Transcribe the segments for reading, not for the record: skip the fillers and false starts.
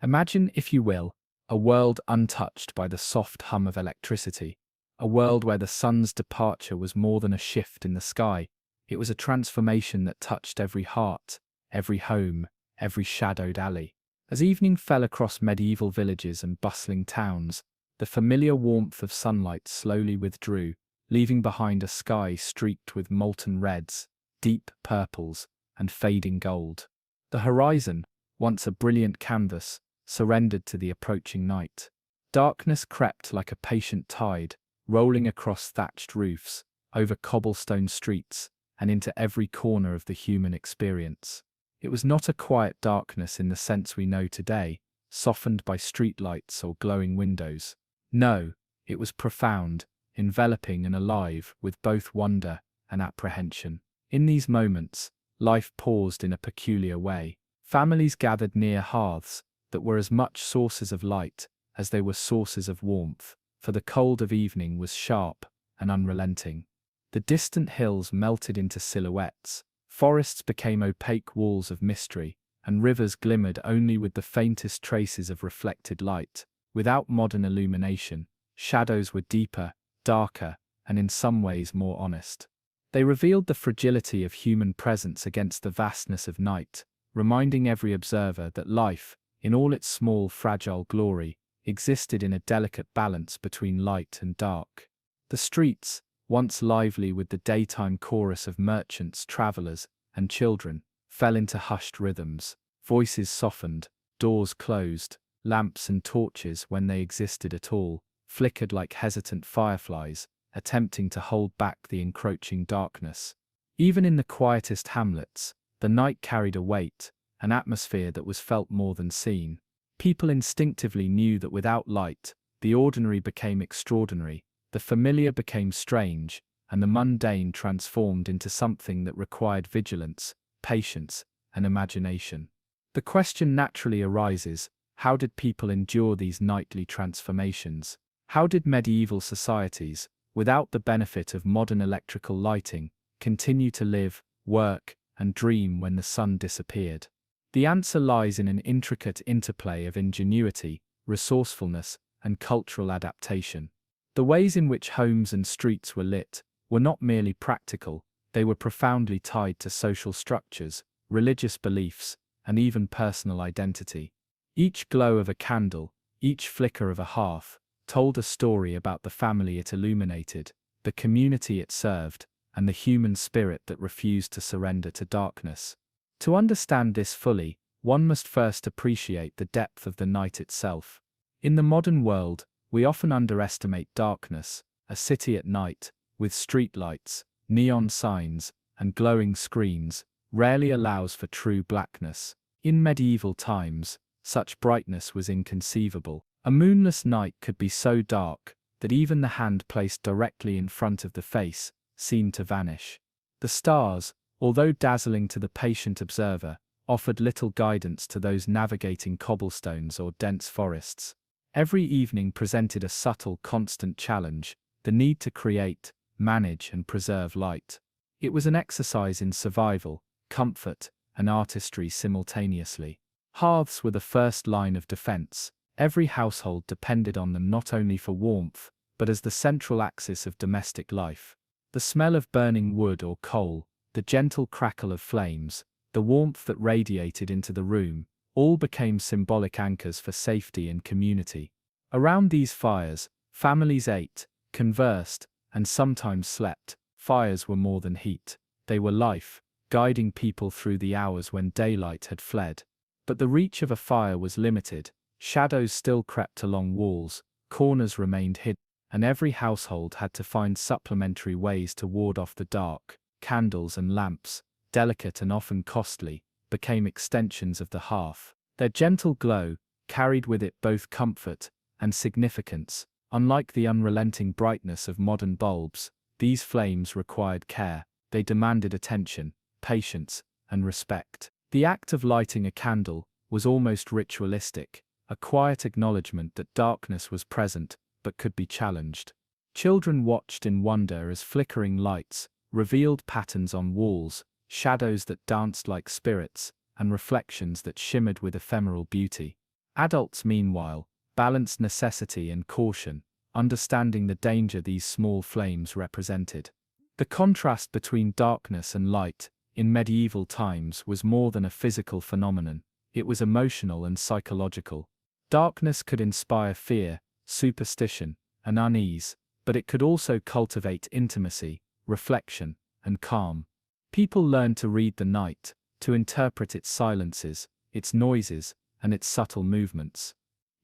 Imagine, if you will, a world untouched by the soft hum of electricity, a world where the sun's departure was more than a shift in the sky. It was a transformation that touched every heart, every home, every shadowed alley. As evening fell across medieval villages and bustling towns, the familiar warmth of sunlight slowly withdrew, leaving behind a sky streaked with molten reds, deep purples, and fading gold. The horizon, once a brilliant canvas, surrendered to the approaching night. Darkness crept like a patient tide, rolling across thatched roofs, over cobblestone streets, and into every corner of the human experience. It was not a quiet darkness in the sense we know today, softened by streetlights or glowing windows. No, it was profound, enveloping and alive with both wonder and apprehension. In these moments, life paused in a peculiar way. Families gathered near hearths that were as much sources of light as they were sources of warmth, for the cold of evening was sharp and unrelenting. The distant hills melted into silhouettes, forests became opaque walls of mystery, and rivers glimmered only with the faintest traces of reflected light. Without modern illumination, shadows were deeper, darker, and in some ways more honest. They revealed the fragility of human presence against the vastness of night, reminding every observer that life, in all its small, fragile glory, existed in a delicate balance between light and dark. The streets, once lively with the daytime chorus of merchants, travelers, and children, fell into hushed rhythms. Voices softened, doors closed, lamps and torches, when they existed at all, flickered like hesitant fireflies, attempting to hold back the encroaching darkness. Even in the quietest hamlets, the night carried a weight, an atmosphere that was felt more than seen. People instinctively knew that without light, the ordinary became extraordinary, the familiar became strange, and the mundane transformed into something that required vigilance, patience, and imagination. The question naturally arises, how did people endure these nightly transformations? How did medieval societies, without the benefit of modern electrical lighting, continue to live, work, and dream when the sun disappeared? The answer lies in an intricate interplay of ingenuity, resourcefulness, and cultural adaptation. The ways in which homes and streets were lit were not merely practical, they were profoundly tied to social structures, religious beliefs, and even personal identity. Each glow of a candle, each flicker of a hearth, told a story about the family it illuminated, the community it served, and the human spirit that refused to surrender to darkness. To understand this fully, one must first appreciate the depth of the night itself. In the modern world, we often underestimate darkness. A city at night, with streetlights, neon signs, and glowing screens, rarely allows for true blackness. In medieval times, such brightness was inconceivable. A moonless night could be so dark that even the hand placed directly in front of the face seemed to vanish. The stars, although dazzling to the patient observer, offered little guidance to those navigating cobblestones or dense forests. Every evening presented a subtle, constant challenge, the need to create, manage, and preserve light. It was an exercise in survival, comfort, and artistry simultaneously. Hearths were the first line of defense. Every household depended on them not only for warmth, but as the central axis of domestic life. The smell of burning wood or coal, the gentle crackle of flames, the warmth that radiated into the room, all became symbolic anchors for safety and community. Around these fires, families ate, conversed, and sometimes slept. Fires were more than heat. They were life, guiding people through the hours when daylight had fled. But the reach of a fire was limited. Shadows still crept along walls, corners remained hidden, and every household had to find supplementary ways to ward off the dark. Candles and lamps, delicate and often costly, became extensions of the hearth. Their gentle glow carried with it both comfort and significance. Unlike the unrelenting brightness of modern bulbs, these flames required care. They demanded attention, patience, and respect. The act of lighting a candle was almost ritualistic, a quiet acknowledgement that darkness was present but could be challenged. Children watched in wonder as flickering lights revealed patterns on walls, shadows that danced like spirits, and reflections that shimmered with ephemeral beauty. Adults, meanwhile, balanced necessity and caution, understanding the danger these small flames represented. The contrast between darkness and light in medieval times was more than a physical phenomenon, it was emotional and psychological. Darkness could inspire fear, superstition, and unease, but it could also cultivate intimacy, reflection, and calm. People learned to read the night, to interpret its silences, its noises, and its subtle movements.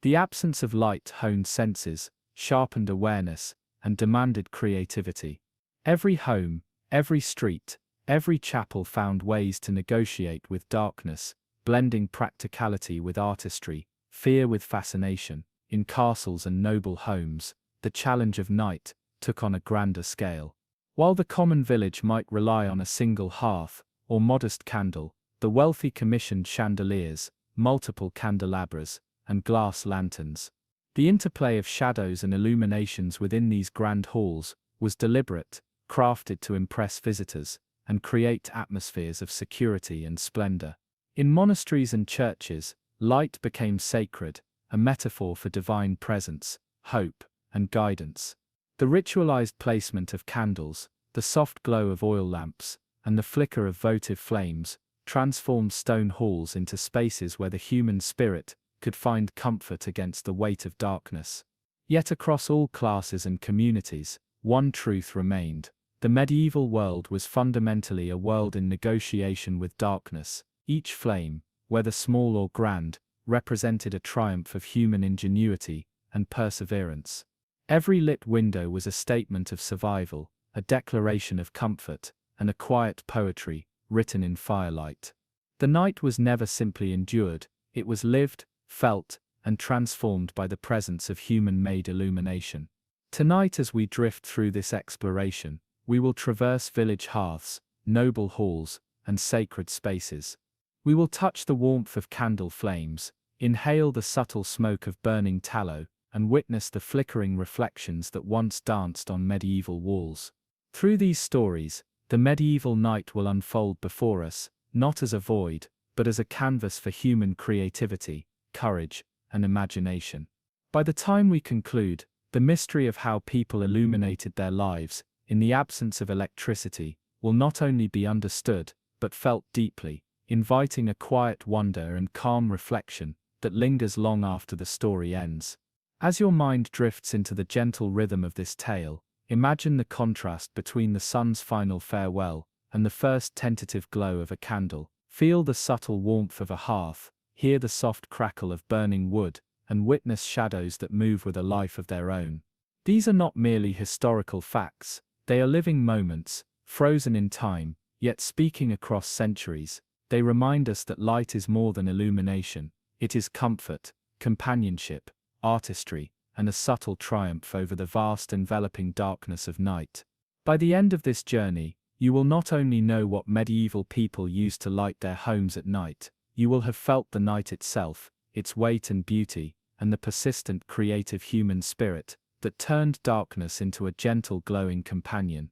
The absence of light honed senses, sharpened awareness, and demanded creativity. Every home, every street, every chapel found ways to negotiate with darkness, blending practicality with artistry, fear with fascination. In castles and noble homes, the challenge of night took on a grander scale. While the common village might rely on a single hearth or modest candle, the wealthy commissioned chandeliers, multiple candelabras, and glass lanterns. The interplay of shadows and illuminations within these grand halls was deliberate, crafted to impress visitors and create atmospheres of security and splendor. In monasteries and churches, light became sacred, a metaphor for divine presence, hope, and guidance. The ritualized placement of candles, the soft glow of oil lamps, and the flicker of votive flames transformed stone halls into spaces where the human spirit could find comfort against the weight of darkness. Yet across all classes and communities, one truth remained. The medieval world was fundamentally a world in negotiation with darkness. Each flame, whether small or grand, represented a triumph of human ingenuity and perseverance. Every lit window was a statement of survival, a declaration of comfort, and a quiet poetry written in firelight. The night was never simply endured, it was lived, felt, and transformed by the presence of human-made illumination. Tonight, as we drift through this exploration, we will traverse village hearths, noble halls, and sacred spaces. We will touch the warmth of candle flames, inhale the subtle smoke of burning tallow, and witness the flickering reflections that once danced on medieval walls. Through these stories, the medieval night will unfold before us, not as a void, but as a canvas for human creativity, courage, and imagination. By the time we conclude, the mystery of how people illuminated their lives, in the absence of electricity, will not only be understood, but felt deeply, inviting a quiet wonder and calm reflection that lingers long after the story ends. As your mind drifts into the gentle rhythm of this tale, imagine the contrast between the sun's final farewell and the first tentative glow of a candle. Feel the subtle warmth of a hearth, hear the soft crackle of burning wood, and witness shadows that move with a life of their own. These are not merely historical facts, they are living moments, frozen in time, yet speaking across centuries. They remind us that light is more than illumination, it is comfort, companionship, artistry, and a subtle triumph over the vast enveloping darkness of night. By the end of this journey, you will not only know what medieval people used to light their homes at night, you will have felt the night itself, its weight and beauty, and the persistent creative human spirit that turned darkness into a gentle glowing companion.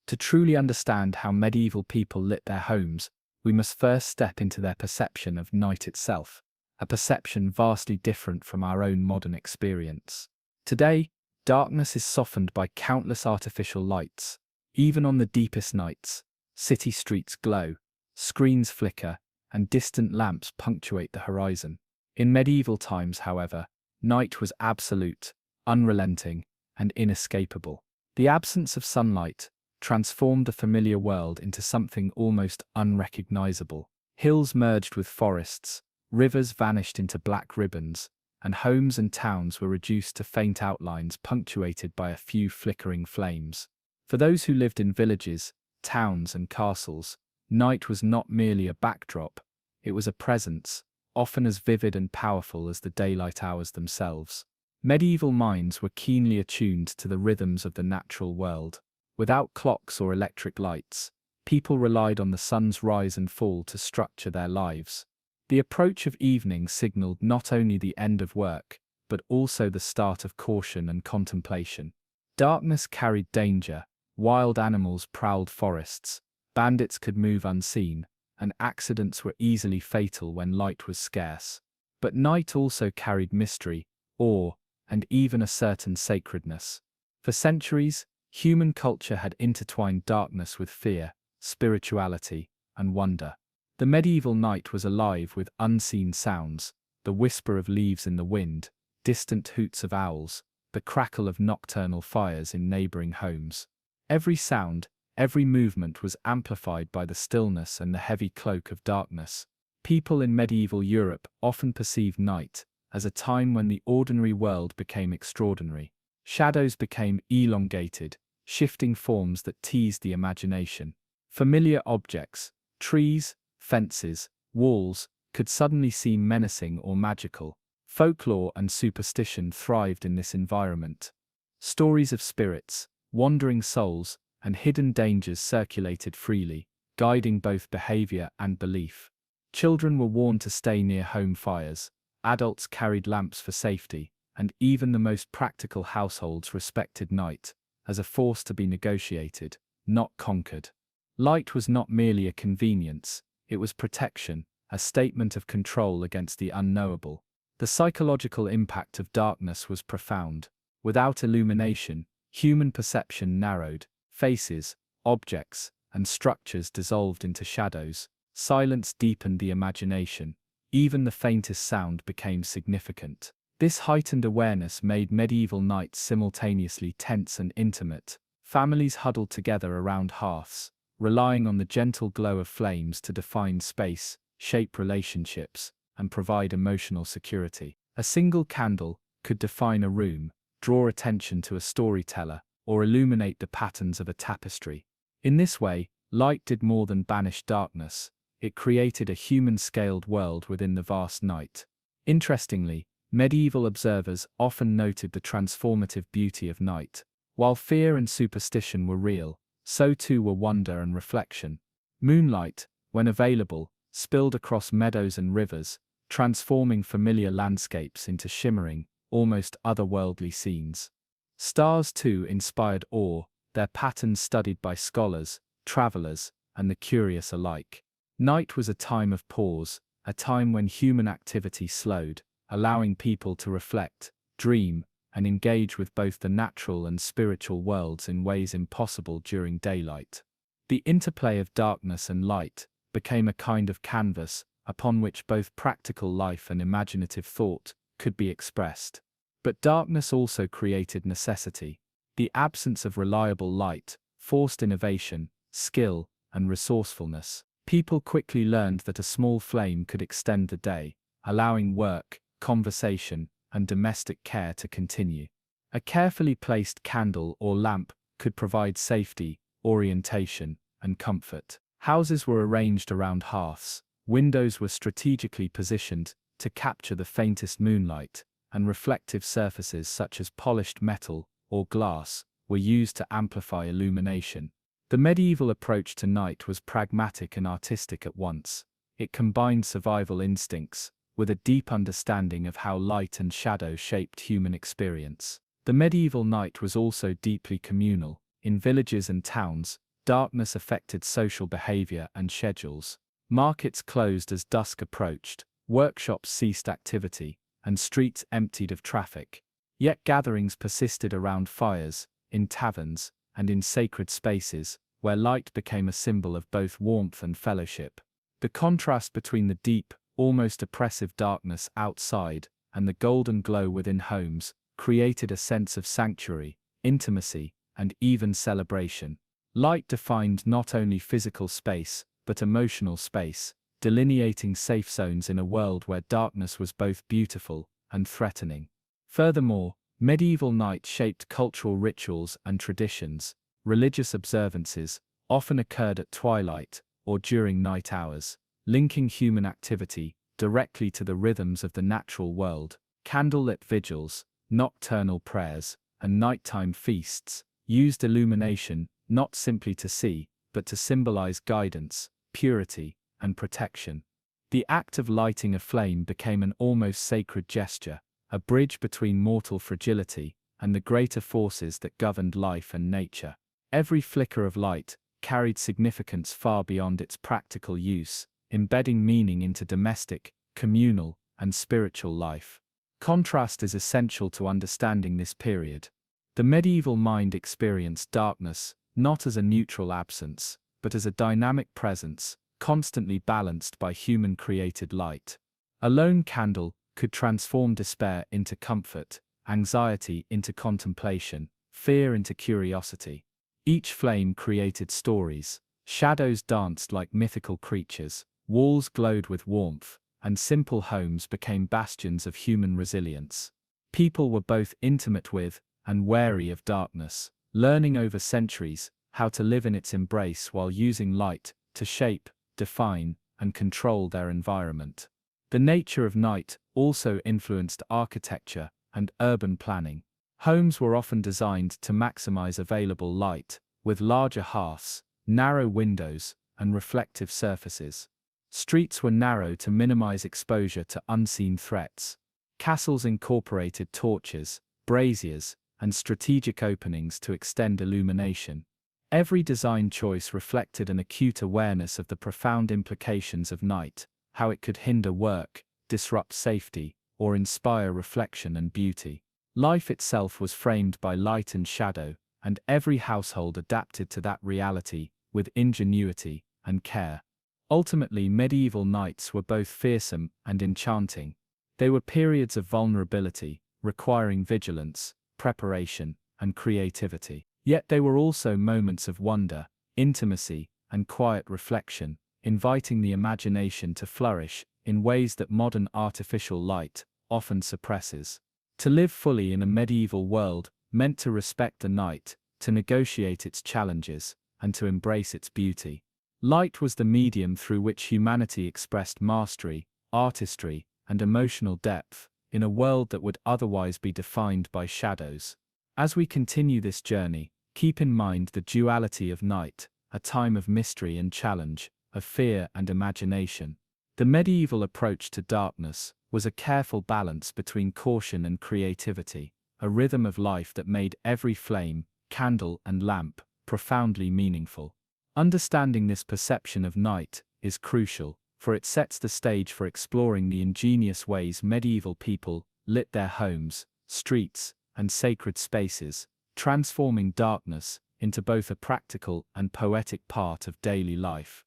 To truly understand how medieval people lit their homes, we must first step into their perception of night itself, a perception vastly different from our own modern experience. Today, darkness is softened by countless artificial lights. Even on the deepest nights, city streets glow, screens flicker, and distant lamps punctuate the horizon. In medieval times, however, night was absolute, unrelenting, and inescapable. The absence of sunlight transformed the familiar world into something almost unrecognizable. Hills merged with forests, rivers vanished into black ribbons, and homes and towns were reduced to faint outlines punctuated by a few flickering flames. For those who lived in villages, towns, and castles, night was not merely a backdrop, it was a presence, often as vivid and powerful as the daylight hours themselves. Medieval minds were keenly attuned to the rhythms of the natural world. Without clocks or electric lights, people relied on the sun's rise and fall to structure their lives. The approach of evening signaled not only the end of work, but also the start of caution and contemplation. Darkness carried danger, wild animals prowled forests, bandits could move unseen, and accidents were easily fatal when light was scarce. But night also carried mystery, awe, and even a certain sacredness. For centuries, human culture had intertwined darkness with fear, spirituality, and wonder. The medieval night was alive with unseen sounds, the whisper of leaves in the wind, distant hoots of owls, the crackle of nocturnal fires in neighboring homes. Every sound, every movement was amplified by the stillness and the heavy cloak of darkness. People in medieval Europe often perceived night as a time when the ordinary world became extraordinary. Shadows became elongated, shifting forms that teased the imagination. Familiar objects, trees, fences, walls, could suddenly seem menacing or magical. Folklore and superstition thrived in this environment. Stories of spirits, wandering souls, and hidden dangers circulated freely, guiding both behavior and belief. Children were warned to stay near home fires, adults carried lamps for safety, and even the most practical households respected night as a force to be negotiated, not conquered. Light was not merely a convenience, it was protection, a statement of control against the unknowable. The psychological impact of darkness was profound. Without illumination, human perception narrowed, faces, objects, and structures dissolved into shadows. Silence deepened the imagination. Even the faintest sound became significant. This heightened awareness made medieval nights simultaneously tense and intimate. Families huddled together around hearths, relying on the gentle glow of flames to define space, shape relationships, and provide emotional security. A single candle could define a room, draw attention to a storyteller, or illuminate the patterns of a tapestry. In this way, light did more than banish darkness. It created a human-scaled world within the vast night. Interestingly, medieval observers often noted the transformative beauty of night. While fear and superstition were real, so too were wonder and reflection. Moonlight, when available, spilled across meadows and rivers, transforming familiar landscapes into shimmering, almost otherworldly scenes. Stars too inspired awe, their patterns studied by scholars, travelers, and the curious alike. Night was a time of pause, a time when human activity slowed, allowing people to reflect, dream, and engage with both the natural and spiritual worlds in ways impossible during daylight. The interplay of darkness and light became a kind of canvas upon which both practical life and imaginative thought could be expressed. But darkness also created necessity. The absence of reliable light forced innovation, skill, and resourcefulness. People quickly learned that a small flame could extend the day, allowing work, conversation, and domestic care to continue. A carefully placed candle or lamp could provide safety, orientation, and comfort. Houses were arranged around hearths, windows were strategically positioned to capture the faintest moonlight, and reflective surfaces such as polished metal or glass were used to amplify illumination. The medieval approach to night was pragmatic and artistic at once. It combined survival instincts with a deep understanding of how light and shadow shaped human experience. The medieval night was also deeply communal. In villages and towns, darkness affected social behavior and schedules. Markets closed as dusk approached, workshops ceased activity, and streets emptied of traffic. Yet gatherings persisted around fires, in taverns, and in sacred spaces, where light became a symbol of both warmth and fellowship. The contrast between the deep, almost oppressive darkness outside and the golden glow within homes created a sense of sanctuary, intimacy, and even celebration. Light defined not only physical space, but emotional space, delineating safe zones in a world where darkness was both beautiful and threatening. Furthermore, medieval night shaped cultural rituals and traditions. Religious observances often occurred at twilight or during night hours, linking human activity directly to the rhythms of the natural world. Candlelit vigils, nocturnal prayers, and nighttime feasts used illumination not simply to see, but to symbolize guidance, purity, and protection. The act of lighting a flame became an almost sacred gesture, a bridge between mortal fragility and the greater forces that governed life and nature. Every flicker of light carried significance far beyond its practical use, embedding meaning into domestic, communal, and spiritual life. Contrast is essential to understanding this period. The medieval mind experienced darkness not as a neutral absence, but as a dynamic presence, constantly balanced by human-created light. A lone candle could transform despair into comfort, anxiety into contemplation, fear into curiosity. Each flame created stories. Shadows danced like mythical creatures, walls glowed with warmth, and simple homes became bastions of human resilience. People were both intimate with and wary of darkness, learning over centuries how to live in its embrace while using light to shape, define, and control their environment. The nature of night also influenced architecture and urban planning. Homes were often designed to maximize available light, with larger hearths, narrow windows, and reflective surfaces. Streets were narrow to minimize exposure to unseen threats. Castles incorporated torches, braziers, and strategic openings to extend illumination. Every design choice reflected an acute awareness of the profound implications of night, how it could hinder work, disrupt safety, or inspire reflection and beauty. Life itself was framed by light and shadow, and every household adapted to that reality with ingenuity and care. Ultimately, medieval nights were both fearsome and enchanting. They were periods of vulnerability, requiring vigilance, preparation, and creativity. Yet they were also moments of wonder, intimacy, and quiet reflection, inviting the imagination to flourish in ways that modern artificial light often suppresses. To live fully in a medieval world meant to respect the night, to negotiate its challenges, and to embrace its beauty. Light was the medium through which humanity expressed mastery, artistry, and emotional depth, in a world that would otherwise be defined by shadows. As we continue this journey, keep in mind the duality of night, a time of mystery and challenge, of fear and imagination. The medieval approach to darkness was a careful balance between caution and creativity, a rhythm of life that made every flame, candle, and lamp profoundly meaningful. Understanding this perception of night is crucial, for it sets the stage for exploring the ingenious ways medieval people lit their homes, streets, and sacred spaces, transforming darkness into both a practical and poetic part of daily life.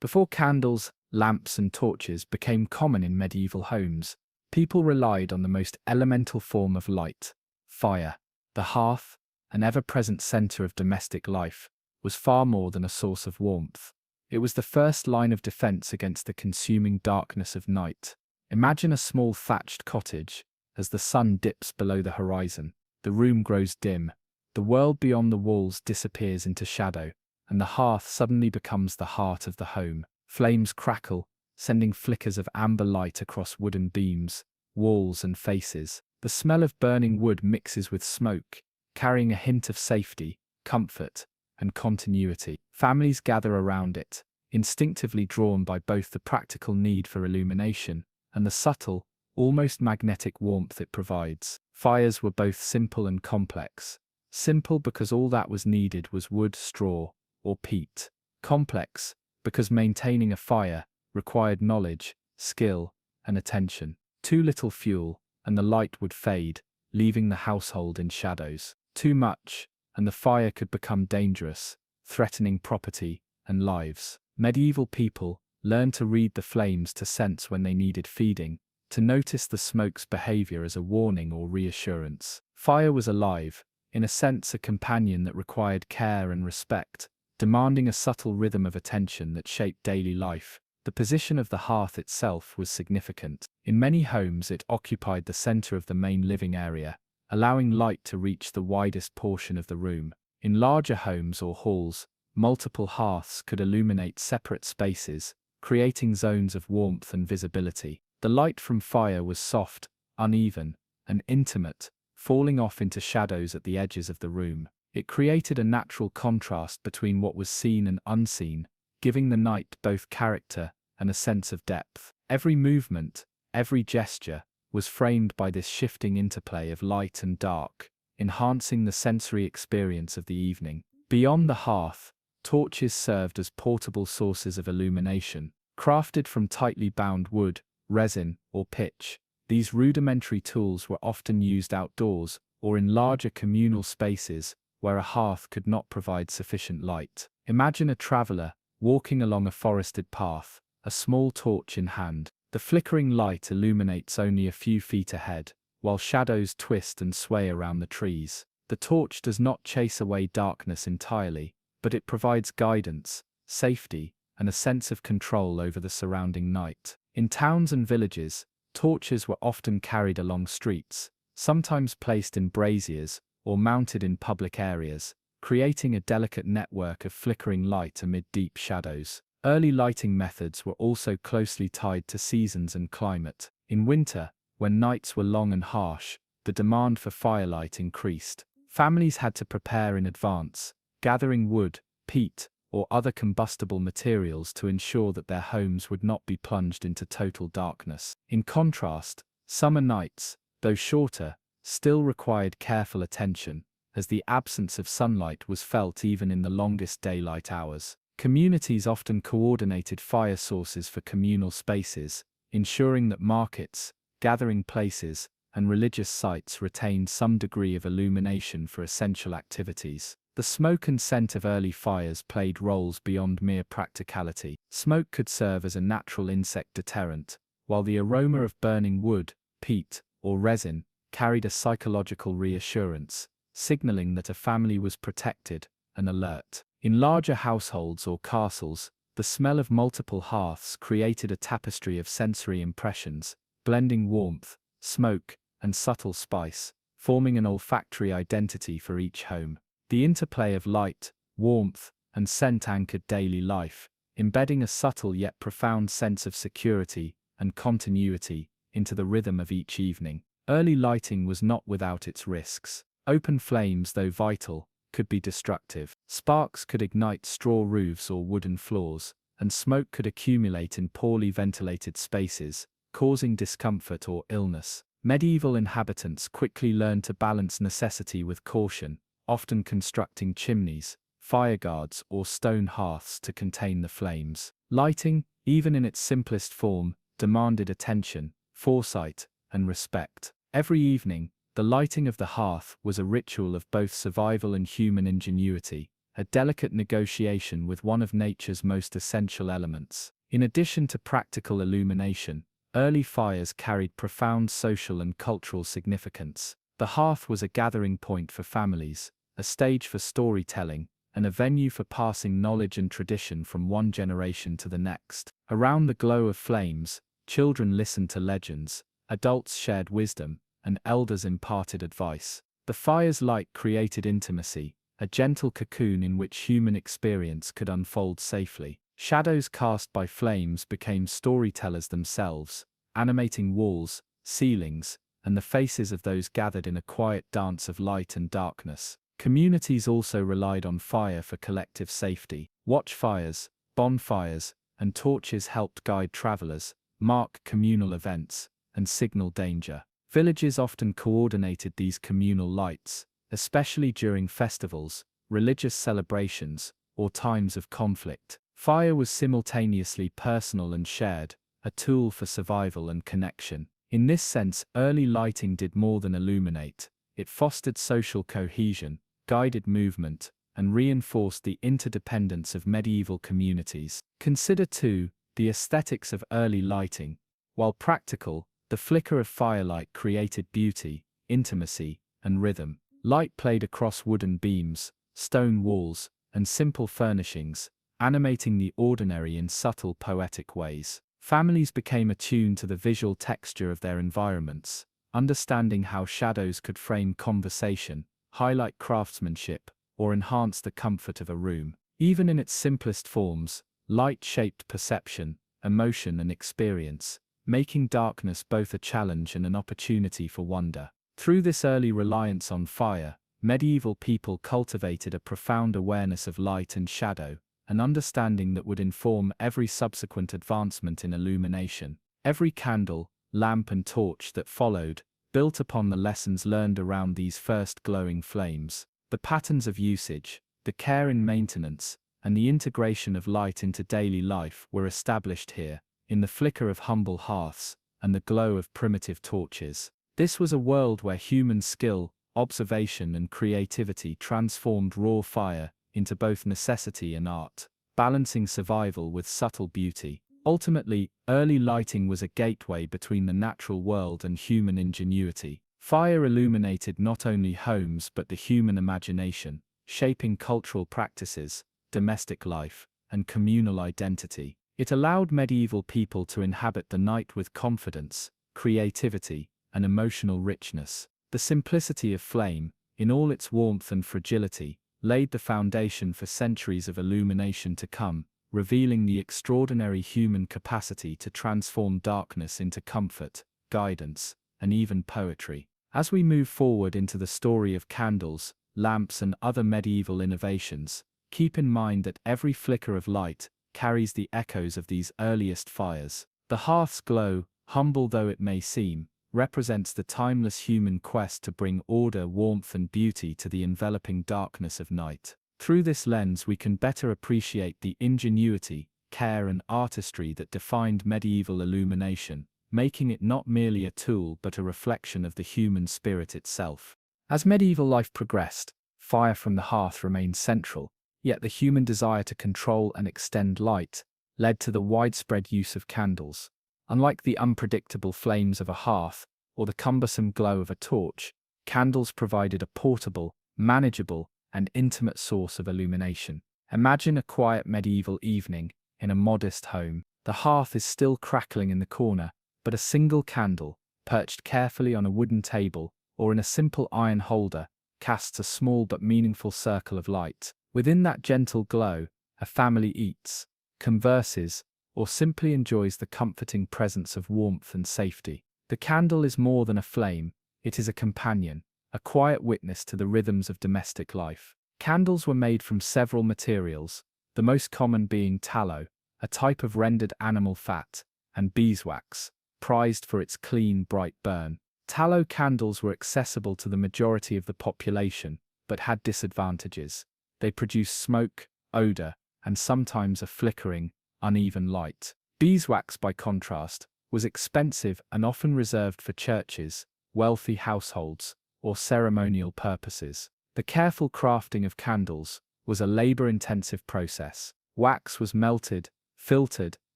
Before candles, lamps, and torches became common in medieval homes, people relied on the most elemental form of light, fire. The hearth, an ever-present center of domestic life, was far more than a source of warmth. It was the first line of defense against the consuming darkness of night. Imagine a small thatched cottage. As the sun dips below the horizon, the room grows dim, the world beyond the walls disappears into shadow, and the hearth suddenly becomes the heart of the home. Flames crackle, sending flickers of amber light across wooden beams, walls, and faces. The smell of burning wood mixes with smoke, carrying a hint of safety, comfort, and continuity. Families gather around it, instinctively drawn by both the practical need for illumination and the subtle, almost magnetic warmth it provides. Fires were both simple and complex. Simple because all that was needed was wood, straw, or peat. Complex because maintaining a fire required knowledge, skill, and attention. Too little fuel, and the light would fade, leaving the household in shadows. Too much, and the fire could become dangerous, threatening property and lives. Medieval people learned to read the flames to sense when they needed feeding, to notice the smoke's behavior as a warning or reassurance. Fire was alive, in a sense a companion that required care and respect, demanding a subtle rhythm of attention that shaped daily life. The position of the hearth itself was significant. In many homes it occupied the center of the main living area, allowing light to reach the widest portion of the room. In larger homes or halls, multiple hearths could illuminate separate spaces, creating zones of warmth and visibility. The light from fire was soft, uneven, and intimate, falling off into shadows at the edges of the room. It created a natural contrast between what was seen and unseen, giving the night both character and a sense of depth. Every movement, every gesture, was framed by this shifting interplay of light and dark, enhancing the sensory experience of the evening. Beyond the hearth, torches served as portable sources of illumination. Crafted from tightly bound wood resin, or pitch. These rudimentary tools were often used outdoors or in larger communal spaces where a hearth could not provide sufficient light. Imagine a traveler walking along a forested path, a small torch in hand. The flickering light illuminates only a few feet ahead, while shadows twist and sway around the trees. The torch does not chase away darkness entirely, but it provides guidance, safety, and a sense of control over the surrounding night. In towns and villages, torches were often carried along streets, sometimes placed in braziers or mounted in public areas, creating a delicate network of flickering light amid deep shadows. Early lighting methods were also closely tied to seasons and climate. In winter, when nights were long and harsh, the demand for firelight increased. Families had to prepare in advance, gathering wood, peat, or other combustible materials to ensure that their homes would not be plunged into total darkness. In contrast, summer nights, though shorter, still required careful attention, as the absence of sunlight was felt even in the longest daylight hours. Communities often coordinated fire sources for communal spaces, ensuring that markets, gathering places, and religious sites retained some degree of illumination for essential activities. The smoke and scent of early fires played roles beyond mere practicality. Smoke could serve as a natural insect deterrent, while the aroma of burning wood, peat, or resin carried a psychological reassurance, signaling that a family was protected and alert. In larger households or castles, the smell of multiple hearths created a tapestry of sensory impressions, blending warmth, smoke, and subtle spice, forming an olfactory identity for each home. The interplay of light, warmth, and scent anchored daily life, embedding a subtle yet profound sense of security and continuity into the rhythm of each evening. Early lighting was not without its risks. Open flames, though vital, could be destructive. Sparks could ignite straw roofs or wooden floors, and smoke could accumulate in poorly ventilated spaces, causing discomfort or illness. Medieval inhabitants quickly learned to balance necessity with caution, often constructing chimneys, fireguards, or stone hearths to contain the flames. Lighting, even in its simplest form, demanded attention, foresight, and respect. Every evening, the lighting of the hearth was a ritual of both survival and human ingenuity, a delicate negotiation with one of nature's most essential elements. In addition to practical illumination, early fires carried profound social and cultural significance. The hearth was a gathering point for families, a stage for storytelling, and a venue for passing knowledge and tradition from one generation to the next. Around the glow of flames, children listened to legends, adults shared wisdom, and elders imparted advice. The fire's light created intimacy, a gentle cocoon in which human experience could unfold safely. Shadows cast by flames became storytellers themselves, animating walls, ceilings, and the faces of those gathered in a quiet dance of light and darkness. Communities also relied on fire for collective safety. Watchfires, bonfires, and torches helped guide travelers, mark communal events, and signal danger. Villages often coordinated these communal lights, especially during festivals, religious celebrations, or times of conflict. Fire was simultaneously personal and shared, a tool for survival and connection. In this sense, early lighting did more than illuminate. It fostered social cohesion, guided movement, and reinforced the interdependence of medieval communities. Consider, too, the aesthetics of early lighting. While practical, the flicker of firelight created beauty, intimacy, and rhythm. Light played across wooden beams, stone walls, and simple furnishings, animating the ordinary in subtle poetic ways. Families became attuned to the visual texture of their environments, understanding how shadows could frame conversation, highlight craftsmanship, or enhance the comfort of a room. Even in its simplest forms, light shaped perception, emotion, and experience, making darkness both a challenge and an opportunity for wonder. Through this early reliance on fire, medieval people cultivated a profound awareness of light and shadow, an understanding that would inform every subsequent advancement in illumination. Every candle, lamp, and torch that followed built upon the lessons learned around these first glowing flames. The patterns of usage, the care in maintenance, and the integration of light into daily life were established here, in the flicker of humble hearths and the glow of primitive torches. This was a world where human skill, observation, and creativity transformed raw fire into both necessity and art, balancing survival with subtle beauty. Ultimately, early lighting was a gateway between the natural world and human ingenuity. Fire illuminated not only homes but the human imagination, shaping cultural practices, domestic life, and communal identity. It allowed medieval people to inhabit the night with confidence, creativity, and emotional richness. The simplicity of flame, in all its warmth and fragility, laid the foundation for centuries of illumination to come, revealing the extraordinary human capacity to transform darkness into comfort, guidance, and even poetry. As we move forward into the story of candles, lamps, and other medieval innovations, keep in mind that every flicker of light carries the echoes of these earliest fires. The hearth's glow, humble though it may seem, represents the timeless human quest to bring order, warmth, and beauty to the enveloping darkness of night. Through this lens, we can better appreciate the ingenuity, care, and artistry that defined medieval illumination, making it not merely a tool but a reflection of the human spirit itself. As medieval life progressed, fire from the hearth remained central, yet the human desire to control and extend light led to the widespread use of candles. Unlike the unpredictable flames of a hearth or the cumbersome glow of a torch, candles provided a portable, manageable, and intimate source of illumination. Imagine a quiet medieval evening in a modest home. The hearth is still crackling in the corner, but a single candle, perched carefully on a wooden table or in a simple iron holder, casts a small but meaningful circle of light. Within that gentle glow, a family eats, converses, or simply enjoys the comforting presence of warmth and safety. The candle is more than a flame, it is a companion, a quiet witness to the rhythms of domestic life. Candles were made from several materials, the most common being tallow, a type of rendered animal fat, and beeswax, prized for its clean, bright burn. Tallow candles were accessible to the majority of the population, but had disadvantages. They produced smoke, odor, and sometimes a flickering, uneven light. Beeswax, by contrast, was expensive and often reserved for churches, wealthy households, or ceremonial purposes. The careful crafting of candles was a labor-intensive process. Wax was melted, filtered,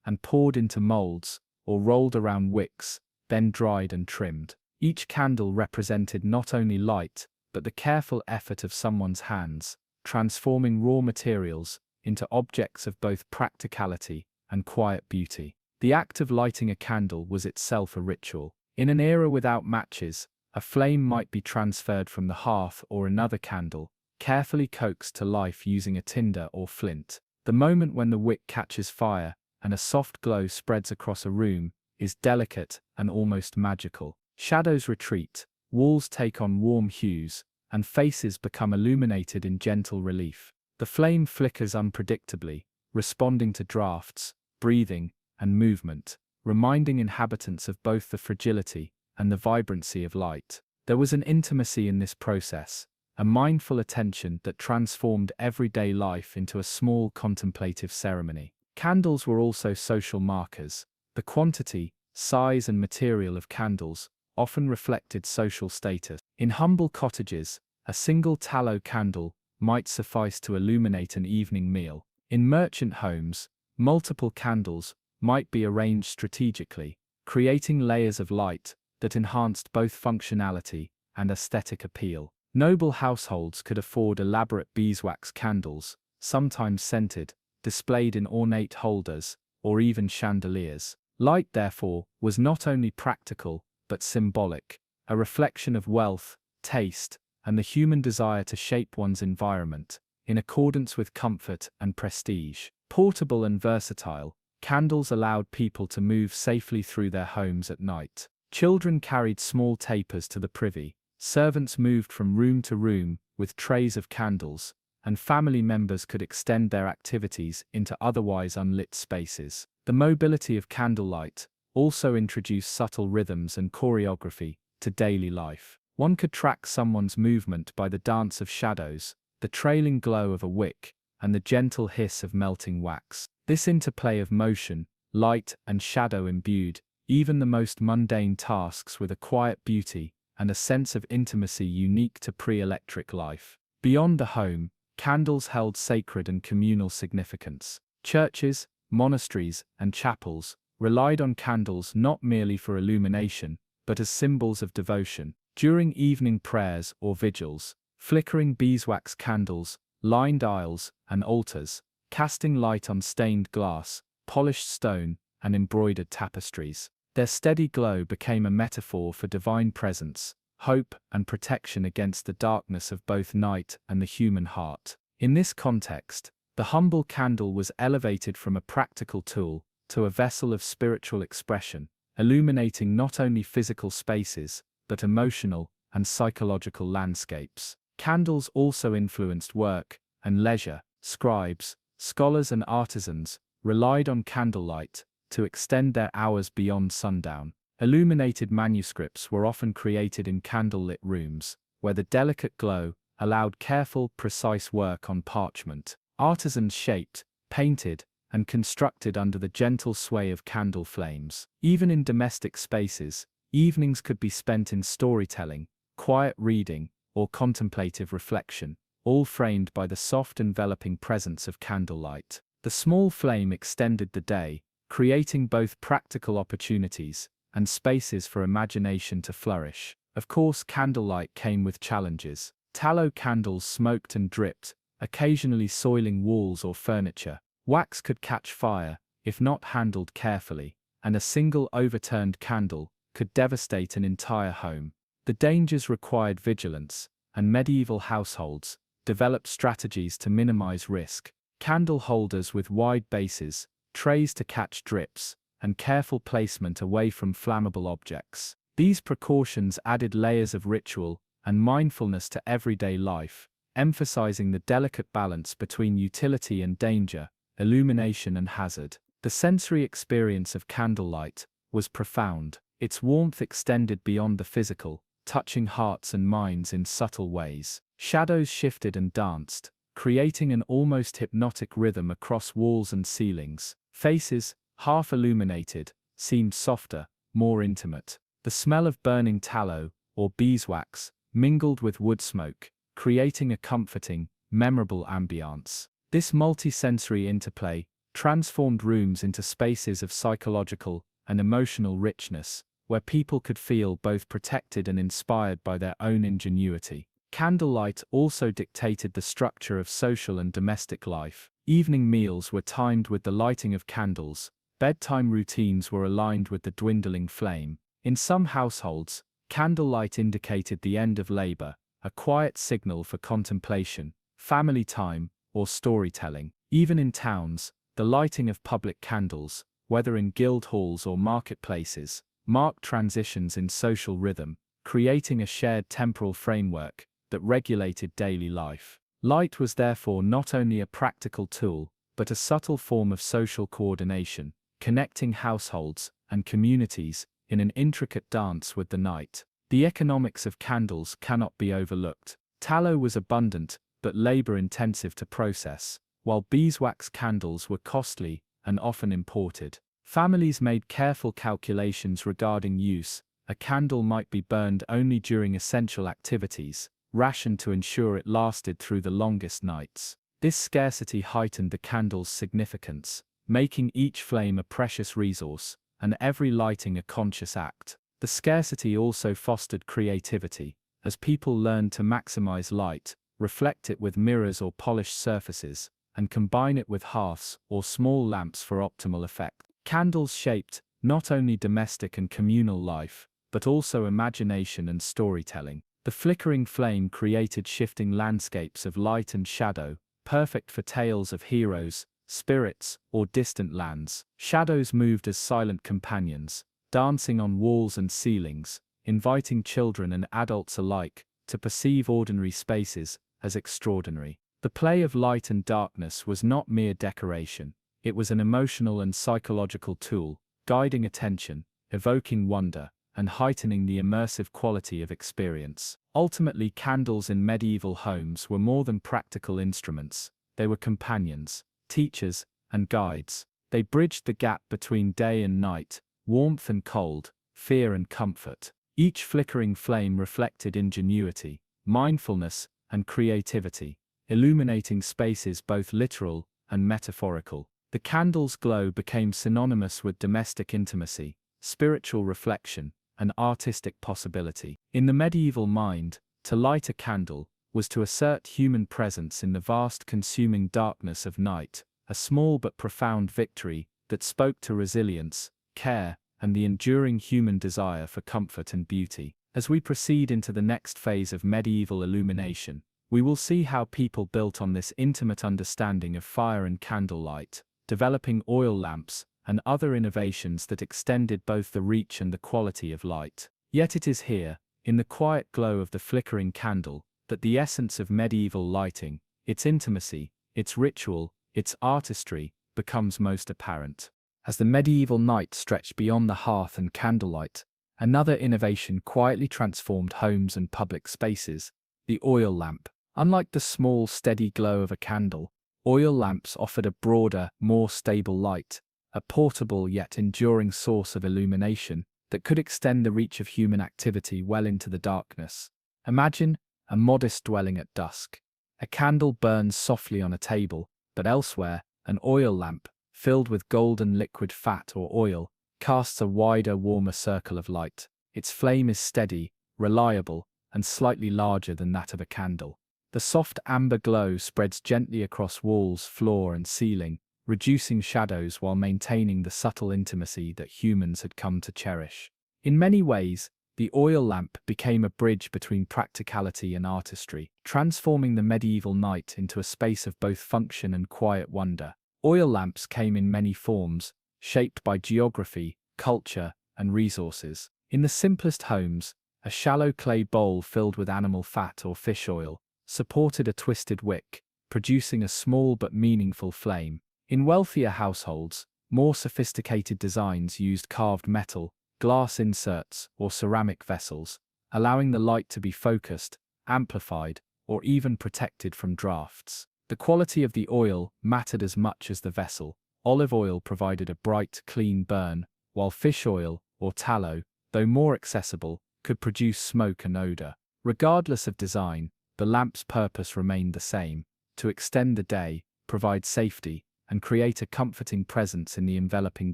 and poured into molds, or rolled around wicks, then dried and trimmed. Each candle represented not only light, but the careful effort of someone's hands, transforming raw materials into objects of both practicality and quiet beauty. The act of lighting a candle was itself a ritual. In an era without matches, a flame might be transferred from the hearth or another candle, carefully coaxed to life using a tinder or flint. The moment when the wick catches fire and a soft glow spreads across a room is delicate and almost magical. Shadows retreat, walls take on warm hues, and faces become illuminated in gentle relief. The flame flickers unpredictably, responding to drafts, breathing, and movement, reminding inhabitants of both the fragility and the vibrancy of light. There was an intimacy in this process, a mindful attention that transformed everyday life into a small contemplative ceremony. Candles were also social markers. The quantity, size, and material of candles often reflected social status. In humble cottages, a single tallow candle might suffice to illuminate an evening meal. In merchant homes, multiple candles might be arranged strategically, creating layers of light that enhanced both functionality and aesthetic appeal. Noble households could afford elaborate beeswax candles, sometimes scented, displayed in ornate holders, or even chandeliers. Light, therefore, was not only practical, but symbolic, a reflection of wealth, taste, and the human desire to shape one's environment, in accordance with comfort and prestige. Portable and versatile, candles allowed people to move safely through their homes at night. Children carried small tapers to the privy, servants moved from room to room with trays of candles, and family members could extend their activities into otherwise unlit spaces. The mobility of candlelight also introduced subtle rhythms and choreography to daily life. One could track someone's movement by the dance of shadows, the trailing glow of a wick, and the gentle hiss of melting wax. This interplay of motion, light and shadow imbued even the most mundane tasks with a quiet beauty and a sense of intimacy unique to pre-electric life. Beyond the home, candles held sacred and communal significance. Churches, monasteries, and chapels relied on candles not merely for illumination, but as symbols of devotion. During evening prayers or vigils, flickering beeswax candles lined aisles and altars, casting light on stained glass, polished stone, and embroidered tapestries. Their steady glow became a metaphor for divine presence, hope, and protection against the darkness of both night and the human heart. In this context, the humble candle was elevated from a practical tool to a vessel of spiritual expression, illuminating not only physical spaces, but emotional and psychological landscapes. Candles also influenced work and leisure. Scribes, scholars, and artisans relied on candlelight to extend their hours beyond sundown. Illuminated manuscripts were often created in candlelit rooms, where the delicate glow allowed careful, precise work on parchment. Artisans shaped, painted, and constructed under the gentle sway of candle flames. Even in domestic spaces, evenings could be spent in storytelling, quiet reading, or contemplative reflection, all framed by the soft enveloping presence of candlelight. The small flame extended the day, creating both practical opportunities and spaces for imagination to flourish. Of course, candlelight came with challenges. Tallow candles smoked and dripped, occasionally soiling walls or furniture. Wax could catch fire, if not handled carefully, and a single overturned candle could devastate an entire home. The dangers required vigilance, and medieval households developed strategies to minimize risk. Candle holders with wide bases, trays to catch drips, and careful placement away from flammable objects. These precautions added layers of ritual and mindfulness to everyday life, emphasizing the delicate balance between utility and danger, illumination and hazard. The sensory experience of candlelight was profound. Its warmth extended beyond the physical, touching hearts and minds in subtle ways. Shadows shifted and danced, creating an almost hypnotic rhythm across walls and ceilings. Faces, half illuminated, seemed softer, more intimate. The smell of burning tallow, or beeswax, mingled with wood smoke, creating a comforting, memorable ambiance. This multi-sensory interplay transformed rooms into spaces of psychological and emotional richness, where people could feel both protected and inspired by their own ingenuity. Candlelight also dictated the structure of social and domestic life. Evening meals were timed with the lighting of candles, bedtime routines were aligned with the dwindling flame. In some households, candlelight indicated the end of labor, a quiet signal for contemplation, family time, or storytelling. Even in towns, the lighting of public candles, whether in guild halls or marketplaces, marked transitions in social rhythm, creating a shared temporal framework that regulated daily life. Light was therefore not only a practical tool, but a subtle form of social coordination, connecting households and communities in an intricate dance with the night. The economics of candles cannot be overlooked. Tallow was abundant, but labor-intensive to process, while beeswax candles were costly and often imported. Families made careful calculations regarding use. A candle might be burned only during essential activities, rationed to ensure it lasted through the longest nights. This scarcity heightened the candle's significance, making each flame a precious resource, and every lighting a conscious act. The scarcity also fostered creativity, as people learned to maximize light, reflect it with mirrors or polished surfaces, and combine it with hearths or small lamps for optimal effect. Candles shaped not only domestic and communal life, but also imagination and storytelling. The flickering flame created shifting landscapes of light and shadow, perfect for tales of heroes, spirits, or distant lands. Shadows moved as silent companions, dancing on walls and ceilings, inviting children and adults alike to perceive ordinary spaces as extraordinary. The play of light and darkness was not mere decoration, it was an emotional and psychological tool, guiding attention, evoking wonder, and heightening the immersive quality of experience. Ultimately, candles in medieval homes were more than practical instruments, they were companions, teachers, and guides. They bridged the gap between day and night, warmth and cold, fear and comfort. Each flickering flame reflected ingenuity, mindfulness, and creativity, illuminating spaces both literal and metaphorical. The candle's glow became synonymous with domestic intimacy, spiritual reflection, and artistic possibility. In the medieval mind, to light a candle was to assert human presence in the vast consuming darkness of night, a small but profound victory that spoke to resilience, care, and the enduring human desire for comfort and beauty. As we proceed into the next phase of medieval illumination, we will see how people built on this intimate understanding of fire and candlelight, developing oil lamps and other innovations that extended both the reach and the quality of light. Yet it is here, in the quiet glow of the flickering candle, that the essence of medieval lighting, its intimacy, its ritual, its artistry, becomes most apparent. As the medieval night stretched beyond the hearth and candlelight, another innovation quietly transformed homes and public spaces: the oil lamp. Unlike the small, steady glow of a candle, oil lamps offered a broader, more stable light, a portable yet enduring source of illumination that could extend the reach of human activity well into the darkness. Imagine a modest dwelling at dusk. A candle burns softly on a table, but elsewhere, an oil lamp, filled with golden liquid fat or oil, casts a wider, warmer circle of light. Its flame is steady, reliable, and slightly larger than that of a candle. The soft amber glow spreads gently across walls, floor, and ceiling, reducing shadows while maintaining the subtle intimacy that humans had come to cherish. In many ways, the oil lamp became a bridge between practicality and artistry, transforming the medieval night into a space of both function and quiet wonder. Oil lamps came in many forms, shaped by geography, culture, and resources. In the simplest homes, a shallow clay bowl filled with animal fat or fish oil supported a twisted wick, producing a small but meaningful flame. In wealthier households, more sophisticated designs used carved metal, glass inserts, or ceramic vessels, allowing the light to be focused, amplified, or even protected from drafts. The quality of the oil mattered as much as the vessel. Olive oil provided a bright, clean burn, while fish oil, or tallow, though more accessible, could produce smoke and odor. Regardless of design, the lamp's purpose remained the same: to extend the day, provide safety, and create a comforting presence in the enveloping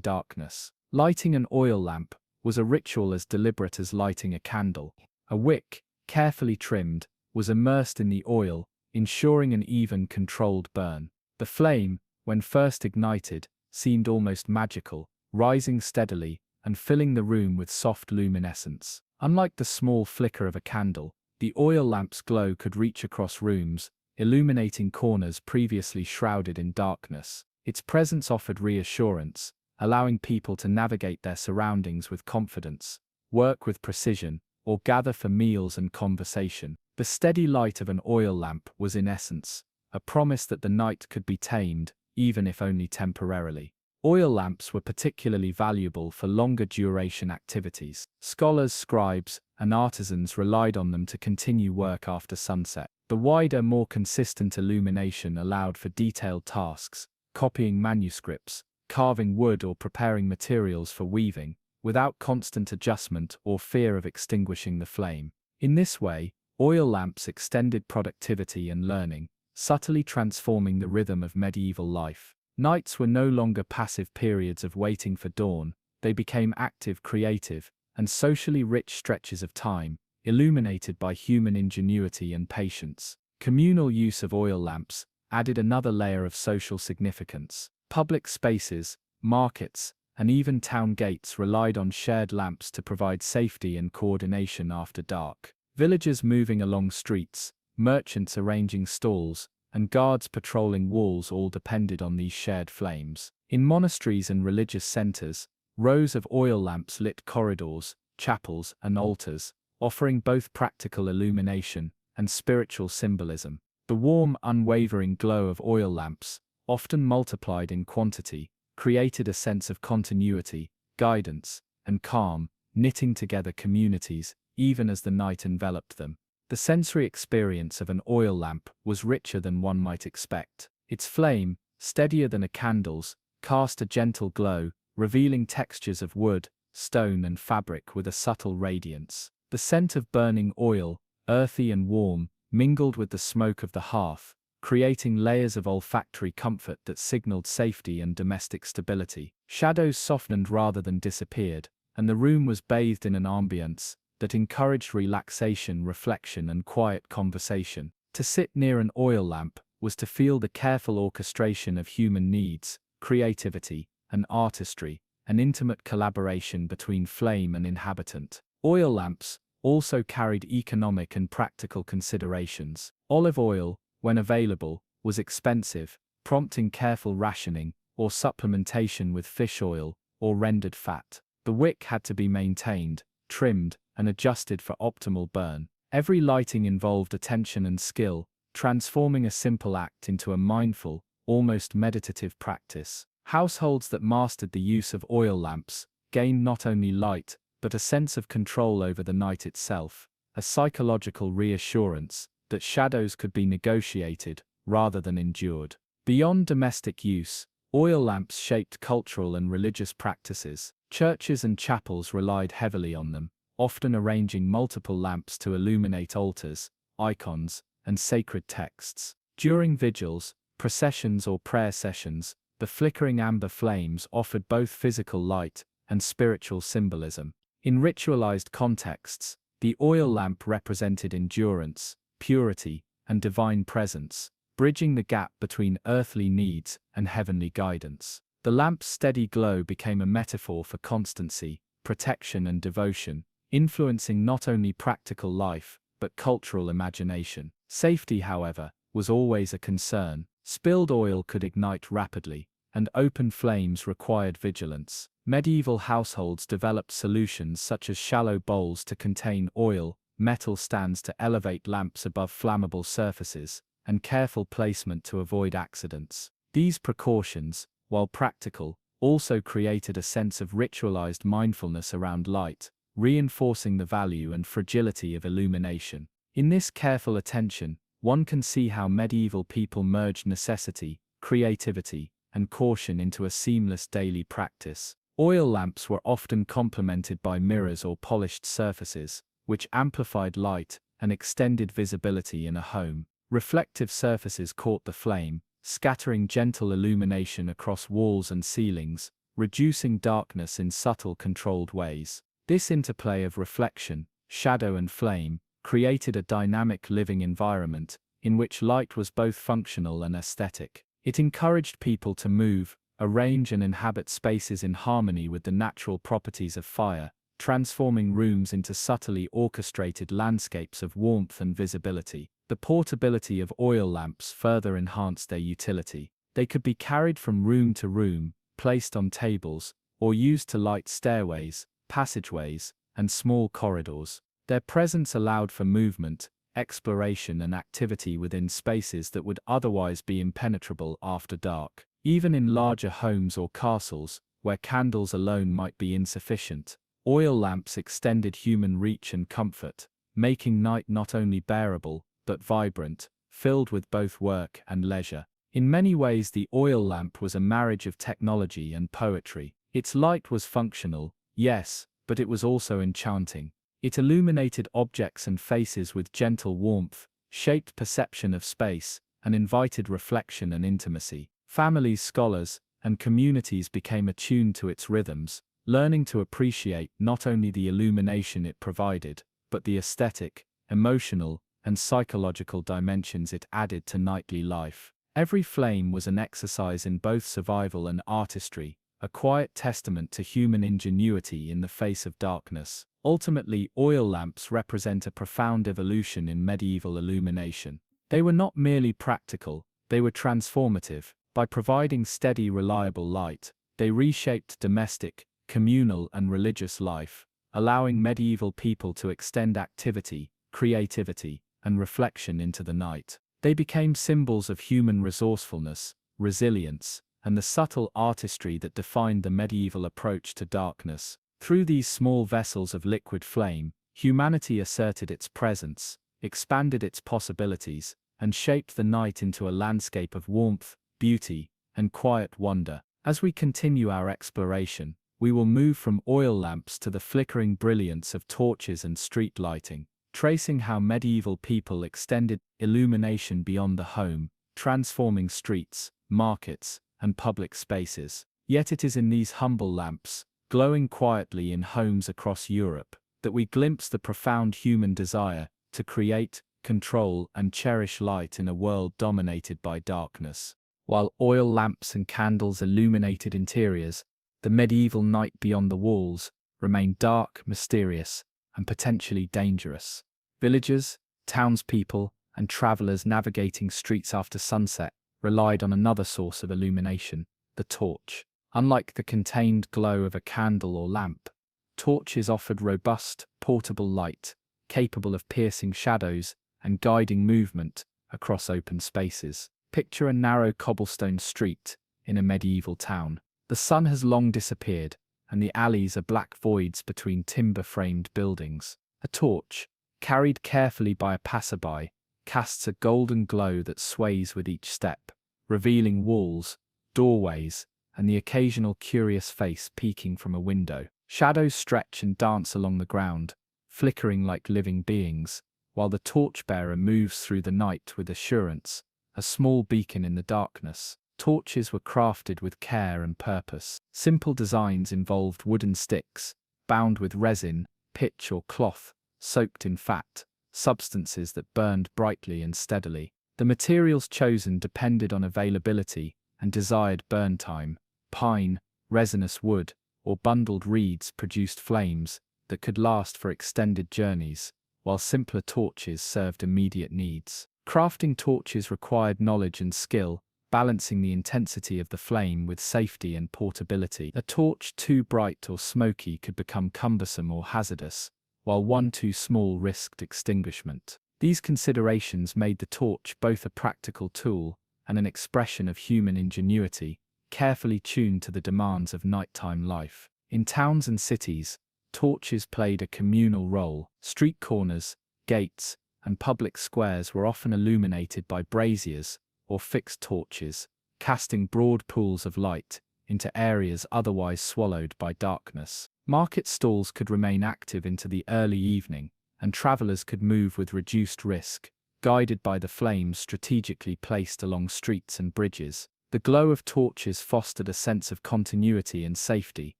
darkness. Lighting an oil lamp was a ritual as deliberate as lighting a candle. A wick, carefully trimmed, was immersed in the oil, ensuring an even, controlled burn. The flame, when first ignited, seemed almost magical, rising steadily and filling the room with soft luminescence. Unlike the small flicker of a candle, the oil lamp's glow could reach across rooms, illuminating corners previously shrouded in darkness. Its presence offered reassurance, allowing people to navigate their surroundings with confidence, work with precision, or gather for meals and conversation. The steady light of an oil lamp was, in essence, a promise that the night could be tamed, even if only temporarily. Oil lamps were particularly valuable for longer duration activities. Scholars, scribes, and artisans relied on them to continue work after sunset. The wider, more consistent illumination allowed for detailed tasks, copying manuscripts, carving wood, or preparing materials for weaving, without constant adjustment or fear of extinguishing the flame. In this way, oil lamps extended productivity and learning, subtly transforming the rhythm of medieval life. Nights were no longer passive periods of waiting for dawn. They became active, creative, and socially rich stretches of time, illuminated by human ingenuity and patience. Communal use of oil lamps added another layer of social significance. Public spaces, markets, and even town gates relied on shared lamps to provide safety and coordination after dark. Villagers moving along streets, merchants arranging stalls, and guards patrolling walls all depended on these shared flames. In monasteries and religious centers, rows of oil lamps lit corridors, chapels, and altars, offering both practical illumination and spiritual symbolism. The warm, unwavering glow of oil lamps, often multiplied in quantity, created a sense of continuity, guidance, and calm, knitting together communities, even as the night enveloped them. The sensory experience of an oil lamp was richer than one might expect. Its flame, steadier than a candle's, cast a gentle glow, revealing textures of wood, stone, and fabric with a subtle radiance. The scent of burning oil, earthy and warm, mingled with the smoke of the hearth, creating layers of olfactory comfort that signaled safety and domestic stability. Shadows softened rather than disappeared, and the room was bathed in an ambience that encouraged relaxation, reflection, and quiet conversation. To sit near an oil lamp was to feel the careful orchestration of human needs, creativity, and artistry, an intimate collaboration between flame and inhabitant. Oil lamps also carried economic and practical considerations. Olive oil, when available, was expensive, prompting careful rationing or supplementation with fish oil or rendered fat. The wick had to be maintained, trimmed, and adjusted for optimal burn. Every lighting involved attention and skill, transforming a simple act into a mindful, almost meditative practice. Households that mastered the use of oil lamps gained not only light, but a sense of control over the night itself, a psychological reassurance that shadows could be negotiated rather than endured. Beyond domestic use, oil lamps shaped cultural and religious practices. Churches and chapels relied heavily on them, often arranging multiple lamps to illuminate altars, icons, and sacred texts. During vigils, processions, or prayer sessions, the flickering amber flames offered both physical light and spiritual symbolism. In ritualized contexts, the oil lamp represented endurance, purity, and divine presence, bridging the gap between earthly needs and heavenly guidance. The lamp's steady glow became a metaphor for constancy, protection, and devotion, influencing not only practical life, but cultural imagination. Safety, however, was always a concern. Spilled oil could ignite rapidly, and open flames required vigilance. Medieval households developed solutions such as shallow bowls to contain oil, metal stands to elevate lamps above flammable surfaces, and careful placement to avoid accidents. These precautions, while practical, also created a sense of ritualized mindfulness around light, reinforcing the value and fragility of illumination. In this careful attention, one can see how medieval people merged necessity, creativity, and caution into a seamless daily practice. Oil lamps were often complemented by mirrors or polished surfaces, which amplified light and extended visibility in a home. Reflective surfaces caught the flame, scattering gentle illumination across walls and ceilings, reducing darkness in subtle, controlled ways. This interplay of reflection, shadow, and flame created a dynamic living environment in which light was both functional and aesthetic. It encouraged people to move, arrange, and inhabit spaces in harmony with the natural properties of fire, transforming rooms into subtly orchestrated landscapes of warmth and visibility. The portability of oil lamps further enhanced their utility. They could be carried from room to room, placed on tables, or used to light stairways, passageways, and small corridors. Their presence allowed for movement, exploration, and activity within spaces that would otherwise be impenetrable after dark. Even in larger homes or castles, where candles alone might be insufficient, oil lamps extended human reach and comfort, making night not only bearable, but vibrant, filled with both work and leisure. In many ways, the oil lamp was a marriage of technology and poetry. Its light was functional, yes, but it was also enchanting. It illuminated objects and faces with gentle warmth, shaped perception of space, and invited reflection and intimacy. Families, scholars, and communities became attuned to its rhythms, learning to appreciate not only the illumination it provided, but the aesthetic, emotional, and psychological dimensions it added to nightly life. Every flame was an exercise in both survival and artistry, a quiet testament to human ingenuity in the face of darkness. Ultimately, oil lamps represent a profound evolution in medieval illumination. They were not merely practical, they were transformative. By providing steady, reliable light, they reshaped domestic, communal, and religious life, allowing medieval people to extend activity, creativity, and reflection into the night. They became symbols of human resourcefulness, resilience, and the subtle artistry that defined the medieval approach to darkness. Through these small vessels of liquid flame, humanity asserted its presence, expanded its possibilities, and shaped the night into a landscape of warmth, beauty, and quiet wonder. As we continue our exploration, we will move from oil lamps to the flickering brilliance of torches and street lighting, tracing how medieval people extended illumination beyond the home, transforming streets, markets, and public spaces. Yet it is in these humble lamps, glowing quietly in homes across Europe, that we glimpse the profound human desire to create, control, and cherish light in a world dominated by darkness. While oil lamps and candles illuminated interiors, the medieval night beyond the walls remained dark, mysterious, and potentially dangerous. Villagers, townspeople, and travelers navigating streets after sunset relied on another source of illumination, the torch. Unlike the contained glow of a candle or lamp, torches offered robust, portable light, capable of piercing shadows and guiding movement across open spaces. Picture a narrow cobblestone street in a medieval town. The sun has long disappeared, and the alleys are black voids between timber-framed buildings. A torch, carried carefully by a passerby, casts a golden glow that sways with each step, revealing walls, doorways, and the occasional curious face peeking from a window. Shadows stretch and dance along the ground, flickering like living beings, while the torchbearer moves through the night with assurance, a small beacon in the darkness. Torches were crafted with care and purpose. Simple designs involved wooden sticks, bound with resin, pitch, or cloth, soaked in fat, substances that burned brightly and steadily. The materials chosen depended on availability and desired burn time. Pine, resinous wood, or bundled reeds produced flames that could last for extended journeys, while simpler torches served immediate needs. Crafting torches required knowledge and skill, balancing the intensity of the flame with safety and portability. A torch too bright or smoky could become cumbersome or hazardous, while one too small risked extinguishment. These considerations made the torch both a practical tool and an expression of human ingenuity, carefully tuned to the demands of nighttime life. In towns and cities, torches played a communal role. Street corners, gates, and public squares were often illuminated by braziers or fixed torches, casting broad pools of light into areas otherwise swallowed by darkness. Market stalls could remain active into the early evening, and travelers could move with reduced risk, guided by the flames strategically placed along streets and bridges. The glow of torches fostered a sense of continuity and safety,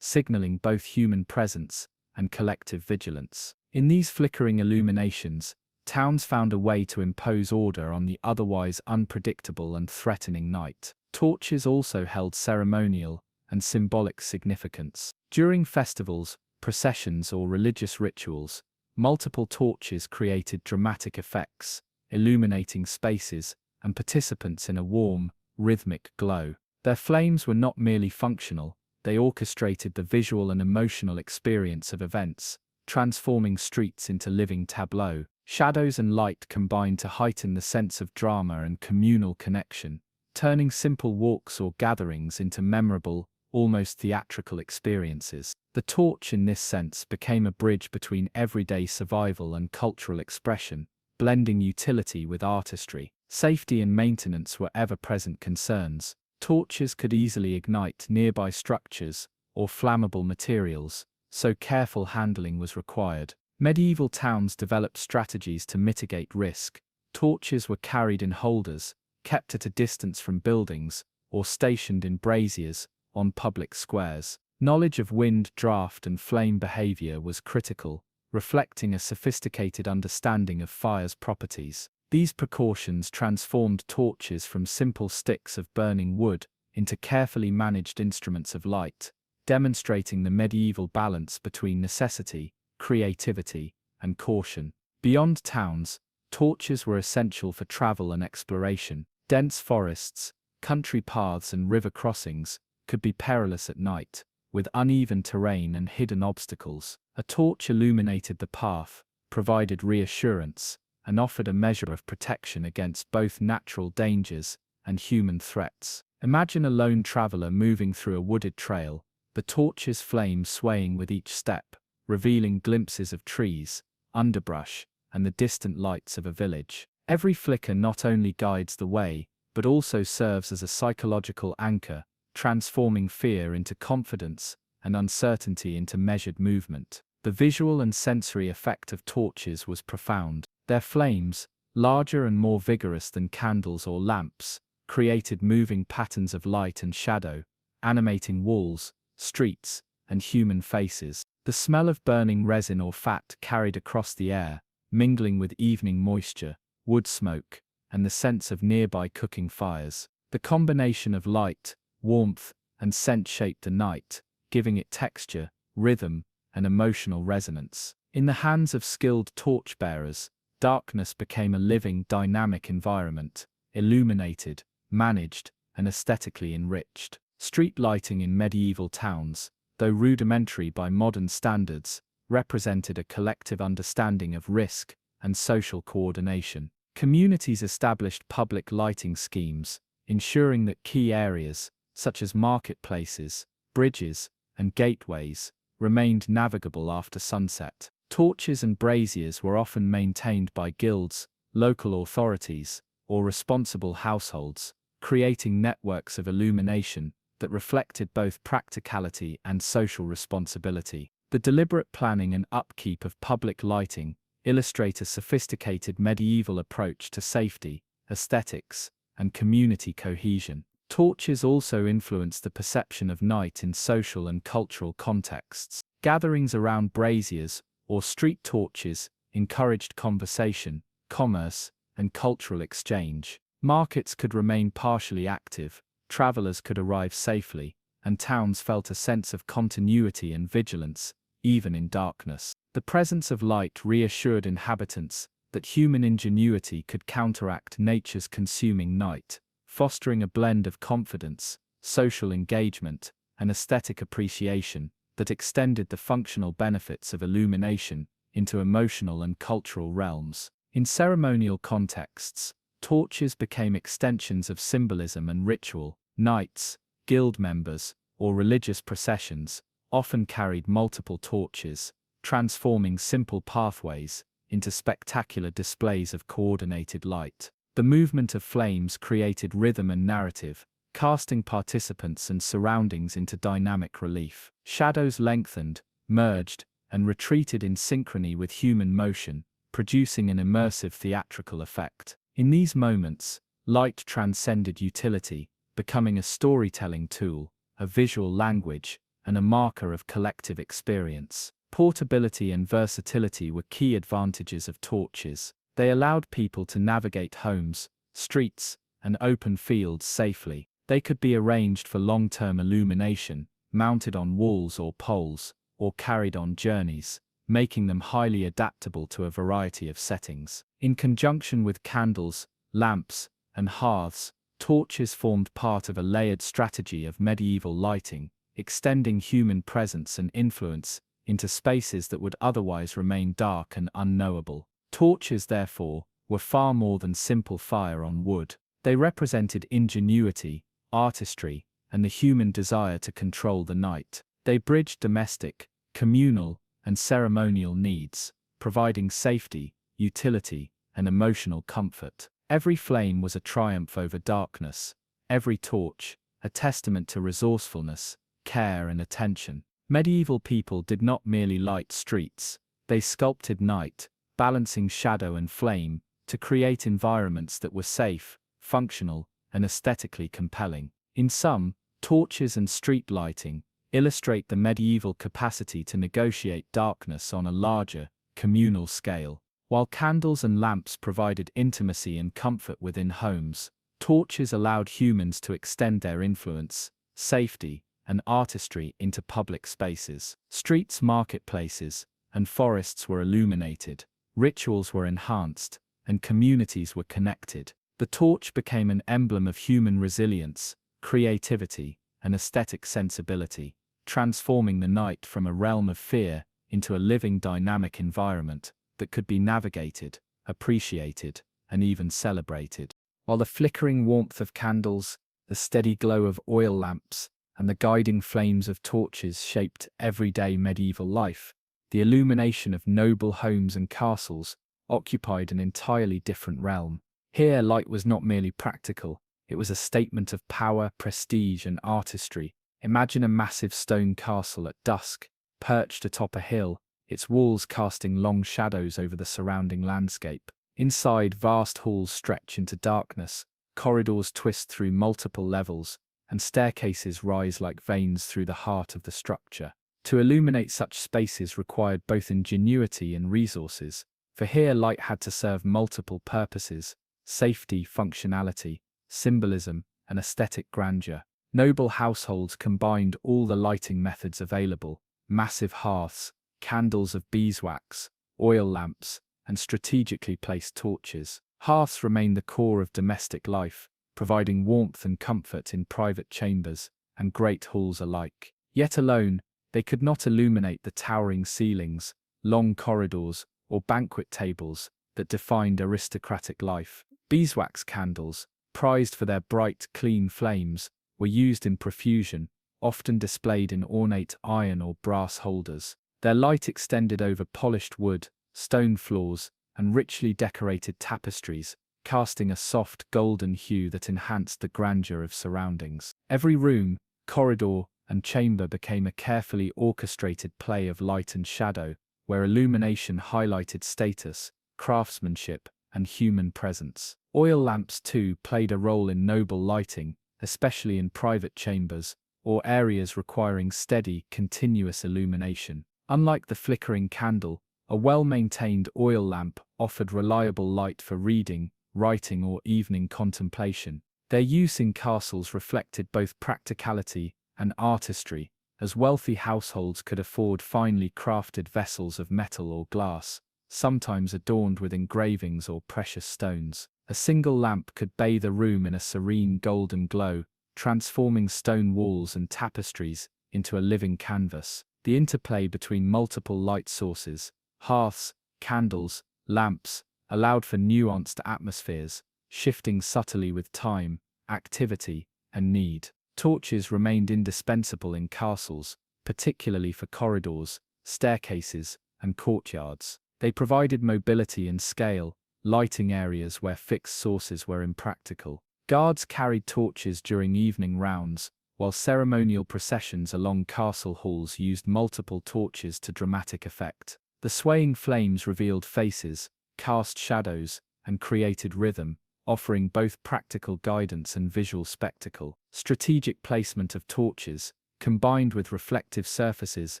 signaling both human presence and collective vigilance. In these flickering illuminations, towns found a way to impose order on the otherwise unpredictable and threatening night. Torches also held ceremonial and symbolic significance. During festivals, processions, or religious rituals, multiple torches created dramatic effects, illuminating spaces and participants in a warm, rhythmic glow. Their flames were not merely functional, they orchestrated the visual and emotional experience of events, transforming streets into living tableaux. Shadows and light combined to heighten the sense of drama and communal connection, turning simple walks or gatherings into memorable, almost theatrical experiences. The torch, in this sense, became a bridge between everyday survival and cultural expression, blending utility with artistry. Safety and maintenance were ever-present concerns. Torches could easily ignite nearby structures or flammable materials, so careful handling was required. Medieval towns developed strategies to mitigate risk. Torches were carried in holders, kept at a distance from buildings, or stationed in braziers on public squares. Knowledge of wind, draft, and flame behavior was critical, reflecting a sophisticated understanding of fire's properties. These precautions transformed torches from simple sticks of burning wood into carefully managed instruments of light, demonstrating the medieval balance between necessity, creativity, and caution. Beyond towns, torches were essential for travel and exploration. Dense forests, country paths, and river crossings could be perilous at night, with uneven terrain and hidden obstacles. A torch illuminated the path, provided reassurance, and offered a measure of protection against both natural dangers and human threats. Imagine a lone traveler moving through a wooded trail, the torch's flame swaying with each step, revealing glimpses of trees, underbrush, and the distant lights of a village. Every flicker not only guides the way, but also serves as a psychological anchor, transforming fear into confidence and uncertainty into measured movement. The visual and sensory effect of torches was profound. Their flames, larger and more vigorous than candles or lamps, created moving patterns of light and shadow, animating walls, streets, and human faces. The smell of burning resin or fat carried across the air, mingling with evening moisture, wood smoke, and the sense of nearby cooking fires. The combination of light, warmth, and scent shaped the night, giving it texture, rhythm, and emotional resonance. In the hands of skilled torchbearers, darkness became a living, dynamic environment, illuminated, managed, and aesthetically enriched. Street lighting in medieval towns, though rudimentary by modern standards, represented a collective understanding of risk and social coordination. Communities established public lighting schemes, ensuring that key areas, such as marketplaces, bridges, and gateways, remained navigable after sunset. Torches and braziers were often maintained by guilds, local authorities, or responsible households, creating networks of illumination that reflected both practicality and social responsibility. The deliberate planning and upkeep of public lighting illustrate a sophisticated medieval approach to safety, aesthetics, and community cohesion. Torches also influenced the perception of night in social and cultural contexts. Gatherings around braziers or street torches encouraged conversation, commerce, and cultural exchange. Markets could remain partially active, travelers could arrive safely, and towns felt a sense of continuity and vigilance, even in darkness. The presence of light reassured inhabitants that human ingenuity could counteract nature's consuming night, fostering a blend of confidence, social engagement, and aesthetic appreciation that extended the functional benefits of illumination into emotional and cultural realms. In ceremonial contexts, torches became extensions of symbolism and ritual. Knights, guild members, or religious processions often carried multiple torches, transforming simple pathways into spectacular displays of coordinated light. The movement of flames created rhythm and narrative, casting participants and surroundings into dynamic relief. Shadows lengthened, merged, and retreated in synchrony with human motion, producing an immersive theatrical effect. In these moments, light transcended utility, becoming a storytelling tool, a visual language, and a marker of collective experience. Portability and versatility were key advantages of torches. They allowed people to navigate homes, streets, and open fields safely. They could be arranged for long-term illumination, mounted on walls or poles, or carried on journeys, making them highly adaptable to a variety of settings. In conjunction with candles, lamps, and hearths, torches formed part of a layered strategy of medieval lighting, extending human presence and influence into spaces that would otherwise remain dark and unknowable. Torches, therefore, were far more than simple fire on wood. They represented ingenuity, artistry, and the human desire to control the night. They bridged domestic, communal, and ceremonial needs, providing safety, utility, and emotional comfort. Every flame was a triumph over darkness, every torch a testament to resourcefulness, care, and attention. Medieval people did not merely light streets, they sculpted night, balancing shadow and flame, to create environments that were safe, functional, and aesthetically compelling. In sum, torches and street lighting illustrate the medieval capacity to negotiate darkness on a larger, communal scale. While candles and lamps provided intimacy and comfort within homes, torches allowed humans to extend their influence, safety, and artistry into public spaces. Streets, marketplaces, and forests were illuminated, rituals were enhanced, and communities were connected. The torch became an emblem of human resilience, creativity, and aesthetic sensibility, transforming the night from a realm of fear into a living, dynamic environment that could be navigated, appreciated, and even celebrated. While the flickering warmth of candles, the steady glow of oil lamps, and the guiding flames of torches shaped everyday medieval life, the illumination of noble homes and castles occupied an entirely different realm. Here, light was not merely practical, It was a statement of power, prestige, and artistry. Imagine a massive stone castle at dusk, perched atop a hill, its walls casting long shadows over the surrounding landscape. Inside, vast halls stretch into darkness, corridors twist through multiple levels, and staircases rise like veins through the heart of the structure. To illuminate such spaces required both ingenuity and resources, for here light had to serve multiple purposes: safety, functionality, symbolism, and aesthetic grandeur. Noble households combined all the lighting methods available: massive hearths, candles of beeswax, oil lamps, and strategically placed torches. Hearths remained the core of domestic life, providing warmth and comfort in private chambers and great halls alike. Yet alone, they could not illuminate the towering ceilings, long corridors, or banquet tables that defined aristocratic life. Beeswax candles, prized for their bright, clean flames, were used in profusion, often displayed in ornate iron or brass holders. Their light extended over polished wood, stone floors, and richly decorated tapestries, casting a soft golden hue that enhanced the grandeur of surroundings. Every room, corridor, and chamber became a carefully orchestrated play of light and shadow, where illumination highlighted status, craftsmanship, and human presence. Oil lamps, too, played a role in noble lighting, especially in private chambers, or areas requiring steady, continuous illumination. Unlike the flickering candle, a well-maintained oil lamp offered reliable light for reading, writing, or evening contemplation. Their use in castles reflected both practicality and artistry, as wealthy households could afford finely crafted vessels of metal or glass, sometimes adorned with engravings or precious stones. A single lamp could bathe a room in a serene golden glow, transforming stone walls and tapestries into a living canvas. The interplay between multiple light sources, hearths, candles, lamps, allowed for nuanced atmospheres, shifting subtly with time, activity, and need. Torches remained indispensable in castles, particularly for corridors, staircases, and courtyards. They provided mobility and scale, lighting areas where fixed sources were impractical. Guards carried torches during evening rounds, while ceremonial processions along castle halls used multiple torches to dramatic effect. The swaying flames revealed faces, cast shadows, and created rhythm, offering both practical guidance and visual spectacle. Strategic placement of torches, combined with reflective surfaces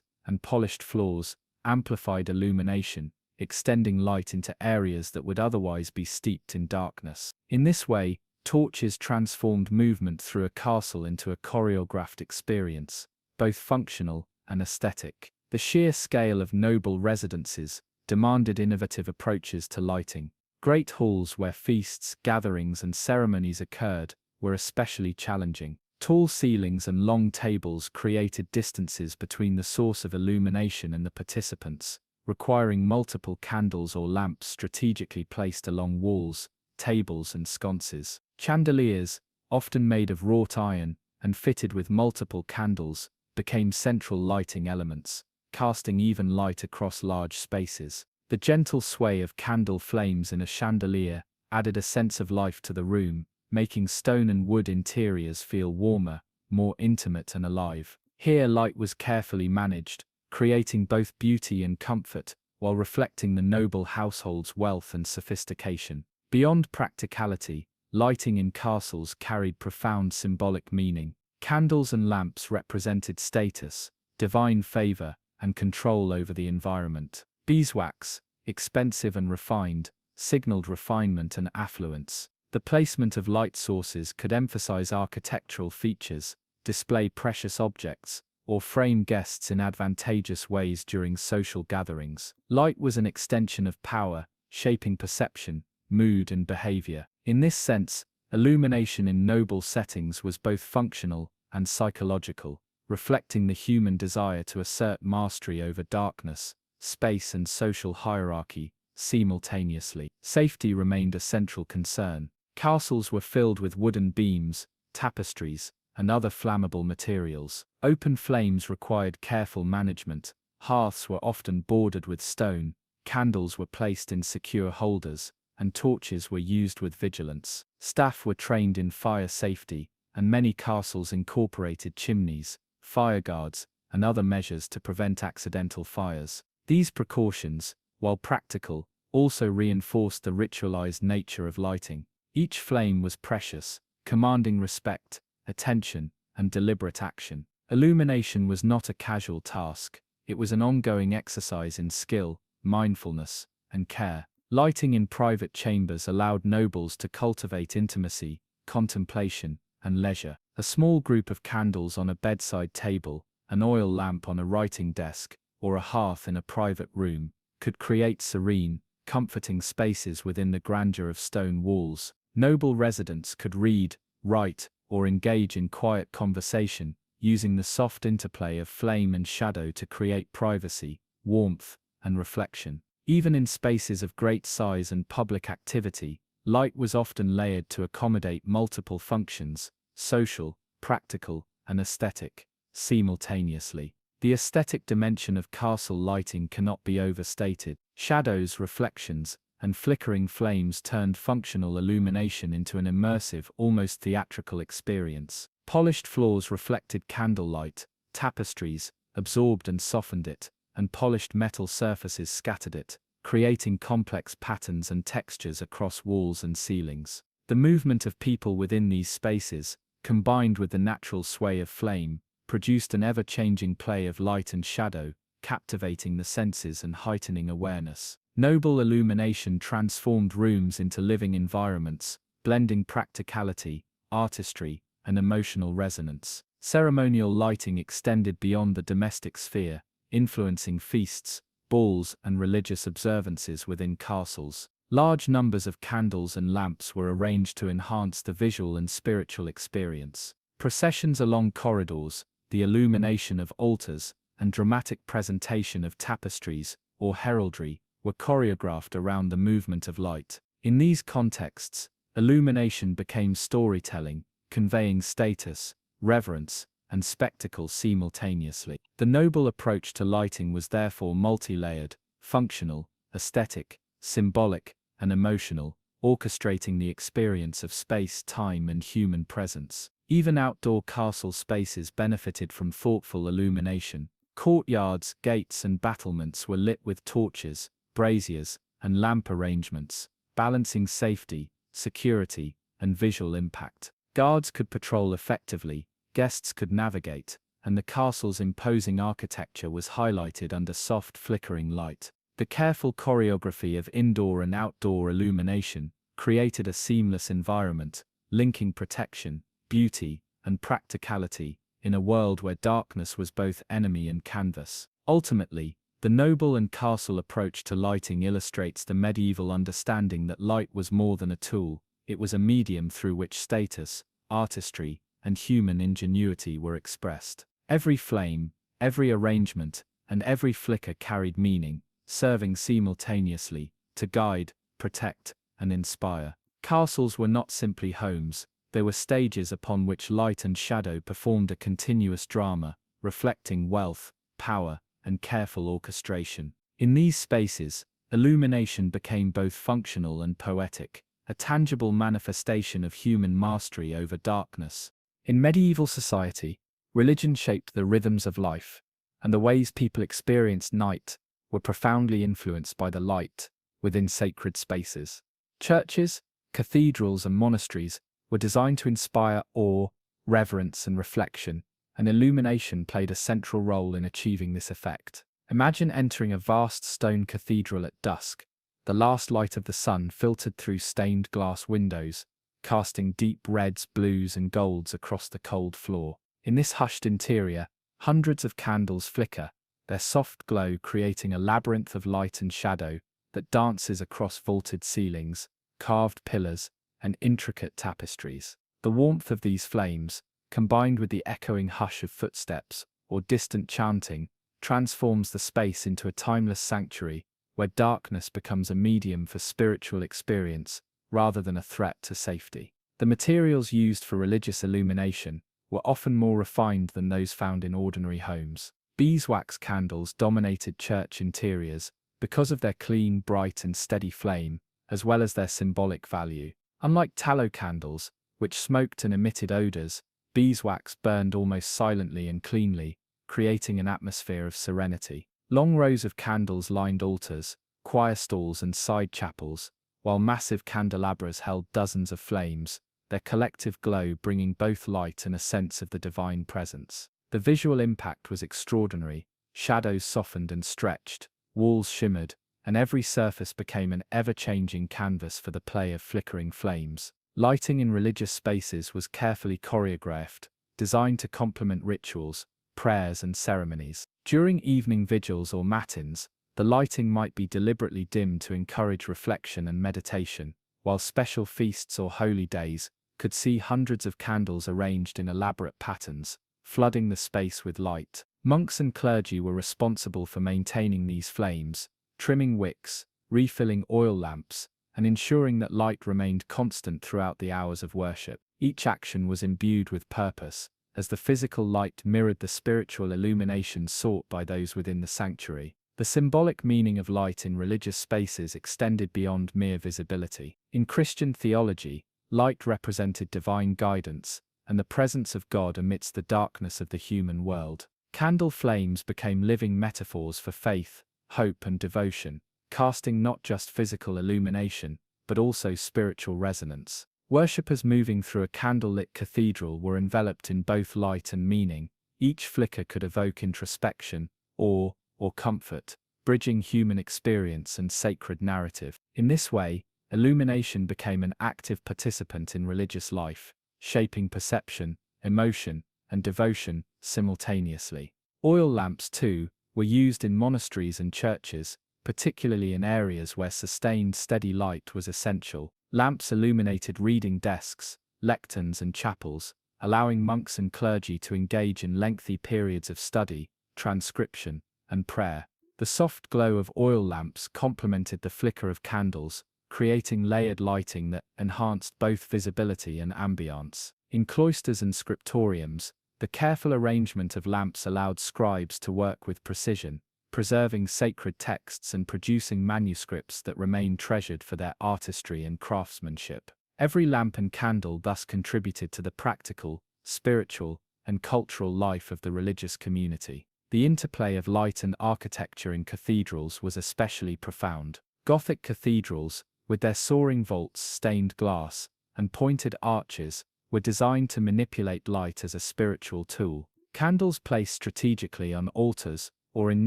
and polished floors, amplified illumination, extending light into areas that would otherwise be steeped in darkness. In this way, torches transformed movement through a castle into a choreographed experience, both functional and aesthetic. The sheer scale of noble residences demanded innovative approaches to lighting. Great halls where feasts, gatherings, and ceremonies occurred were especially challenging. Tall ceilings and long tables created distances between the source of illumination and the participants, requiring multiple candles or lamps strategically placed along walls, tables, and sconces. Chandeliers, often made of wrought iron and fitted with multiple candles, became central lighting elements, casting even light across large spaces. The gentle sway of candle flames in a chandelier added a sense of life to the room, making stone and wood interiors feel warmer, more intimate and alive. Here light was carefully managed, creating both beauty and comfort, while reflecting the noble household's wealth and sophistication. Beyond practicality, lighting in castles carried profound symbolic meaning. Candles and lamps represented status, divine favor, and control over the environment. Beeswax, expensive and refined, signaled refinement and affluence. The placement of light sources could emphasize architectural features, display precious objects, or frame guests in advantageous ways during social gatherings. Light was an extension of power, shaping perception, mood, and behavior. In this sense, illumination in noble settings was both functional and psychological, reflecting the human desire to assert mastery over darkness, space, and social hierarchy simultaneously. Safety remained a central concern. Castles were filled with wooden beams, tapestries, and other flammable materials. Open flames required careful management. Hearths were often bordered with stone. Candles were placed in secure holders, and torches were used with vigilance. Staff were trained in fire safety, and many castles incorporated chimneys, fire guards, and other measures to prevent accidental fires. These precautions, while practical, also reinforced the ritualized nature of lighting. Each flame was precious, commanding respect, attention, and deliberate action. Illumination was not a casual task, it was an ongoing exercise in skill, mindfulness, and care. Lighting in private chambers allowed nobles to cultivate intimacy, contemplation, and leisure. A small group of candles on a bedside table, an oil lamp on a writing desk, or a hearth in a private room, could create serene, comforting spaces within the grandeur of stone walls. Noble residents could read, write, or engage in quiet conversation, using the soft interplay of flame and shadow to create privacy, warmth, and reflection. Even in spaces of great size and public activity, light was often layered to accommodate multiple functions, social, practical, and aesthetic, simultaneously. The aesthetic dimension of castle lighting cannot be overstated. Shadows, reflections, and flickering flames turned functional illumination into an immersive, almost theatrical experience. Polished floors reflected candlelight, tapestries absorbed and softened it, and polished metal surfaces scattered it, creating complex patterns and textures across walls and ceilings. The movement of people within these spaces, combined with the natural sway of flame, produced an ever-changing play of light and shadow, captivating the senses and heightening awareness. Noble illumination transformed rooms into living environments, blending practicality, artistry, and emotional resonance. Ceremonial lighting extended beyond the domestic sphere, influencing feasts, balls, and religious observances within castles. Large numbers of candles and lamps were arranged to enhance the visual and spiritual experience. Processions along corridors, the illumination of altars, and dramatic presentation of tapestries, or heraldry, were choreographed around the movement of light. In these contexts, illumination became storytelling, conveying status, reverence, and spectacle simultaneously. The noble approach to lighting was therefore multi-layered, functional, aesthetic, symbolic, and emotional, orchestrating the experience of space, time, and human presence. Even outdoor castle spaces benefited from thoughtful illumination. Courtyards, gates, and battlements were lit with torches, braziers, and lamp arrangements, balancing safety, security, and visual impact. Guards could patrol effectively, guests could navigate, and the castle's imposing architecture was highlighted under soft flickering light. The careful choreography of indoor and outdoor illumination created a seamless environment, linking protection, beauty, and practicality in a world where darkness was both enemy and canvas. Ultimately, the noble and castle approach to lighting illustrates the medieval understanding that light was more than a tool, it was a medium through which status, artistry, and human ingenuity were expressed. Every flame, every arrangement, and every flicker carried meaning, serving simultaneously to guide, protect, and inspire. Castles were not simply homes, they were stages upon which light and shadow performed a continuous drama, reflecting wealth, power, and careful orchestration. In these spaces, illumination became both functional and poetic, a tangible manifestation of human mastery over darkness. In medieval society, religion shaped the rhythms of life, and the ways people experienced night were profoundly influenced by the light within sacred spaces. Churches, cathedrals, and monasteries were designed to inspire awe, reverence, and reflection, and illumination played a central role in achieving this effect. Imagine entering a vast stone cathedral at dusk. The last light of the sun filtered through stained glass windows, casting deep reds, blues, and golds across the cold floor. In this hushed interior, hundreds of candles flicker, their soft glow creating a labyrinth of light and shadow that dances across vaulted ceilings, carved pillars, and intricate tapestries. The warmth of these flames, combined with the echoing hush of footsteps or distant chanting, transforms the space into a timeless sanctuary where darkness becomes a medium for spiritual experience rather than a threat to safety. The materials used for religious illumination were often more refined than those found in ordinary homes. Beeswax candles dominated church interiors because of their clean, bright, and steady flame, as well as their symbolic value. Unlike tallow candles, which smoked and emitted odors, beeswax burned almost silently and cleanly, creating an atmosphere of serenity. Long rows of candles lined altars, choir stalls and side chapels, while massive candelabras held dozens of flames, their collective glow bringing both light and a sense of the divine presence. The visual impact was extraordinary. Shadows softened and stretched, walls shimmered, and every surface became an ever-changing canvas for the play of flickering flames. Lighting in religious spaces was carefully choreographed, designed to complement rituals, prayers and ceremonies. During evening vigils or matins, the lighting might be deliberately dimmed to encourage reflection and meditation, while special feasts or holy days could see hundreds of candles arranged in elaborate patterns, flooding the space with light. Monks and clergy were responsible for maintaining these flames, trimming wicks, refilling oil lamps, and ensuring that light remained constant throughout the hours of worship. Each action was imbued with purpose, as the physical light mirrored the spiritual illumination sought by those within the sanctuary. The symbolic meaning of light in religious spaces extended beyond mere visibility. In Christian theology, light represented divine guidance and the presence of God amidst the darkness of the human world. Candle flames became living metaphors for faith, hope and devotion, casting not just physical illumination, but also spiritual resonance. Worshippers moving through a candlelit cathedral were enveloped in both light and meaning. Each flicker could evoke introspection, awe, or comfort, bridging human experience and sacred narrative. In this way, illumination became an active participant in religious life, shaping perception, emotion, and devotion simultaneously. Oil lamps, too, were used in monasteries and churches, particularly in areas where sustained steady light was essential. Lamps illuminated reading desks, lecterns and chapels, allowing monks and clergy to engage in lengthy periods of study, transcription, and prayer. The soft glow of oil lamps complemented the flicker of candles, creating layered lighting that enhanced both visibility and ambiance. In cloisters and scriptoriums, the careful arrangement of lamps allowed scribes to work with precision, preserving sacred texts and producing manuscripts that remain treasured for their artistry and craftsmanship. Every lamp and candle thus contributed to the practical, spiritual, and cultural life of the religious community. The interplay of light and architecture in cathedrals was especially profound. Gothic cathedrals, with their soaring vaults, stained glass, and pointed arches, were designed to manipulate light as a spiritual tool. Candles placed strategically on altars or in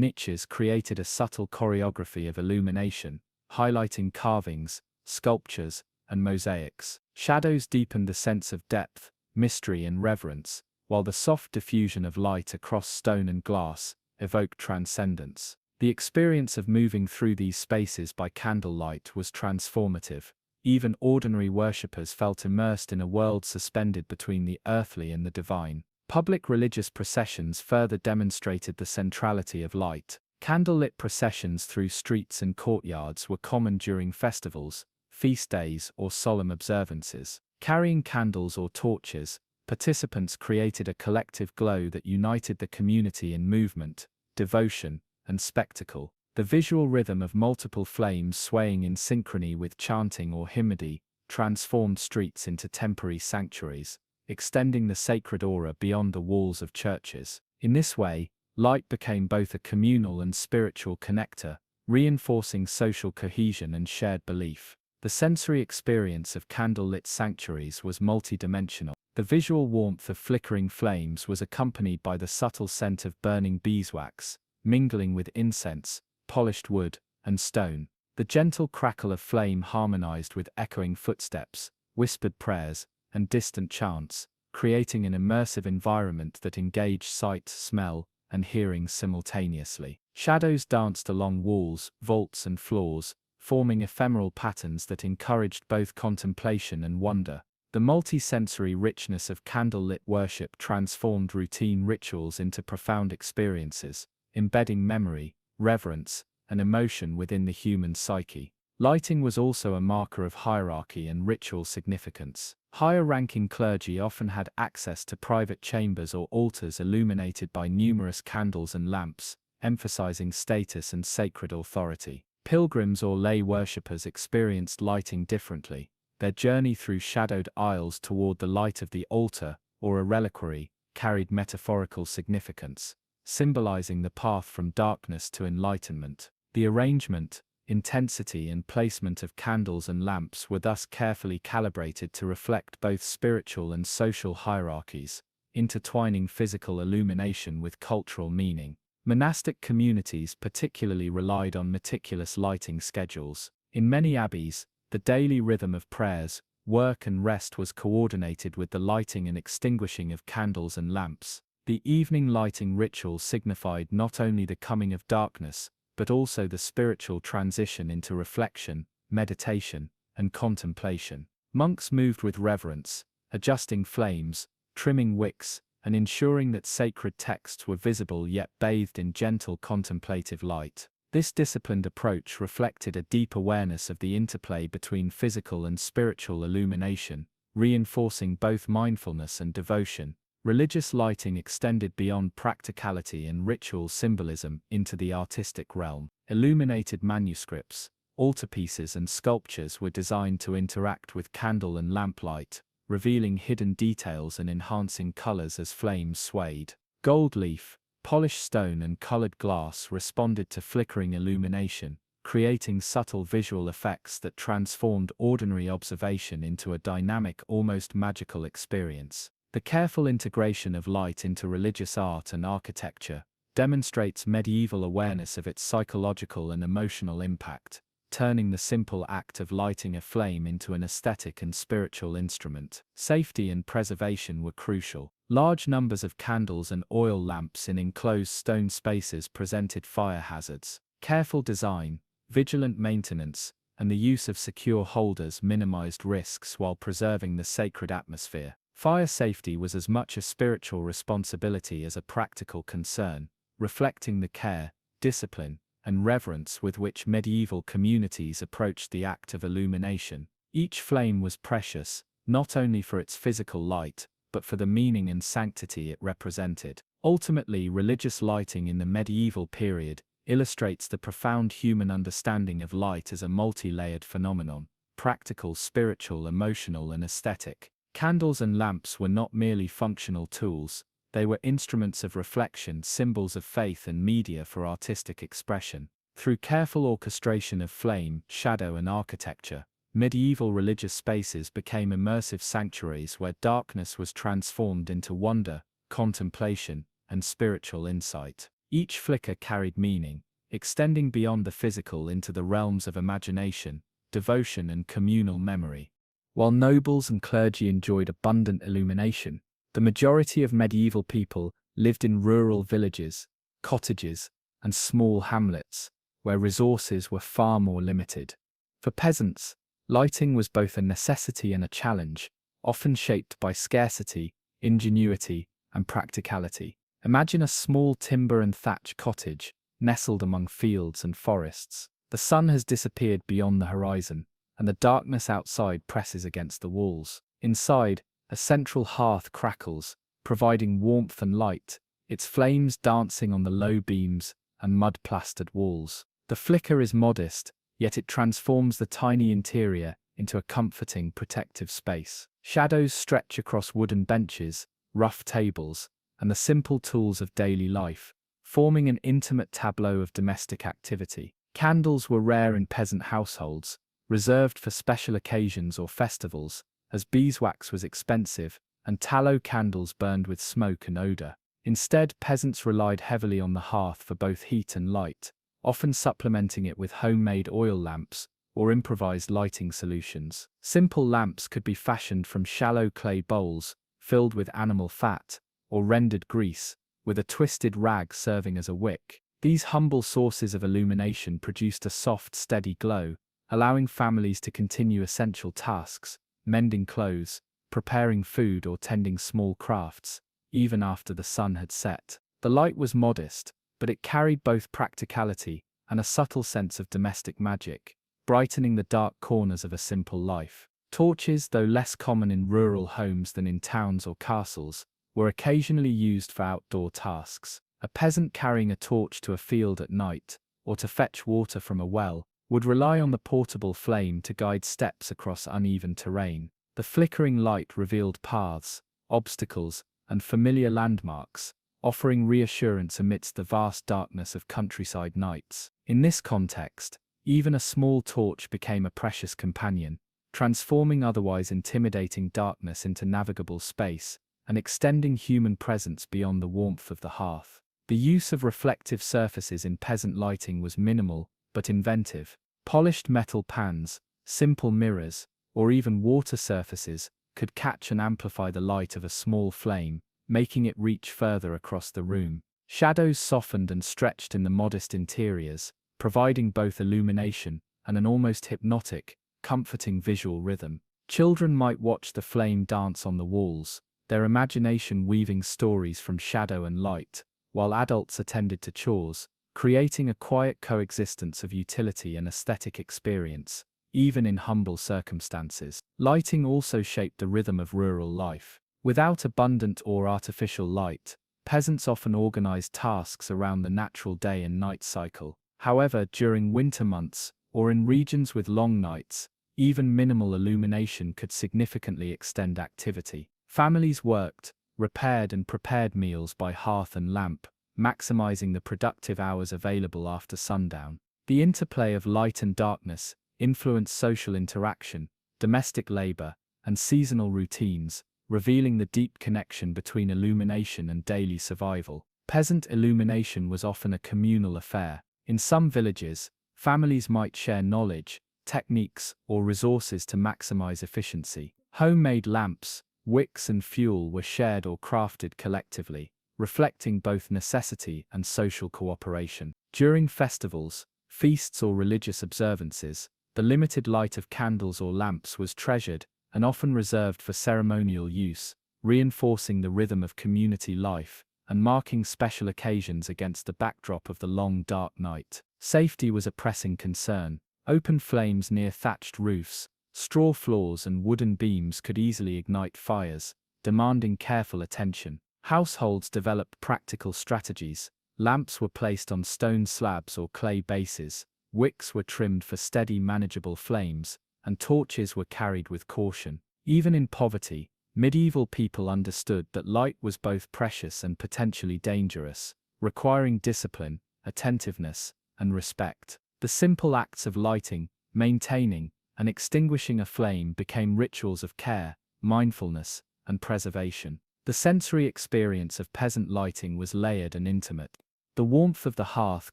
niches created a subtle choreography of illumination, highlighting carvings, sculptures, and mosaics. Shadows deepened the sense of depth, mystery, and reverence, while the soft diffusion of light across stone and glass evoked transcendence. The experience of moving through these spaces by candlelight was transformative. Even ordinary worshippers felt immersed in a world suspended between the earthly and the divine. Public religious processions further demonstrated the centrality of light. Candlelit processions through streets and courtyards were common during festivals, feast days, or solemn observances. Carrying candles or torches, participants created a collective glow that united the community in movement, devotion, and spectacle. The visual rhythm of multiple flames swaying in synchrony with chanting or hymnody transformed streets into temporary sanctuaries, extending the sacred aura beyond the walls of churches. In this way, light became both a communal and spiritual connector, reinforcing social cohesion and shared belief. The sensory experience of candlelit sanctuaries was multidimensional. The visual warmth of flickering flames was accompanied by the subtle scent of burning beeswax, mingling with incense, polished wood, and stone. The gentle crackle of flame harmonized with echoing footsteps, whispered prayers, and distant chants, creating an immersive environment that engaged sight, smell, and hearing simultaneously. Shadows danced along walls, vaults, and floors, forming ephemeral patterns that encouraged both contemplation and wonder. The multi-sensory richness of candlelit worship transformed routine rituals into profound experiences, embedding memory, reverence, and emotion within the human psyche. Lighting was also a marker of hierarchy and ritual significance. Higher-ranking clergy often had access to private chambers or altars illuminated by numerous candles and lamps, emphasizing status and sacred authority. Pilgrims or lay worshippers experienced lighting differently. Their journey through shadowed aisles toward the light of the altar, or a reliquary, carried metaphorical significance, symbolizing the path from darkness to enlightenment. The arrangement, intensity and placement of candles and lamps were thus carefully calibrated to reflect both spiritual and social hierarchies, intertwining physical illumination with cultural meaning. Monastic communities particularly relied on meticulous lighting schedules. In many abbeys, the daily rhythm of prayers, work and rest was coordinated with the lighting and extinguishing of candles and lamps. The evening lighting ritual signified not only the coming of darkness, but also the spiritual transition into reflection, meditation, and contemplation. Monks moved with reverence, adjusting flames, trimming wicks, and ensuring that sacred texts were visible yet bathed in gentle contemplative light. This disciplined approach reflected a deep awareness of the interplay between physical and spiritual illumination, reinforcing both mindfulness and devotion. Religious lighting extended beyond practicality and ritual symbolism into the artistic realm. Illuminated manuscripts, altarpieces and sculptures were designed to interact with candle and lamplight, revealing hidden details and enhancing colors as flames swayed. Gold leaf, polished stone and colored glass responded to flickering illumination, creating subtle visual effects that transformed ordinary observation into a dynamic, almost magical experience. The careful integration of light into religious art and architecture demonstrates medieval awareness of its psychological and emotional impact, turning the simple act of lighting a flame into an aesthetic and spiritual instrument. Safety and preservation were crucial. Large numbers of candles and oil lamps in enclosed stone spaces presented fire hazards. Careful design, vigilant maintenance, and the use of secure holders minimized risks while preserving the sacred atmosphere. Fire safety was as much a spiritual responsibility as a practical concern, reflecting the care, discipline, and reverence with which medieval communities approached the act of illumination. Each flame was precious, not only for its physical light, but for the meaning and sanctity it represented. Ultimately, religious lighting in the medieval period illustrates the profound human understanding of light as a multi-layered phenomenon: practical, spiritual, emotional, and aesthetic. Candles and lamps were not merely functional tools, they were instruments of reflection, symbols of faith, and media for artistic expression. Through careful orchestration of flame, shadow, and architecture, medieval religious spaces became immersive sanctuaries where darkness was transformed into wonder, contemplation, and spiritual insight. Each flicker carried meaning, extending beyond the physical into the realms of imagination, devotion, and communal memory. While nobles and clergy enjoyed abundant illumination, the majority of medieval people lived in rural villages, cottages, and small hamlets, where resources were far more limited. For peasants, lighting was both a necessity and a challenge, often shaped by scarcity, ingenuity, and practicality. Imagine a small timber and thatch cottage, nestled among fields and forests. The sun has disappeared beyond the horizon, and the darkness outside presses against the walls. Inside, a central hearth crackles, providing warmth and light, its flames dancing on the low beams and mud-plastered walls. The flicker is modest, yet it transforms the tiny interior into a comforting, protective space. Shadows stretch across wooden benches, rough tables, and the simple tools of daily life, forming an intimate tableau of domestic activity. Candles were rare in peasant households, reserved for special occasions or festivals, as beeswax was expensive, and tallow candles burned with smoke and odor. Instead, peasants relied heavily on the hearth for both heat and light, often supplementing it with homemade oil lamps or improvised lighting solutions. Simple lamps could be fashioned from shallow clay bowls, filled with animal fat, or rendered grease, with a twisted rag serving as a wick. These humble sources of illumination produced a soft, steady glow, allowing families to continue essential tasks, mending clothes, preparing food, or tending small crafts, even after the sun had set. The light was modest, but it carried both practicality and a subtle sense of domestic magic, brightening the dark corners of a simple life. Torches, though less common in rural homes than in towns or castles, were occasionally used for outdoor tasks. A peasant carrying a torch to a field at night, or to fetch water from a well, would rely on the portable flame to guide steps across uneven terrain. The flickering light revealed paths, obstacles, and familiar landmarks, offering reassurance amidst the vast darkness of countryside nights. In this context, even a small torch became a precious companion, transforming otherwise intimidating darkness into navigable space and extending human presence beyond the warmth of the hearth. The use of reflective surfaces in peasant lighting was minimal but inventive. Polished metal pans, simple mirrors, or even water surfaces could catch and amplify the light of a small flame, making it reach further across the room. Shadows softened and stretched in the modest interiors, providing both illumination and an almost hypnotic, comforting visual rhythm. Children might watch the flame dance on the walls, their imagination weaving stories from shadow and light, while adults attended to chores, creating a quiet coexistence of utility and aesthetic experience, even in humble circumstances. Lighting also shaped the rhythm of rural life. Without abundant or artificial light, peasants often organized tasks around the natural day and night cycle. However, during winter months, or in regions with long nights, even minimal illumination could significantly extend activity. Families worked, repaired and prepared meals by hearth and lamp, maximizing the productive hours available after sundown. The interplay of light and darkness influenced social interaction, domestic labor, and seasonal routines, revealing the deep connection between illumination and daily survival. Peasant illumination was often a communal affair. In some villages, families might share knowledge, techniques, or resources to maximize efficiency. Homemade lamps, wicks and fuel were shared or crafted collectively, reflecting both necessity and social cooperation. During festivals, feasts or religious observances, the limited light of candles or lamps was treasured and often reserved for ceremonial use, reinforcing the rhythm of community life and marking special occasions against the backdrop of the long dark night. Safety was a pressing concern. Open flames near thatched roofs, straw floors and wooden beams could easily ignite fires, demanding careful attention. Households developed practical strategies. Lamps were placed on stone slabs or clay bases, wicks were trimmed for steady, manageable flames, and torches were carried with caution. Even in poverty, medieval people understood that light was both precious and potentially dangerous, requiring discipline, attentiveness, and respect. The simple acts of lighting, maintaining, and extinguishing a flame became rituals of care, mindfulness, and preservation. The sensory experience of peasant lighting was layered and intimate. The warmth of the hearth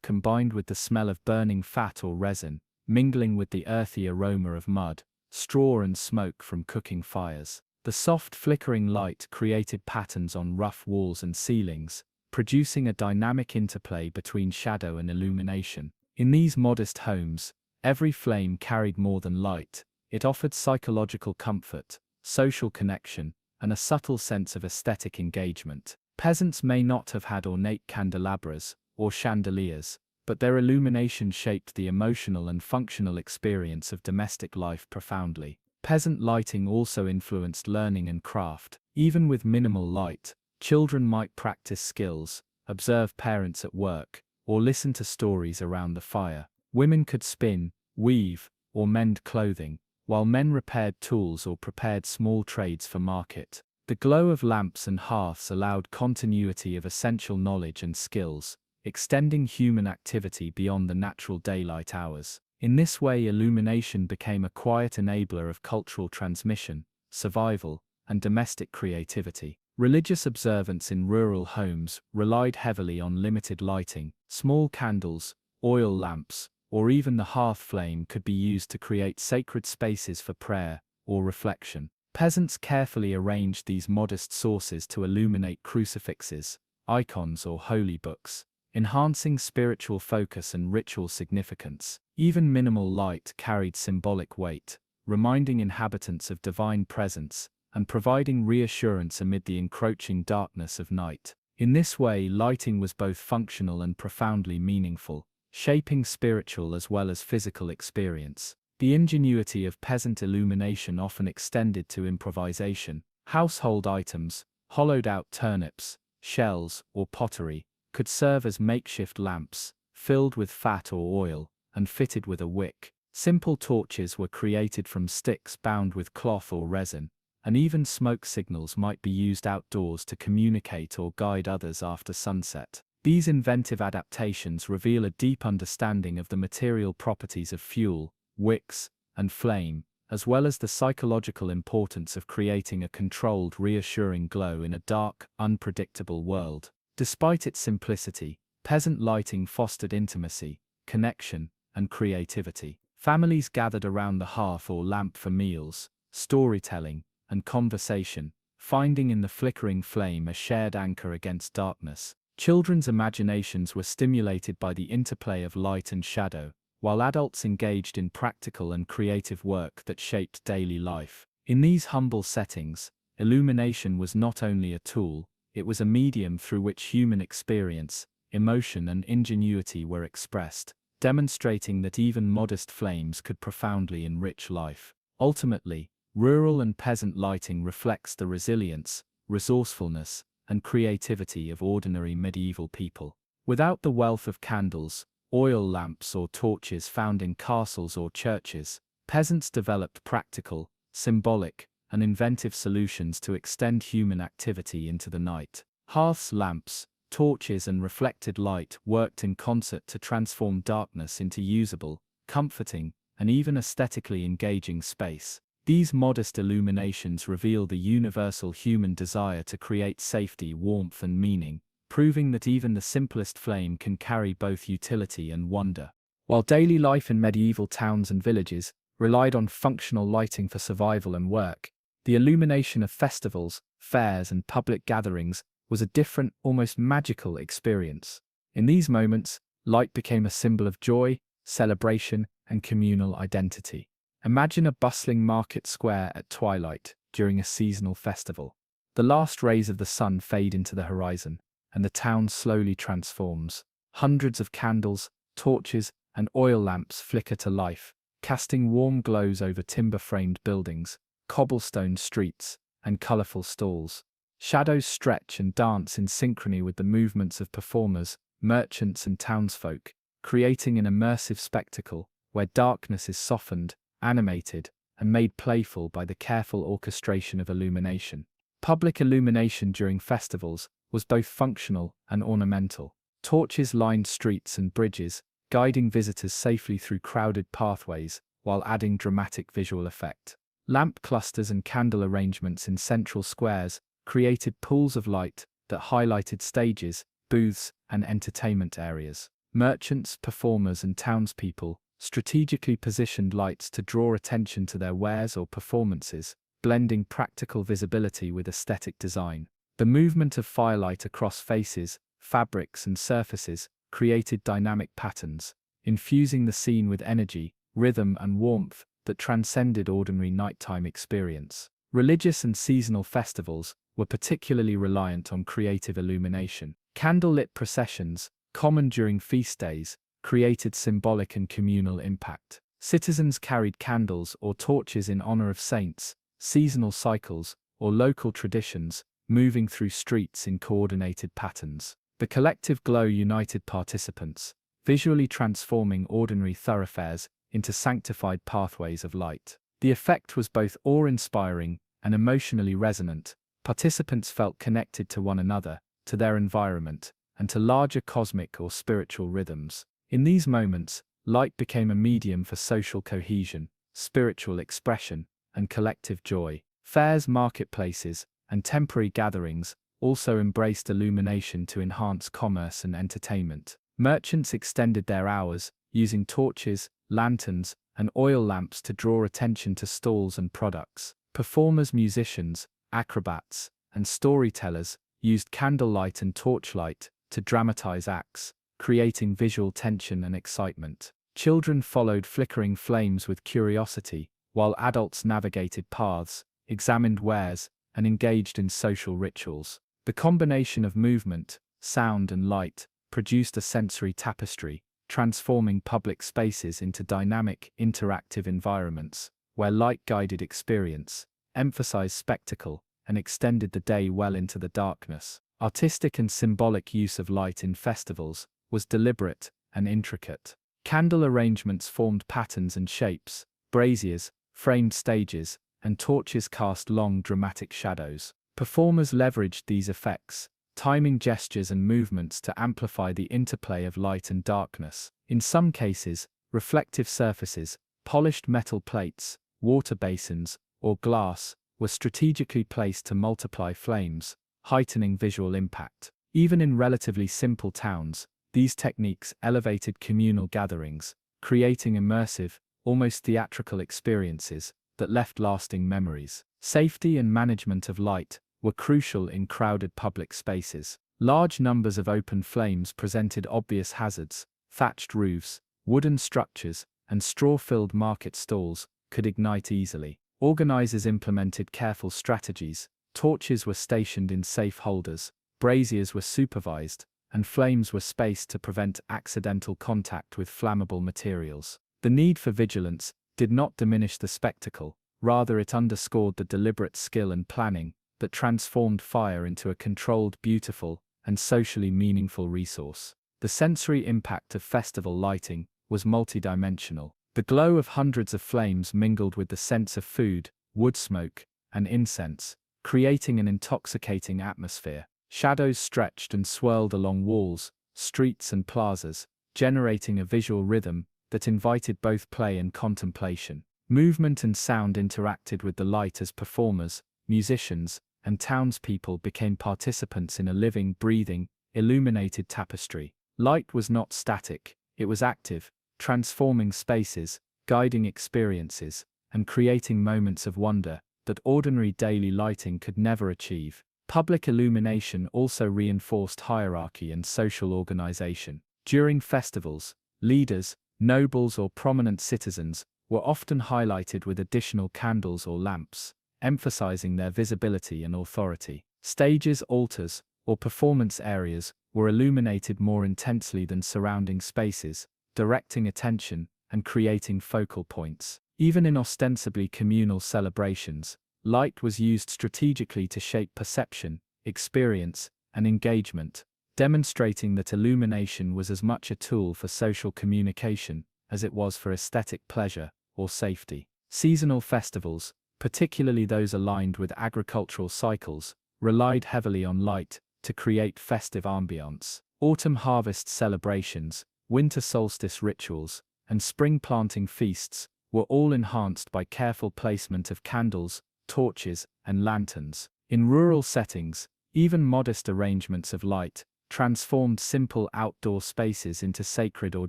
combined with the smell of burning fat or resin, mingling with the earthy aroma of mud, straw and smoke from cooking fires. The soft flickering light created patterns on rough walls and ceilings, producing a dynamic interplay between shadow and illumination. In these modest homes, every flame carried more than light. It offered psychological comfort, social connection, and a subtle sense of aesthetic engagement. Peasants may not have had ornate candelabras or chandeliers, but their illumination shaped the emotional and functional experience of domestic life profoundly. Peasant lighting also influenced learning and craft. Even with minimal light, children might practice skills, observe parents at work, or listen to stories around the fire. Women could spin, weave, or mend clothing, while men repaired tools or prepared small trades for market. The glow of lamps and hearths allowed continuity of essential knowledge and skills, extending human activity beyond the natural daylight hours. In this way, illumination became a quiet enabler of cultural transmission, survival, and domestic creativity. Religious observance in rural homes relied heavily on limited lighting. Small candles, oil lamps, or even the hearth flame could be used to create sacred spaces for prayer or reflection. Peasants carefully arranged these modest sources to illuminate crucifixes, icons, or holy books, enhancing spiritual focus and ritual significance. Even minimal light carried symbolic weight, reminding inhabitants of divine presence and providing reassurance amid the encroaching darkness of night. In this way, lighting was both functional and profoundly meaningful, shaping spiritual as well as physical experience. The ingenuity of peasant illumination often extended to improvisation. Household items, hollowed-out turnips, shells, or pottery, could serve as makeshift lamps, filled with fat or oil, and fitted with a wick. Simple torches were created from sticks bound with cloth or resin, and even smoke signals might be used outdoors to communicate or guide others after sunset. These inventive adaptations reveal a deep understanding of the material properties of fuel, wicks, and flame, as well as the psychological importance of creating a controlled, reassuring glow in a dark, unpredictable world. Despite its simplicity, peasant lighting fostered intimacy, connection, and creativity. Families gathered around the hearth or lamp for meals, storytelling, and conversation, finding in the flickering flame a shared anchor against darkness. Children's imaginations were stimulated by the interplay of light and shadow, while adults engaged in practical and creative work that shaped daily life. In these humble settings, illumination was not only a tool, it was a medium through which human experience, emotion, and ingenuity were expressed, demonstrating that even modest flames could profoundly enrich life. Ultimately, rural and peasant lighting reflects the resilience, resourcefulness, and creativity of ordinary medieval people. Without the wealth of candles, oil lamps, or torches found in castles or churches, peasants developed practical, symbolic, and inventive solutions to extend human activity into the night. Hearths, lamps, torches, and reflected light worked in concert to transform darkness into usable, comforting, and even aesthetically engaging space. These modest illuminations reveal the universal human desire to create safety, warmth, and meaning, proving that even the simplest flame can carry both utility and wonder. While daily life in medieval towns and villages relied on functional lighting for survival and work, the illumination of festivals, fairs, and public gatherings was a different, almost magical experience. In these moments, light became a symbol of joy, celebration, and communal identity. Imagine a bustling market square at twilight during a seasonal festival. The last rays of the sun fade into the horizon, and the town slowly transforms. Hundreds of candles, torches, and oil lamps flicker to life, casting warm glows over timber-framed buildings, cobblestone streets, and colorful stalls. Shadows stretch and dance in synchrony with the movements of performers, merchants, and townsfolk, creating an immersive spectacle where darkness is softened, animated, and made playful by the careful orchestration of illumination. Public illumination during festivals was both functional and ornamental. Torches lined streets and bridges, guiding visitors safely through crowded pathways while adding dramatic visual effect. Lamp clusters and candle arrangements in central squares created pools of light that highlighted stages, booths, and entertainment areas. Merchants, performers, and townspeople strategically positioned lights to draw attention to their wares or performances, blending practical visibility with aesthetic design. The movement of firelight across faces, fabrics, and surfaces created dynamic patterns, infusing the scene with energy, rhythm, and warmth that transcended ordinary nighttime experience. Religious and seasonal festivals were particularly reliant on creative illumination. Candlelit processions, common during feast days, created symbolic and communal impact. Citizens carried candles or torches in honor of saints, seasonal cycles, or local traditions, moving through streets in coordinated patterns. The collective glow united participants, visually transforming ordinary thoroughfares into sanctified pathways of light. The effect was both awe-inspiring and emotionally resonant. Participants felt connected to one another, to their environment, and to larger cosmic or spiritual rhythms. In these moments, light became a medium for social cohesion, spiritual expression, and collective joy. Fairs, marketplaces, and temporary gatherings also embraced illumination to enhance commerce and entertainment. Merchants extended their hours, using torches, lanterns, and oil lamps to draw attention to stalls and products. Performers, musicians, acrobats, and storytellers used candlelight and torchlight to dramatize acts, creating visual tension and excitement. Children followed flickering flames with curiosity, while adults navigated paths, examined wares, and engaged in social rituals. The combination of movement, sound, and light produced a sensory tapestry, transforming public spaces into dynamic, interactive environments, where light-guided experience emphasized spectacle and extended the day well into the darkness. Artistic and symbolic use of light in festivals was deliberate and intricate. Candle arrangements formed patterns and shapes. Braziers, framed stages, and torches cast long, dramatic shadows. Performers leveraged these effects, timing gestures and movements to amplify the interplay of light and darkness. In some cases, reflective surfaces, polished metal plates, water basins, or glass, were strategically placed to multiply flames, heightening visual impact. Even in relatively simple towns, these techniques elevated communal gatherings, creating immersive, almost theatrical experiences that left lasting memories. Safety and management of light were crucial in crowded public spaces. Large numbers of open flames presented obvious hazards. Thatched roofs, wooden structures, and straw-filled market stalls could ignite easily. Organizers implemented careful strategies. Torches were stationed in safe holders, braziers were supervised, and flames were spaced to prevent accidental contact with flammable materials. The need for vigilance did not diminish the spectacle, rather it underscored the deliberate skill and planning that transformed fire into a controlled, beautiful, and socially meaningful resource. The sensory impact of festival lighting was multidimensional. The glow of hundreds of flames mingled with the scents of food, wood smoke, and incense, creating an intoxicating atmosphere. Shadows stretched and swirled along walls, streets, and plazas, generating a visual rhythm that invited both play and contemplation. Movement and sound interacted with the light as performers, musicians, and townspeople became participants in a living, breathing, illuminated tapestry. Light was not static, it was active, transforming spaces, guiding experiences, and creating moments of wonder that ordinary daily lighting could never achieve. Public illumination also reinforced hierarchy and social organization. During festivals, leaders, nobles, or prominent citizens were often highlighted with additional candles or lamps, emphasizing their visibility and authority. Stages, altars, or performance areas were illuminated more intensely than surrounding spaces, directing attention and creating focal points. Even in ostensibly communal celebrations, light was used strategically to shape perception, experience, and engagement, demonstrating that illumination was as much a tool for social communication as it was for aesthetic pleasure or safety. Seasonal festivals, particularly those aligned with agricultural cycles, relied heavily on light to create festive ambiance. Autumn harvest celebrations, winter solstice rituals, and spring planting feasts were all enhanced by careful placement of candles, torches, and lanterns. In rural settings, even modest arrangements of light transformed simple outdoor spaces into sacred or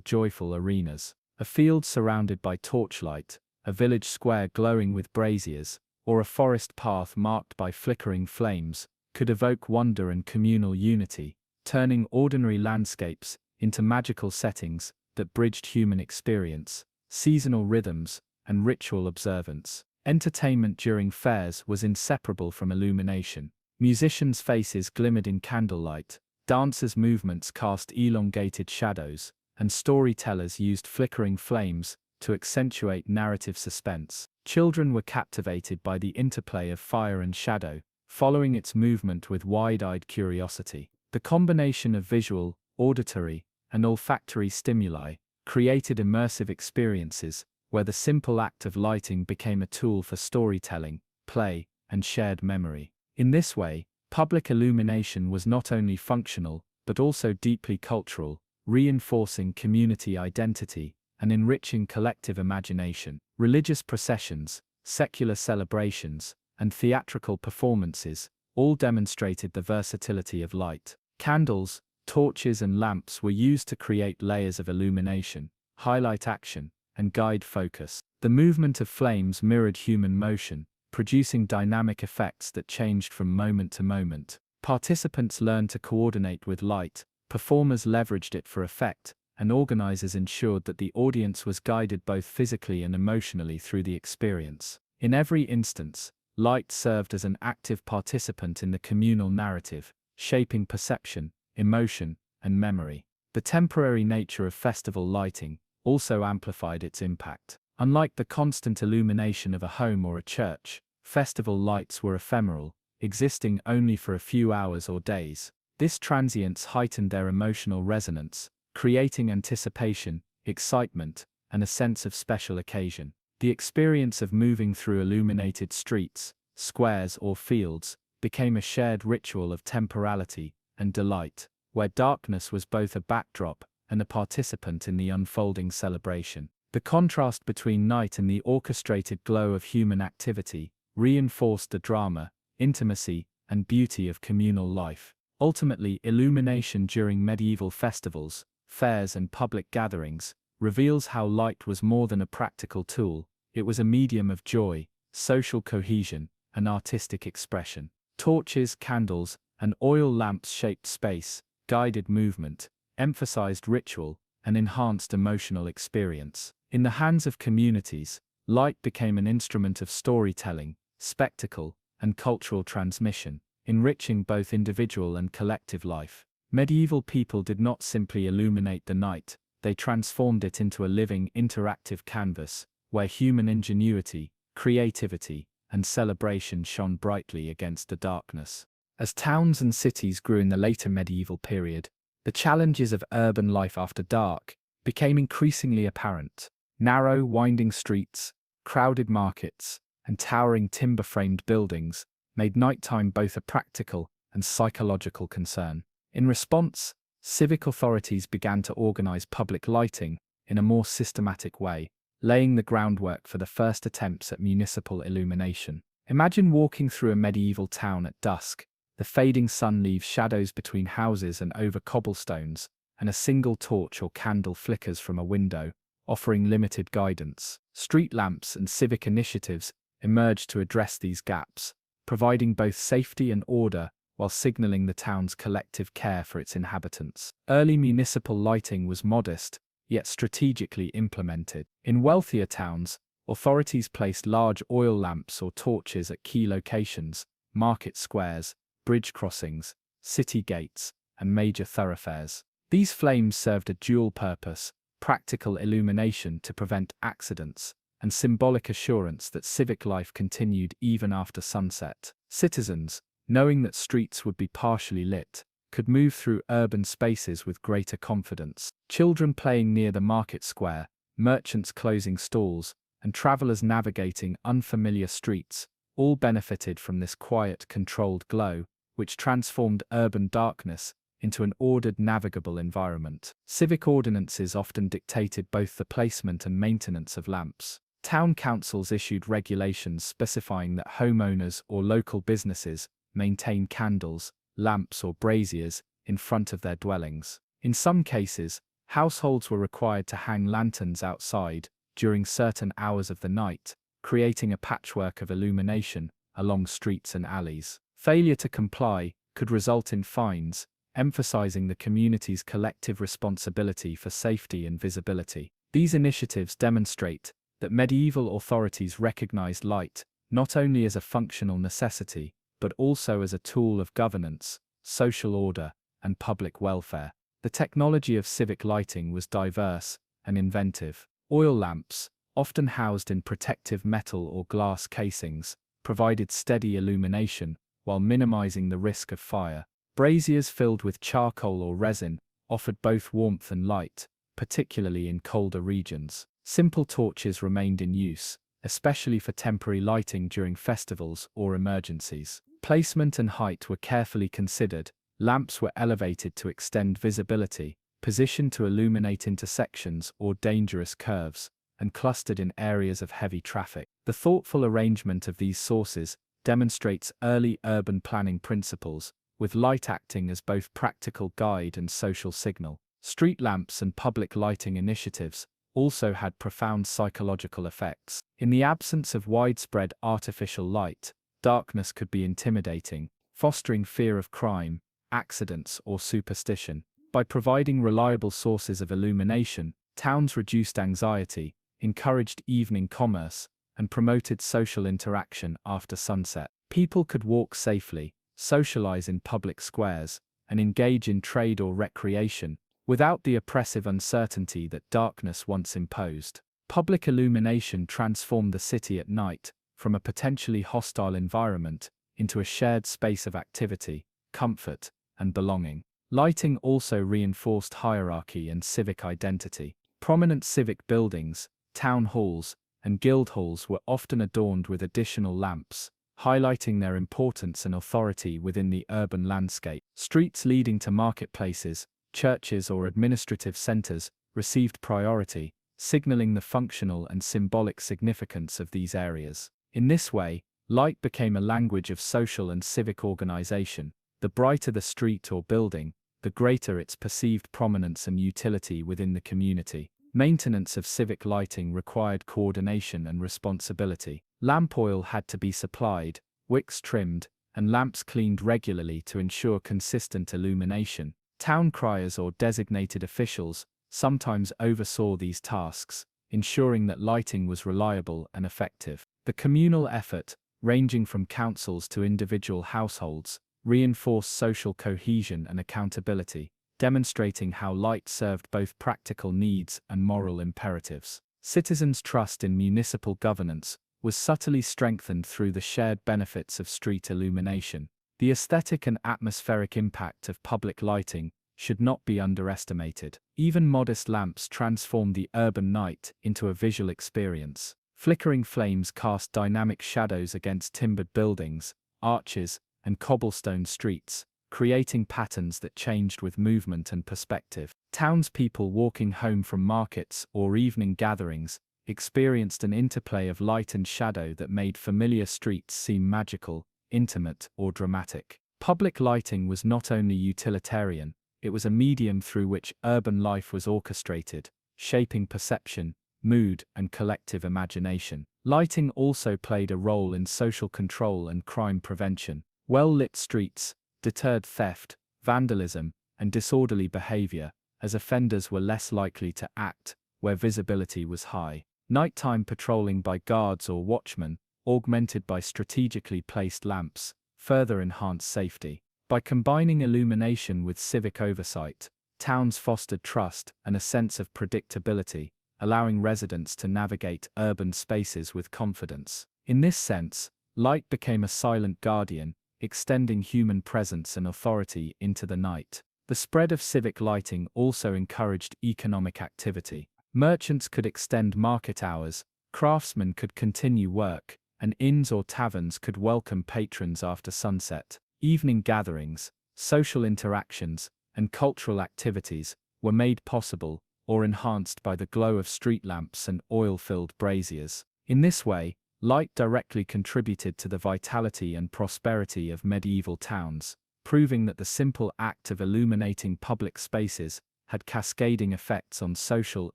joyful arenas. A field surrounded by torchlight, a village square glowing with braziers, or a forest path marked by flickering flames could evoke wonder and communal unity, turning ordinary landscapes into magical settings that bridged human experience, seasonal rhythms, and ritual observance. Entertainment during fairs was inseparable from illumination. Musicians' faces glimmered in candlelight, dancers' movements cast elongated shadows, and storytellers used flickering flames to accentuate narrative suspense. Children were captivated by the interplay of fire and shadow, following its movement with wide-eyed curiosity. The combination of visual, auditory, and olfactory stimuli created immersive experiences where the simple act of lighting became a tool for storytelling, play, and shared memory. In this way, public illumination was not only functional but also deeply cultural, reinforcing community identity and enriching collective imagination. Religious processions, secular celebrations, and theatrical performances all demonstrated the versatility of light. Candles, torches, and lamps were used to create layers of illumination, highlight action, and guide focus. The movement of flames mirrored human motion, producing dynamic effects that changed from moment to moment. Participants learned to coordinate with light, performers leveraged it for effect, and organizers ensured that the audience was guided both physically and emotionally through the experience. In every instance, light served as an active participant in the communal narrative, shaping perception, emotion, and memory. The temporary nature of festival lighting also amplified its impact. Unlike the constant illumination of a home or a church, festival lights were ephemeral, existing only for a few hours or days. This transience heightened their emotional resonance, creating anticipation, excitement, and a sense of special occasion. The experience of moving through illuminated streets, squares, or fields became a shared ritual of temporality and delight, where darkness was both a backdrop and a participant in the unfolding celebration. The contrast between night and the orchestrated glow of human activity reinforced the drama, intimacy, and beauty of communal life. Ultimately, illumination during medieval festivals, fairs, and public gatherings reveals how light was more than a practical tool. It was a medium of joy, social cohesion, and artistic expression. Torches, candles, and oil lamps shaped space, guided movement, emphasized ritual, and enhanced emotional experience. In the hands of communities, light became an instrument of storytelling, spectacle, and cultural transmission, enriching both individual and collective life. Medieval people did not simply illuminate the night, they transformed it into a living, interactive canvas, where human ingenuity, creativity, and celebration shone brightly against the darkness. As towns and cities grew in the later medieval period, the challenges of urban life after dark became increasingly apparent. Narrow, winding streets, crowded markets, and towering timber-framed buildings made nighttime both a practical and psychological concern. In response, civic authorities began to organize public lighting in a more systematic way, laying the groundwork for the first attempts at municipal illumination. Imagine walking through a medieval town at dusk. The fading sun leaves shadows between houses and over cobblestones, and a single torch or candle flickers from a window, offering limited guidance. Street lamps and civic initiatives emerged to address these gaps, providing both safety and order while signaling the town's collective care for its inhabitants. Early municipal lighting was modest, yet strategically implemented. In wealthier towns, authorities placed large oil lamps or torches at key locations, market squares, bridge crossings, city gates, and major thoroughfares. These flames served a dual purpose: practical illumination to prevent accidents, and symbolic assurance that civic life continued even after sunset. Citizens, knowing that streets would be partially lit, could move through urban spaces with greater confidence. Children playing near the market square, merchants closing stalls, and travelers navigating unfamiliar streets all benefited from this quiet, controlled glow, which transformed urban darkness into an ordered, navigable environment. Civic ordinances often dictated both the placement and maintenance of lamps. Town councils issued regulations specifying that homeowners or local businesses maintain candles, lamps, or braziers in front of their dwellings. In some cases, households were required to hang lanterns outside during certain hours of the night, creating a patchwork of illumination along streets and alleys. Failure to comply could result in fines, emphasizing the community's collective responsibility for safety and visibility. These initiatives demonstrate that medieval authorities recognized light not only as a functional necessity, but also as a tool of governance, social order, and public welfare. The technology of civic lighting was diverse and inventive. Oil lamps, often housed in protective metal or glass casings, provided steady illumination while minimizing the risk of fire. Braziers filled with charcoal or resin offered both warmth and light, particularly in colder regions. Simple torches remained in use, especially for temporary lighting during festivals or emergencies. Placement and height were carefully considered. Lamps were elevated to extend visibility, positioned to illuminate intersections or dangerous curves, and clustered in areas of heavy traffic. The thoughtful arrangement of these sources demonstrates early urban planning principles, with light acting as both practical guide and social signal. Street lamps and public lighting initiatives also had profound psychological effects. In the absence of widespread artificial light, darkness could be intimidating, fostering fear of crime, accidents, or superstition. By providing reliable sources of illumination, towns reduced anxiety, encouraged evening commerce, and promoted social interaction after sunset. People could walk safely, socialize in public squares, and engage in trade or recreation, without the oppressive uncertainty that darkness once imposed. Public illumination transformed the city at night from a potentially hostile environment into a shared space of activity, comfort, and belonging. Lighting also reinforced hierarchy and civic identity. Prominent civic buildings, town halls, and guild halls were often adorned with additional lamps, highlighting their importance and authority within the urban landscape. Streets leading to marketplaces, churches, or administrative centers received priority, signaling the functional and symbolic significance of these areas. In this way, light became a language of social and civic organization. The brighter the street or building, the greater its perceived prominence and utility within the community. Maintenance of civic lighting required coordination and responsibility. Lamp oil had to be supplied, wicks trimmed, and lamps cleaned regularly to ensure consistent illumination. Town criers or designated officials sometimes oversaw these tasks, ensuring that lighting was reliable and effective. The communal effort, ranging from councils to individual households, reinforced social cohesion and accountability, demonstrating how light served both practical needs and moral imperatives. Citizens' trust in municipal governance was subtly strengthened through the shared benefits of street illumination. The aesthetic and atmospheric impact of public lighting should not be underestimated. Even modest lamps transformed the urban night into a visual experience. Flickering flames cast dynamic shadows against timbered buildings, arches, and cobblestone streets, creating patterns that changed with movement and perspective. Townspeople walking home from markets or evening gatherings experienced an interplay of light and shadow that made familiar streets seem magical, intimate, or dramatic. Public lighting was not only utilitarian, it was a medium through which urban life was orchestrated, shaping perception, mood, and collective imagination. Lighting also played a role in social control and crime prevention. Well-lit streets deterred theft, vandalism, and disorderly behavior, as offenders were less likely to act where visibility was high. Nighttime patrolling by guards or watchmen, augmented by strategically placed lamps, further enhanced safety. By combining illumination with civic oversight, towns fostered trust and a sense of predictability, allowing residents to navigate urban spaces with confidence. In this sense, light became a silent guardian, extending human presence and authority into the night. The spread of civic lighting also encouraged economic activity. Merchants could extend market hours, craftsmen could continue work, and inns or taverns could welcome patrons after sunset. Evening gatherings, social interactions, and cultural activities were made possible or enhanced by the glow of street lamps and oil-filled braziers. In this way, light directly contributed to the vitality and prosperity of medieval towns, proving that the simple act of illuminating public spaces had cascading effects on social,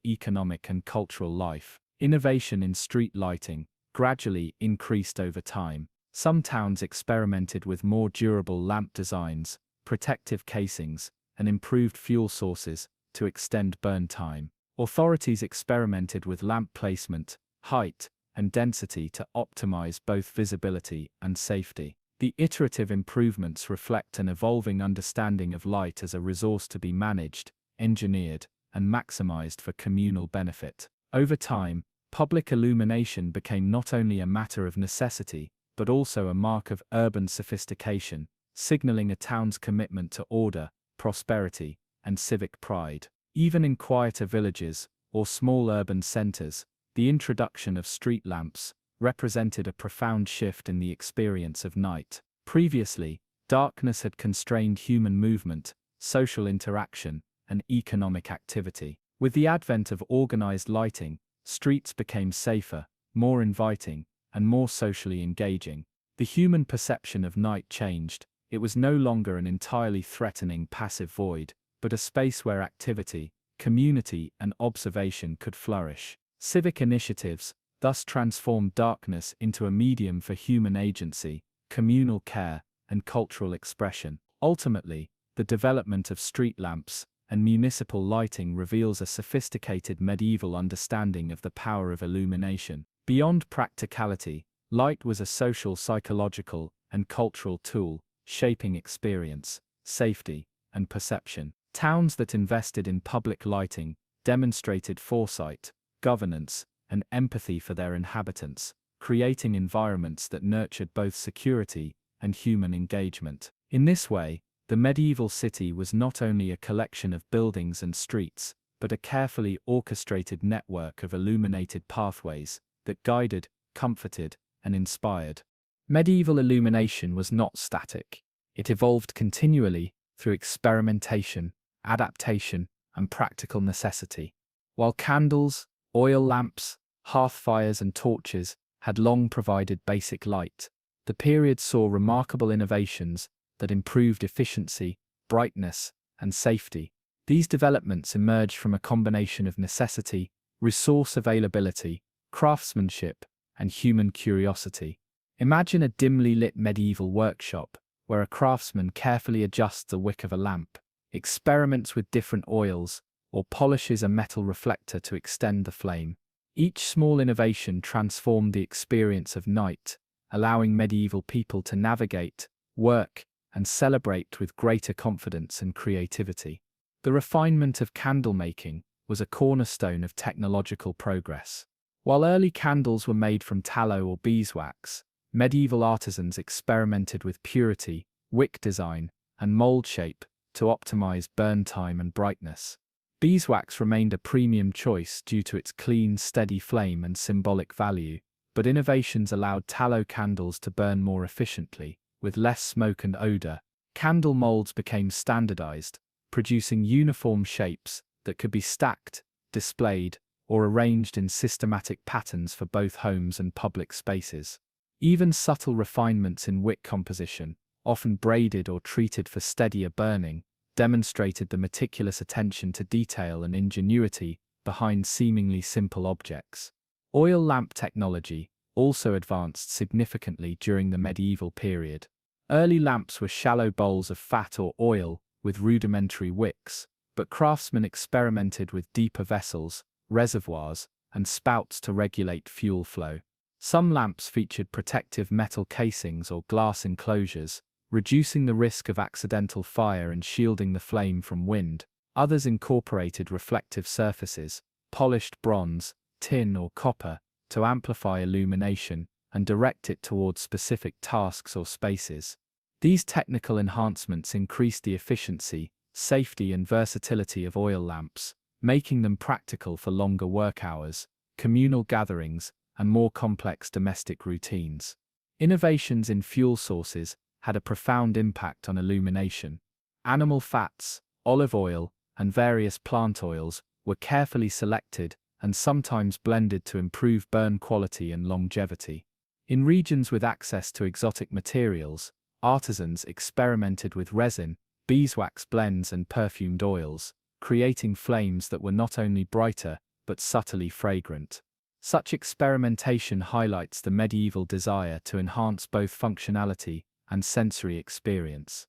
economic, and cultural life. Innovation in street lighting gradually increased over time. Some towns experimented with more durable lamp designs, protective casings, and improved fuel sources to extend burn time. Authorities experimented with lamp placement, height, and density to optimize both visibility and safety. The iterative improvements reflect an evolving understanding of light as a resource to be managed, engineered, and maximized for communal benefit. Over time, public illumination became not only a matter of necessity, but also a mark of urban sophistication, signaling a town's commitment to order, prosperity, and civic pride. Even in quieter villages or small urban centers, the introduction of street lamps represented a profound shift in the experience of night. Previously, darkness had constrained human movement, social interaction, and economic activity. With the advent of organized lighting, streets became safer, more inviting, and more socially engaging. The human perception of night changed. It was no longer an entirely threatening passive void, but a space where activity, community, and observation could flourish. Civic initiatives thus transformed darkness into a medium for human agency, communal care, and cultural expression. Ultimately, the development of street lamps and municipal lighting reveals a sophisticated medieval understanding of the power of illumination. Beyond practicality, light was a social, psychological, and cultural tool, shaping experience, safety, and perception. Towns that invested in public lighting demonstrated foresight, governance, and empathy for their inhabitants, creating environments that nurtured both security and human engagement. In this way, the medieval city was not only a collection of buildings and streets, but a carefully orchestrated network of illuminated pathways that guided, comforted, and inspired. Medieval illumination was not static. It evolved continually through experimentation, adaptation, and practical necessity. While candles, oil lamps, hearth fires, and torches had long provided basic light, the period saw remarkable innovations that improved efficiency, brightness, and safety. These developments emerged from a combination of necessity, resource availability, craftsmanship, and human curiosity. Imagine a dimly lit medieval workshop where a craftsman carefully adjusts the wick of a lamp, experiments with different oils, or polishes a metal reflector to extend the flame. Each small innovation transformed the experience of night, allowing medieval people to navigate, work, and celebrate with greater confidence and creativity. The refinement of candle making was a cornerstone of technological progress. While early candles were made from tallow or beeswax, medieval artisans experimented with purity, wick design, and mold shape to optimize burn time and brightness. Beeswax remained a premium choice due to its clean, steady flame and symbolic value, but innovations allowed tallow candles to burn more efficiently, with less smoke and odor. Candle molds became standardized, producing uniform shapes that could be stacked, displayed, or arranged in systematic patterns for both homes and public spaces. Even subtle refinements in wick composition, often braided or treated for steadier burning, demonstrated the meticulous attention to detail and ingenuity behind seemingly simple objects. Oil lamp technology also advanced significantly during the medieval period. Early lamps were shallow bowls of fat or oil with rudimentary wicks, but craftsmen experimented with deeper vessels, reservoirs, and spouts to regulate fuel flow. Some lamps featured protective metal casings or glass enclosures, reducing the risk of accidental fire and shielding the flame from wind. Others incorporated reflective surfaces, polished bronze, tin, or copper, to amplify illumination and direct it towards specific tasks or spaces. These technical enhancements increased the efficiency, safety, and versatility of oil lamps, making them practical for longer work hours, communal gatherings, and more complex domestic routines. Innovations in fuel sources had a profound impact on illumination. Animal fats, olive oil, and various plant oils were carefully selected and sometimes blended to improve burn quality and longevity. In regions with access to exotic materials, artisans experimented with resin, beeswax blends, and perfumed oils, creating flames that were not only brighter but subtly fragrant. Such experimentation highlights the medieval desire to enhance both functionality and sensory experience.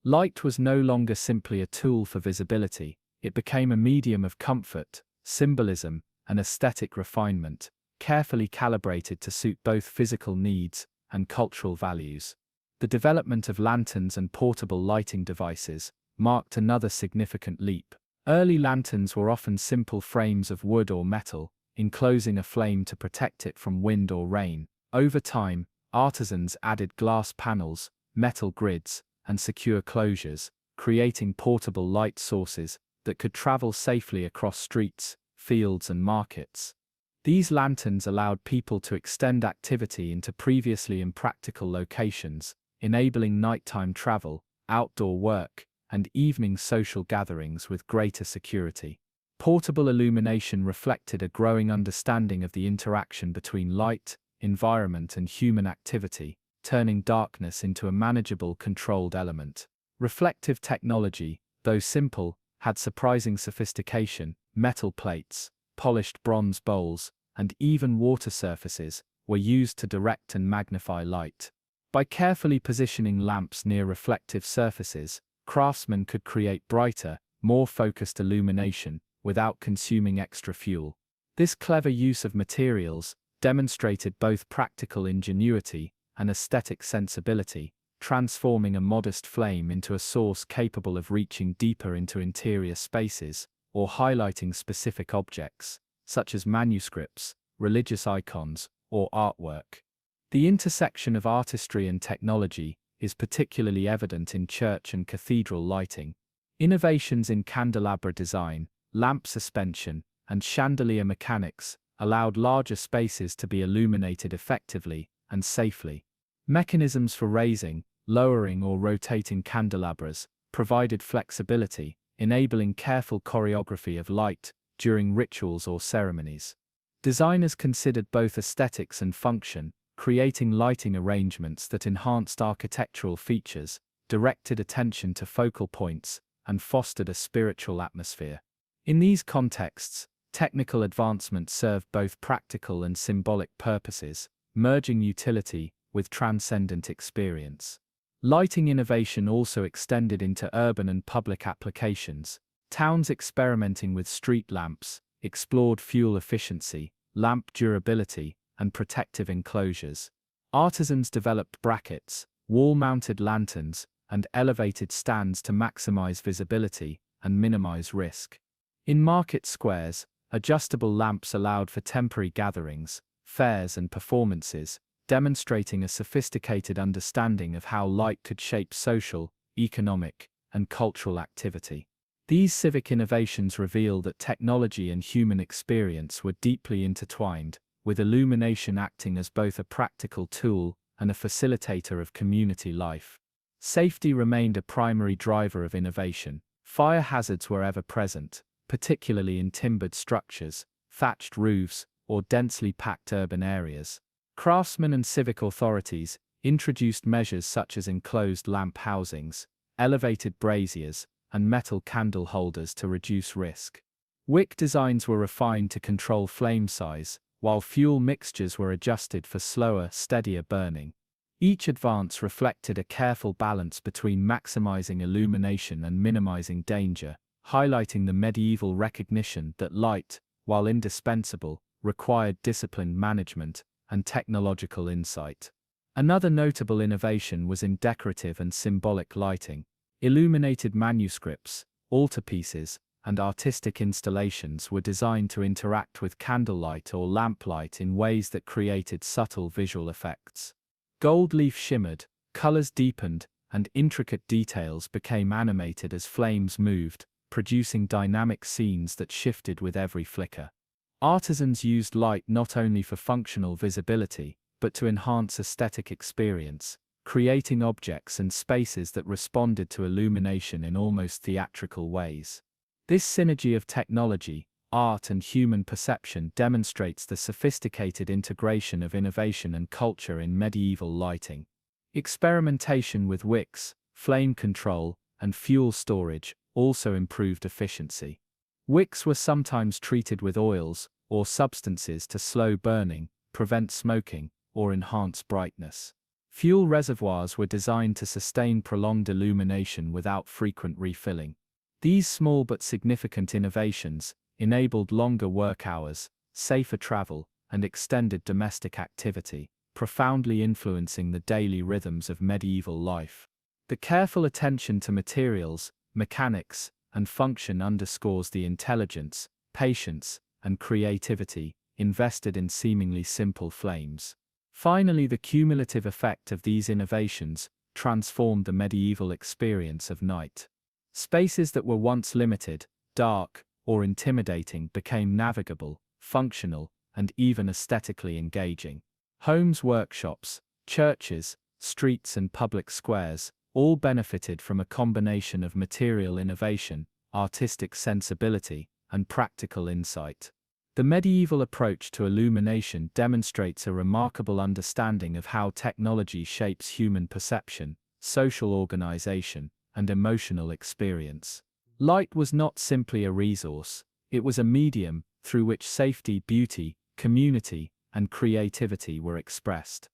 Light was no longer simply a tool for visibility, it became a medium of comfort, symbolism, and aesthetic refinement, carefully calibrated to suit both physical needs and cultural values. The development of lanterns and portable lighting devices marked another significant leap. Early lanterns were often simple frames of wood or metal, enclosing a flame to protect it from wind or rain. Over time, artisans added glass panels, metal grids, and secure closures, creating portable light sources that could travel safely across streets, fields, and markets. These lanterns allowed people to extend activity into previously impractical locations, enabling nighttime travel, outdoor work, and evening social gatherings with greater security. Portable illumination reflected a growing understanding of the interaction between light, environment, and human activity, turning darkness into a manageable, controlled element. Reflective technology, though simple, had surprising sophistication. Metal plates, polished bronze bowls, and even water surfaces were used to direct and magnify light. By carefully positioning lamps near reflective surfaces, craftsmen could create brighter, more focused illumination without consuming extra fuel. This clever use of materials demonstrated both practical ingenuity and aesthetic sensibility, transforming a modest flame into a source capable of reaching deeper into interior spaces or highlighting specific objects, such as manuscripts, religious icons, or artwork. The intersection of artistry and technology is particularly evident in church and cathedral lighting. Innovations in candelabra design, lamp suspension, and chandelier mechanics allowed larger spaces to be illuminated effectively and safely. Mechanisms for raising, lowering, or rotating candelabras provided flexibility, enabling careful choreography of light during rituals or ceremonies. Designers considered both aesthetics and function, creating lighting arrangements that enhanced architectural features, directed attention to focal points, and fostered a spiritual atmosphere. In these contexts, technical advancement served both practical and symbolic purposes, merging utility with transcendent experience. Lighting innovation also extended into urban and public applications. Towns experimenting with street lamps explored fuel efficiency, lamp durability, and protective enclosures. Artisans developed brackets, wall-mounted lanterns, and elevated stands to maximize visibility and minimize risk. In market squares, adjustable lamps allowed for temporary gatherings, fairs, and performances, demonstrating a sophisticated understanding of how light could shape social, economic, and cultural activity. These civic innovations reveal that technology and human experience were deeply intertwined, with illumination acting as both a practical tool and a facilitator of community life. Safety remained a primary driver of innovation. Fire hazards were ever present, particularly in timbered structures, thatched roofs, or densely packed urban areas. Craftsmen and civic authorities introduced measures such as enclosed lamp housings, elevated braziers, and metal candle holders to reduce risk. Wick designs were refined to control flame size, while fuel mixtures were adjusted for slower, steadier burning. Each advance reflected a careful balance between maximizing illumination and minimizing danger, highlighting the medieval recognition that light, while indispensable, required disciplined management and technological insight. Another notable innovation was in decorative and symbolic lighting. Illuminated manuscripts, altarpieces, and artistic installations were designed to interact with candlelight or lamplight in ways that created subtle visual effects. Gold leaf shimmered, colors deepened, and intricate details became animated as flames moved, producing dynamic scenes that shifted with every flicker. Artisans used light not only for functional visibility, but to enhance aesthetic experience, creating objects and spaces that responded to illumination in almost theatrical ways. This synergy of technology, art, and human perception demonstrates the sophisticated integration of innovation and culture in medieval lighting. Experimentation with wicks, flame control, and fuel storage also improved efficiency. Wicks were sometimes treated with oils or substances to slow burning, prevent smoking, or enhance brightness. Fuel reservoirs were designed to sustain prolonged illumination without frequent refilling. These small but significant innovations enabled longer work hours, safer travel, and extended domestic activity, profoundly influencing the daily rhythms of medieval life. The careful attention to materials, mechanics, and function underscores the intelligence, patience, and creativity invested in seemingly simple flames. Finally, the cumulative effect of these innovations transformed the medieval experience of night. Spaces that were once limited, dark, or intimidating became navigable, functional, and even aesthetically engaging. Homes, workshops, churches, streets, and public squares all benefited from a combination of material innovation, artistic sensibility, and practical insight. The medieval approach to illumination demonstrates a remarkable understanding of how technology shapes human perception, social organization, and emotional experience. Light was not simply a resource, it was a medium through which safety, beauty, community, and creativity were expressed.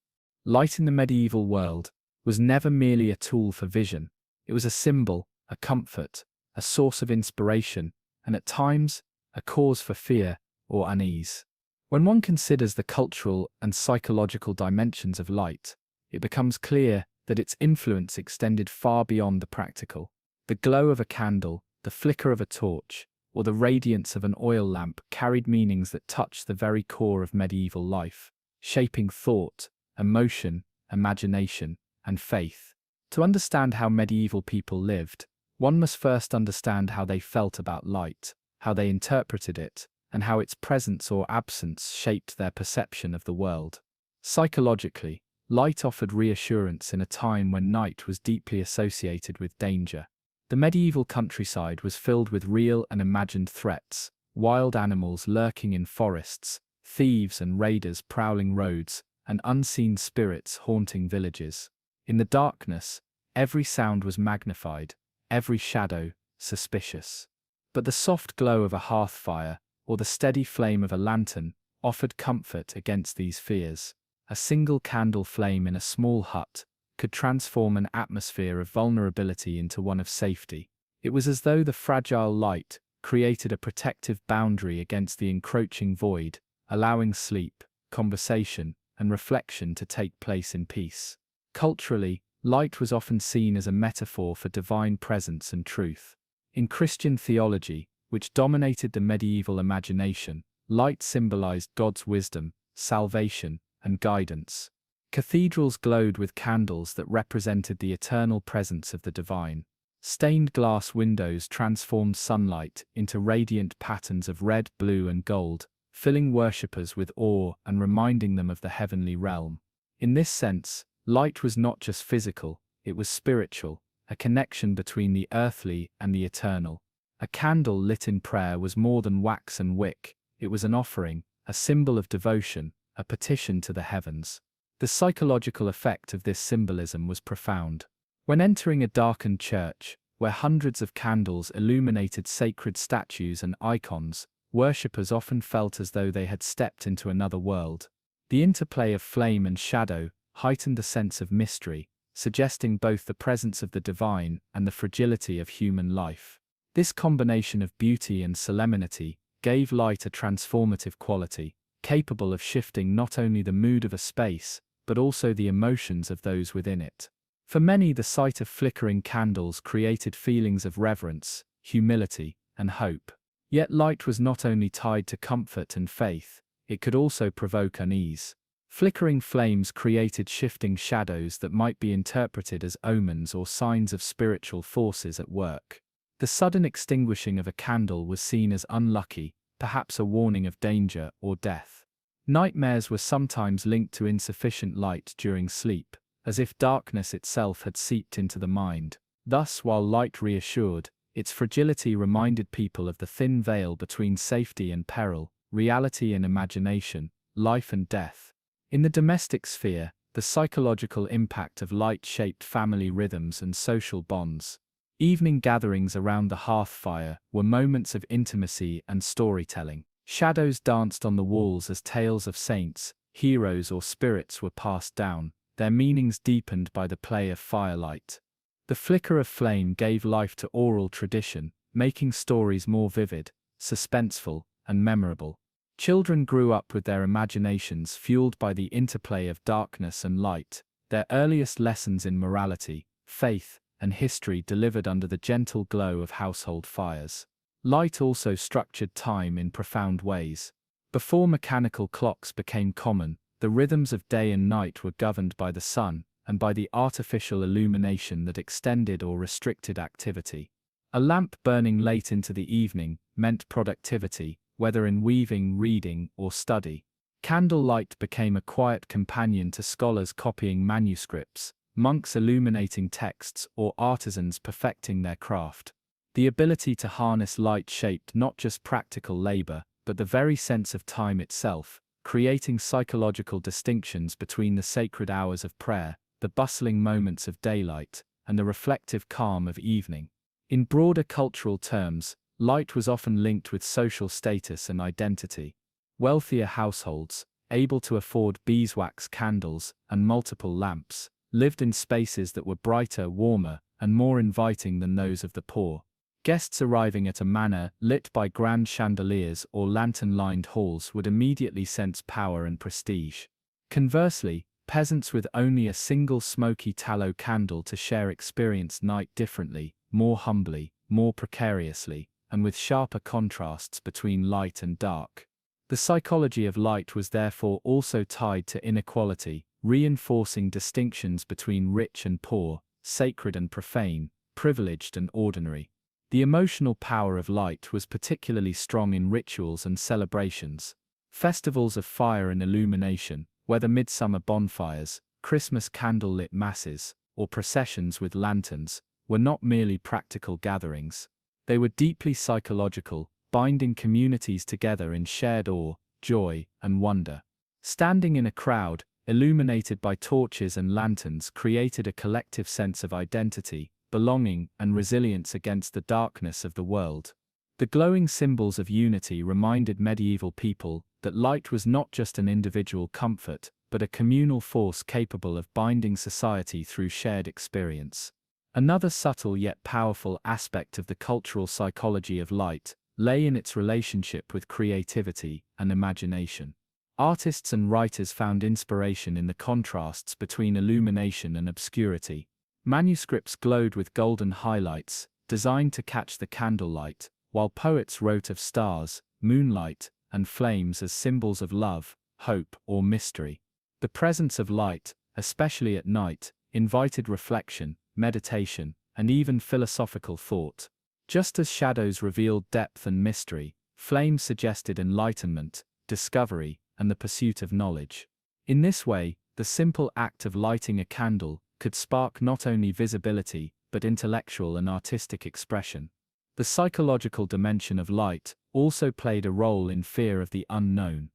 Light in the medieval world was never merely a tool for vision, it was a symbol, a comfort, a source of inspiration, and at times, a cause for fear or unease. When one considers the cultural and psychological dimensions of light, it becomes clear that its influence extended far beyond the practical. The glow of a candle, the flicker of a torch, or the radiance of an oil lamp carried meanings that touched the very core of medieval life, shaping thought, emotion, imagination, and faith. To understand how medieval people lived, one must first understand how they felt about light, how they interpreted it, and how its presence or absence shaped their perception of the world. Psychologically, light offered reassurance in a time when night was deeply associated with danger. The medieval countryside was filled with real and imagined threats, wild animals lurking in forests, thieves and raiders prowling roads, and unseen spirits haunting villages. In the darkness, every sound was magnified, every shadow suspicious. But the soft glow of a hearth fire, or the steady flame of a lantern, offered comfort against these fears. A single candle flame in a small hut could transform an atmosphere of vulnerability into one of safety. It was as though the fragile light created a protective boundary against the encroaching void, allowing sleep, conversation, and reflection to take place in peace. Culturally, light was often seen as a metaphor for divine presence and truth. In Christian theology, which dominated the medieval imagination, light symbolized God's wisdom, salvation, and guidance. Cathedrals glowed with candles that represented the eternal presence of the divine. Stained glass windows transformed sunlight into radiant patterns of red, blue, and gold, filling worshippers with awe and reminding them of the heavenly realm. In this sense, light was not just physical, it was spiritual, a connection between the earthly and the eternal. A candle lit in prayer was more than wax and wick, it was an offering, a symbol of devotion, a petition to the heavens. The psychological effect of this symbolism was profound. When entering a darkened church, where hundreds of candles illuminated sacred statues and icons, worshippers often felt as though they had stepped into another world. The interplay of flame and shadow heightened the sense of mystery, suggesting both the presence of the divine and the fragility of human life. This combination of beauty and solemnity gave light a transformative quality, capable of shifting not only the mood of a space, but also the emotions of those within it. For many, the sight of flickering candles created feelings of reverence, humility, and hope. Yet light was not only tied to comfort and faith, it could also provoke unease. Flickering flames created shifting shadows that might be interpreted as omens or signs of spiritual forces at work. The sudden extinguishing of a candle was seen as unlucky, perhaps a warning of danger or death. Nightmares were sometimes linked to insufficient light during sleep, as if darkness itself had seeped into the mind. Thus, while light reassured, its fragility reminded people of the thin veil between safety and peril, reality and imagination, life and death. In the domestic sphere, the psychological impact of light shaped family rhythms and social bonds. Evening gatherings around the hearth fire were moments of intimacy and storytelling. Shadows danced on the walls as tales of saints, heroes, or spirits were passed down, their meanings deepened by the play of firelight. The flicker of flame gave life to oral tradition, making stories more vivid, suspenseful, and memorable. Children grew up with their imaginations fueled by the interplay of darkness and light, their earliest lessons in morality, faith, and history delivered under the gentle glow of household fires. Light also structured time in profound ways. Before mechanical clocks became common, the rhythms of day and night were governed by the sun and by the artificial illumination that extended or restricted activity. A lamp burning late into the evening meant productivity, whether in weaving, reading, or study. Candlelight became a quiet companion to scholars copying manuscripts, monks illuminating texts, or artisans perfecting their craft. The ability to harness light shaped not just practical labor, but the very sense of time itself, creating psychological distinctions between the sacred hours of prayer, the bustling moments of daylight, and the reflective calm of evening. In broader cultural terms, light was often linked with social status and identity. Wealthier households, able to afford beeswax candles and multiple lamps, lived in spaces that were brighter, warmer, and more inviting than those of the poor. Guests arriving at a manor lit by grand chandeliers or lantern-lined halls would immediately sense power and prestige. Conversely, peasants with only a single smoky tallow candle to share experienced night differently, more humbly, more precariously, and with sharper contrasts between light and dark. The psychology of light was therefore also tied to inequality, reinforcing distinctions between rich and poor, sacred and profane, privileged and ordinary. The emotional power of light was particularly strong in rituals and celebrations. Festivals of fire and illumination, whether midsummer bonfires, Christmas candlelit masses, or processions with lanterns, were not merely practical gatherings. They were deeply psychological, binding communities together in shared awe, joy, and wonder. Standing in a crowd, illuminated by torches and lanterns, created a collective sense of identity, belonging, and resilience against the darkness of the world. The glowing symbols of unity reminded medieval people that light was not just an individual comfort, but a communal force capable of binding society through shared experience. Another subtle yet powerful aspect of the cultural psychology of light lay in its relationship with creativity and imagination. Artists and writers found inspiration in the contrasts between illumination and obscurity. Manuscripts glowed with golden highlights, designed to catch the candlelight, while poets wrote of stars, moonlight, and flames as symbols of love, hope, or mystery. The presence of light, especially at night, invited reflection, meditation, and even philosophical thought. Just as shadows revealed depth and mystery, flames suggested enlightenment, discovery, and the pursuit of knowledge. In this way, the simple act of lighting a candle could spark not only visibility, but intellectual and artistic expression. The psychological dimension of light also played a role in fear of the unknown.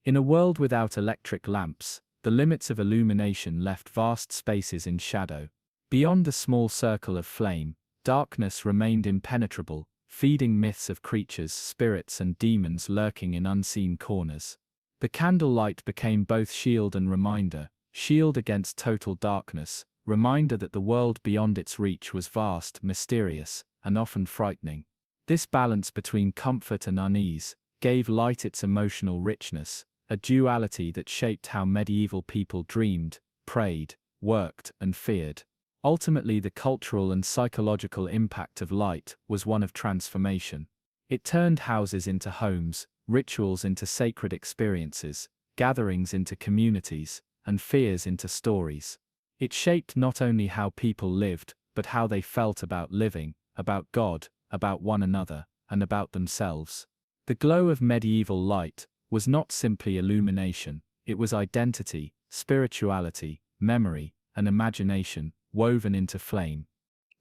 In a world without electric lamps, the limits of illumination left vast spaces in shadow. Beyond the small circle of flame, darkness remained impenetrable, feeding myths of creatures, spirits, and demons lurking in unseen corners. The candlelight became both shield and reminder, shield against total darkness, reminder that the world beyond its reach was vast, mysterious, and often frightening. This balance between comfort and unease gave light its emotional richness, a duality that shaped how medieval people dreamed, prayed, worked, and feared. Ultimately, the cultural and psychological impact of light was one of transformation. It turned houses into homes, rituals into sacred experiences, gatherings into communities, and fears into stories. It shaped not only how people lived, but how they felt about living, about God, about one another, and about themselves. The glow of medieval light was not simply illumination, it was identity, spirituality, memory, and imagination, woven into flame.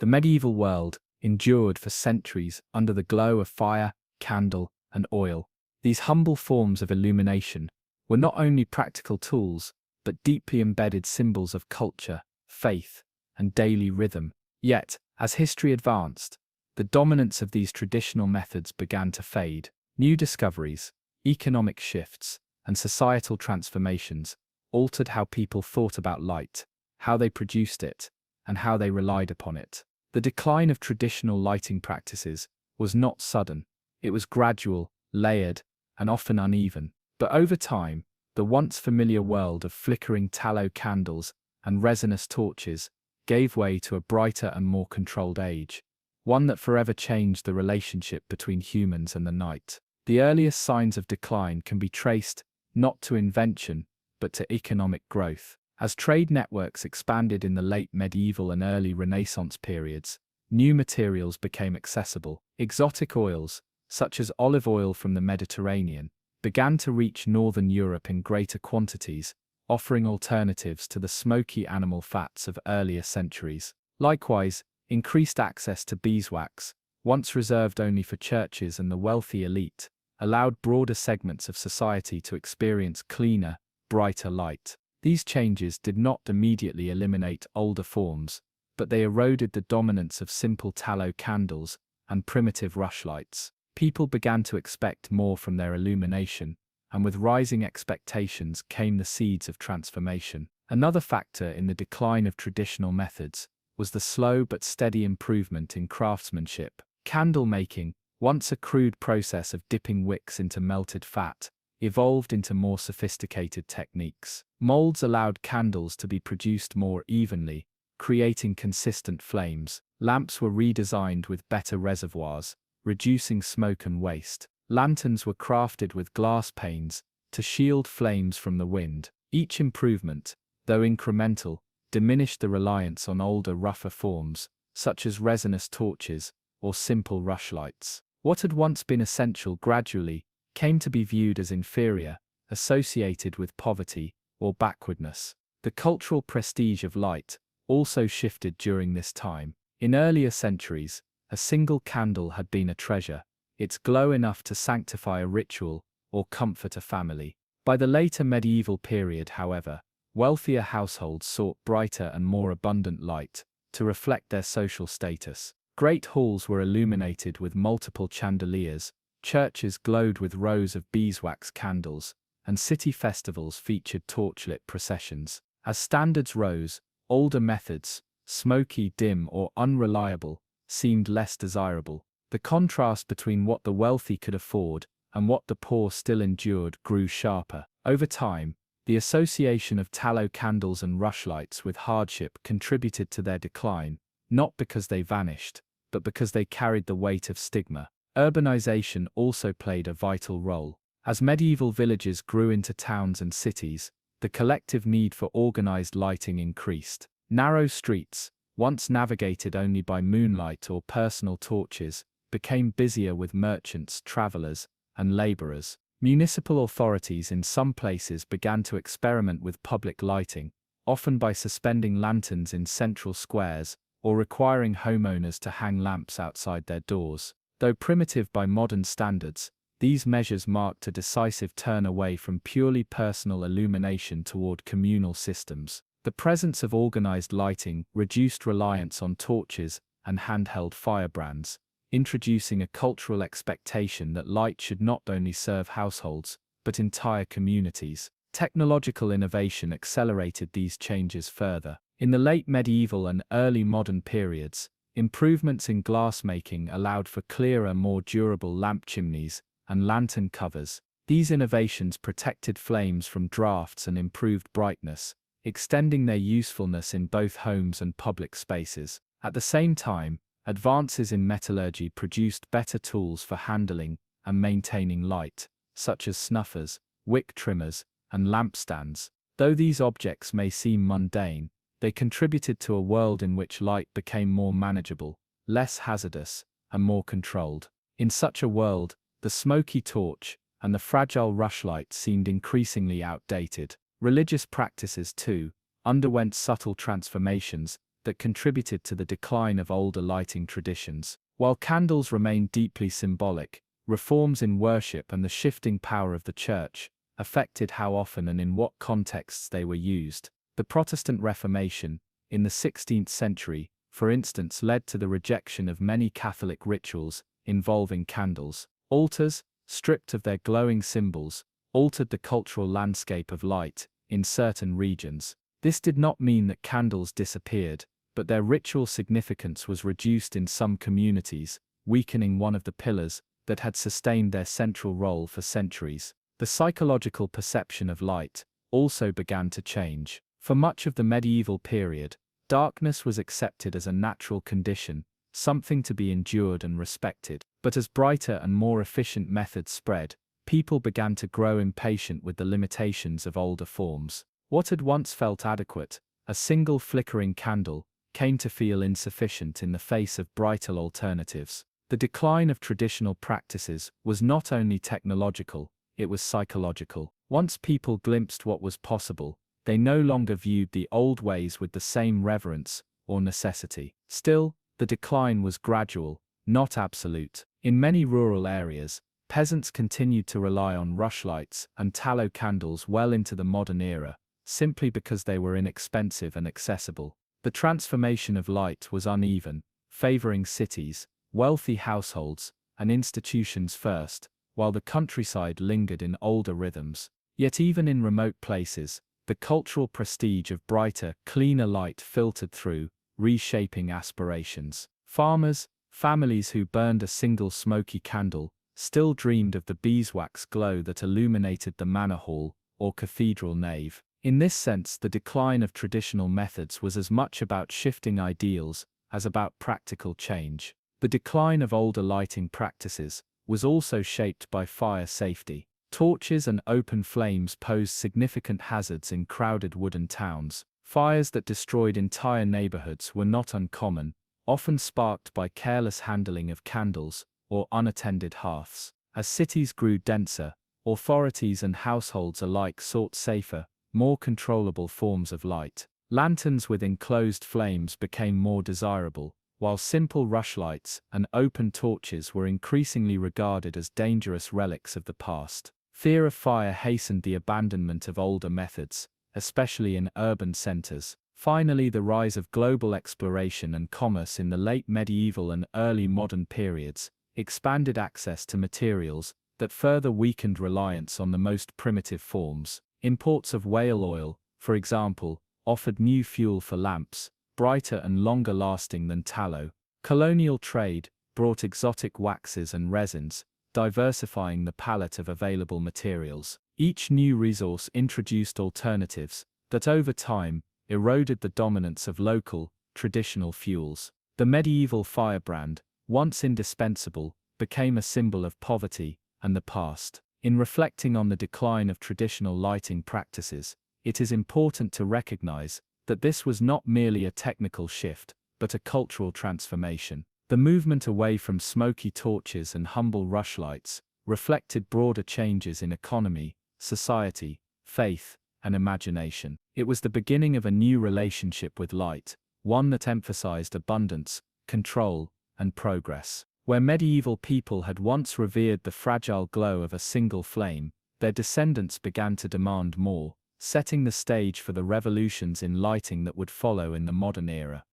The medieval world endured for centuries under the glow of fire, candle, and oil. These humble forms of illumination were not only practical tools, but deeply embedded symbols of culture, faith, and daily rhythm. Yet, as history advanced, the dominance of these traditional methods began to fade. New discoveries, economic shifts, and societal transformations altered how people thought about light, how they produced it, and how they relied upon it. The decline of traditional lighting practices was not sudden. It was gradual, layered, and often uneven. But over time, the once familiar world of flickering tallow candles and resinous torches gave way to a brighter and more controlled age, one that forever changed the relationship between humans and the night. The earliest signs of decline can be traced not to invention, but to economic growth. As trade networks expanded in the late medieval and early Renaissance periods, new materials became accessible. Exotic oils, such as olive oil from the Mediterranean, began to reach northern Europe in greater quantities, offering alternatives to the smoky animal fats of earlier centuries. Likewise, increased access to beeswax, once reserved only for churches and the wealthy elite, allowed broader segments of society to experience cleaner, brighter light. These changes did not immediately eliminate older forms, but they eroded the dominance of simple tallow candles and primitive rushlights. People began to expect more from their illumination, and with rising expectations came the seeds of transformation. Another factor in the decline of traditional methods was the slow but steady improvement in craftsmanship. Candle making, once a crude process of dipping wicks into melted fat, evolved into more sophisticated techniques. Molds allowed candles to be produced more evenly, creating consistent flames. Lamps were redesigned with better reservoirs, reducing smoke and waste. Lanterns were crafted with glass panes to shield flames from the wind. Each improvement, though incremental, diminished the reliance on older, rougher forms, such as resinous torches, or simple rushlights. What had once been essential gradually came to be viewed as inferior, associated with poverty or backwardness. The cultural prestige of light also shifted during this time. In earlier centuries, a single candle had been a treasure, its glow enough to sanctify a ritual or comfort a family. By the later medieval period, however, wealthier households sought brighter and more abundant light to reflect their social status. Great halls were illuminated with multiple chandeliers, churches glowed with rows of beeswax candles, and city festivals featured torchlit processions. As standards rose, older methods, smoky, dim, or unreliable, seemed less desirable. The contrast between what the wealthy could afford and what the poor still endured grew sharper. Over time, the association of tallow candles and rushlights with hardship contributed to their decline, not because they vanished, but because they carried the weight of stigma. Urbanization also played a vital role. As medieval villages grew into towns and cities, the collective need for organized lighting increased. Narrow streets, once navigated only by moonlight or personal torches, became busier with merchants, travelers, and laborers. Municipal authorities in some places began to experiment with public lighting, often by suspending lanterns in central squares or requiring homeowners to hang lamps outside their doors. Though primitive by modern standards, these measures marked a decisive turn away from purely personal illumination toward communal systems. The presence of organized lighting reduced reliance on torches and handheld firebrands, introducing a cultural expectation that light should not only serve households, but entire communities. Technological innovation accelerated these changes further. In the late medieval and early modern periods, improvements in glassmaking allowed for clearer, more durable lamp chimneys and lantern covers. These innovations protected flames from drafts and improved brightness, extending their usefulness in both homes and public spaces. At the same time, advances in metallurgy produced better tools for handling and maintaining light, such as snuffers, wick trimmers, and lampstands. Though these objects may seem mundane, they contributed to a world in which light became more manageable, less hazardous, and more controlled. In such a world, the smoky torch and the fragile rushlight seemed increasingly outdated. Religious practices, too, underwent subtle transformations that contributed to the decline of older lighting traditions. While candles remained deeply symbolic, reforms in worship and the shifting power of the church affected how often and in what contexts they were used. The Protestant Reformation, in the 16th century, for instance, led to the rejection of many Catholic rituals involving candles. Altars, stripped of their glowing symbols, altered the cultural landscape of light in certain regions. This did not mean that candles disappeared, but their ritual significance was reduced in some communities, weakening one of the pillars that had sustained their central role for centuries. The psychological perception of light also began to change. For much of the medieval period, darkness was accepted as a natural condition, something to be endured and respected. But as brighter and more efficient methods spread, people began to grow impatient with the limitations of older forms. What had once felt adequate, a single flickering candle, came to feel insufficient in the face of brighter alternatives. The decline of traditional practices was not only technological, it was psychological. Once people glimpsed what was possible, they no longer viewed the old ways with the same reverence or necessity. Still, the decline was gradual, not absolute. In many rural areas, peasants continued to rely on rushlights and tallow candles well into the modern era, simply because they were inexpensive and accessible. The transformation of light was uneven, favoring cities, wealthy households, and institutions first, while the countryside lingered in older rhythms. Yet even in remote places, the cultural prestige of brighter, cleaner light filtered through, reshaping aspirations. Farmers, families who burned a single smoky candle, still dreamed of the beeswax glow that illuminated the manor hall or cathedral nave. In this sense, the decline of traditional methods was as much about shifting ideals as about practical change. The decline of older lighting practices was also shaped by fire safety. Torches and open flames posed significant hazards in crowded wooden towns. Fires that destroyed entire neighborhoods were not uncommon, often sparked by careless handling of candles or unattended hearths. As cities grew denser, authorities and households alike sought safer, more controllable forms of light. Lanterns with enclosed flames became more desirable, while simple rushlights and open torches were increasingly regarded as dangerous relics of the past. Fear of fire hastened the abandonment of older methods, especially in urban centers. Finally, the rise of global exploration and commerce in the late medieval and early modern periods expanded access to materials that further weakened reliance on the most primitive forms. Imports of whale oil, for example, offered new fuel for lamps, brighter and longer lasting than tallow. Colonial trade brought exotic waxes and resins, diversifying the palette of available materials. Each new resource introduced alternatives that over time eroded the dominance of local, traditional fuels. The medieval firebrand, once indispensable, became a symbol of poverty and the past. In reflecting on the decline of traditional lighting practices, it is important to recognize that this was not merely a technical shift, but a cultural transformation. The movement away from smoky torches and humble rushlights reflected broader changes in economy, society, faith, and imagination. It was the beginning of a new relationship with light, one that emphasized abundance, control, and progress. Where medieval people had once revered the fragile glow of a single flame, their descendants began to demand more, setting the stage for the revolutions in lighting that would follow in the modern era.